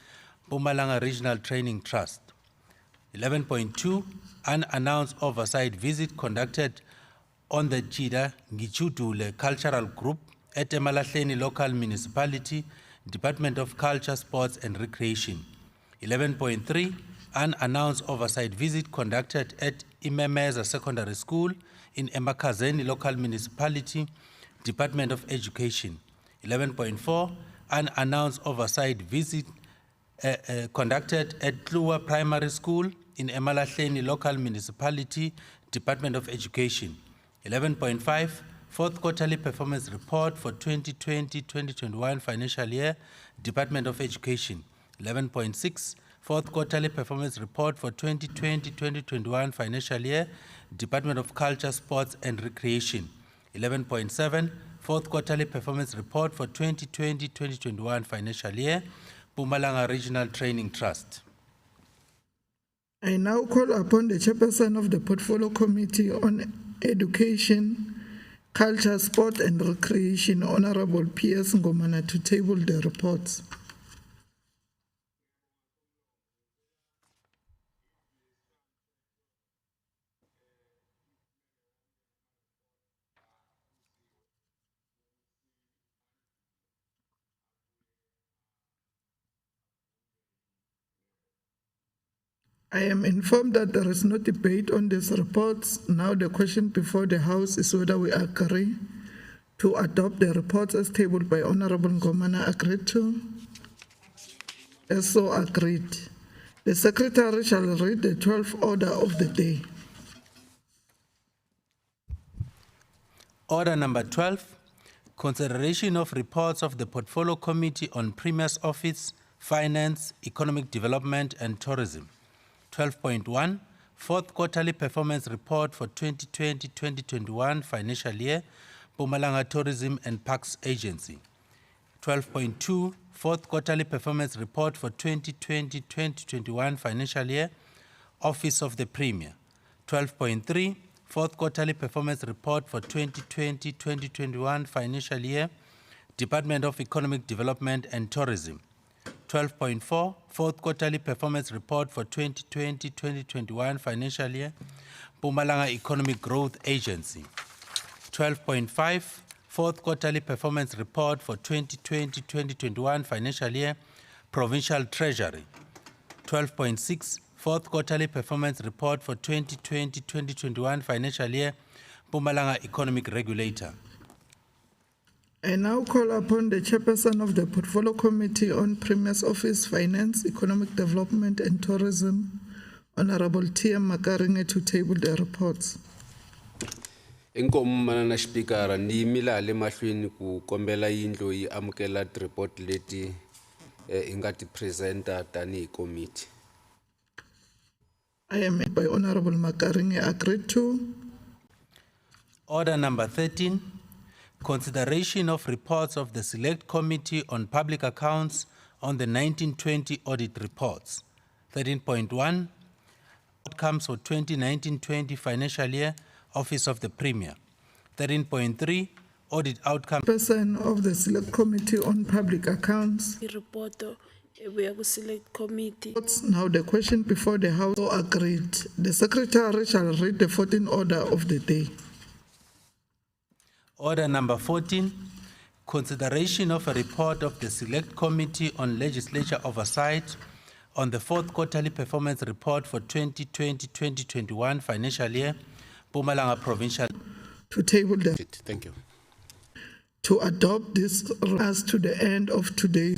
Mpumalanga Regional Training Trust. 11.2, unannounced oversight visit conducted on the Chida Ngichudule Cultural Group at Emalahleni Local Municipality, Department of Culture, Sports and Recreation. 11.3, unannounced oversight visit conducted at Imemeza Secondary School in Emakazeni Local Municipality, Department of Education. 11.4, unannounced oversight visit conducted at Tlua Primary School in Emalahleni Local Municipality, Department of Education. 11.5, fourth quarterly performance report for 2020-2021 financial year, Department of Education. 11.6, fourth quarterly performance report for 2020-2021 financial year, Department of Culture, Sports and Recreation. 11.7, fourth quarterly performance report for 2020-2021 financial year, Mpumalanga Regional Training Trust. I now call upon the chairperson of the Portfolio Committee on Education, Culture, Sport and Recreation, Honorable P.S. Ngomana, to table the reports. I am informed that there is no debate on these reports. Now the question before the House is whether we agree to adopt the reports as tabled by Honorable Ngomana. Agreed to? As so agreed. The Secretary shall read the 12th order of the day. Order number 12, consideration of reports of the Portfolio Committee on Premier's Office, Finance, Economic Development and Tourism. 12.1, fourth quarterly performance report for 2020-2021 financial year, Mpumalanga Tourism and Parks Agency. 12.2, fourth quarterly performance report for 2020-2021 financial year, Office of the Premier. 12.3, fourth quarterly performance report for 2020-2021 financial year, Department of Economic Development and Tourism. 12.4, fourth quarterly performance report for 2020-2021 financial year, Mpumalanga Economic Growth Agency. 12.5, fourth quarterly performance report for 2020-2021 financial year, Provincial Treasury. 12.6, fourth quarterly performance report for 2020-2021 financial year, Mpumalanga Economic Regulator. I now call upon the chairperson of the Portfolio Committee on Premier's Office, Finance, Economic Development and Tourism, Honorable T.M. Makaringe, to table the reports. Inkomu manana speaker ni mila le mahlweni ku kombela yindlu yi amukela report leti ingati presenter tani committee. I am by Honorable Makaringe. Agreed to? Order number 13, consideration of reports of the Select Committee on Public Accounts on the 1920 audit reports. 13.1, outcomes for 2019-20 financial year, Office of the Premier. 13.3, audit outcome. Person of the Select Committee on Public Accounts. The report we have a select committee. Now the question before the House. So agreed. The Secretary shall read the 14th order of the day. Order number 14, consideration of a report of the Select Committee on Legislature Oversight on the fourth quarterly performance report for 2020-2021 financial year, Mpumalanga Provincial. To table the. Thank you. To adopt this as to the end of today's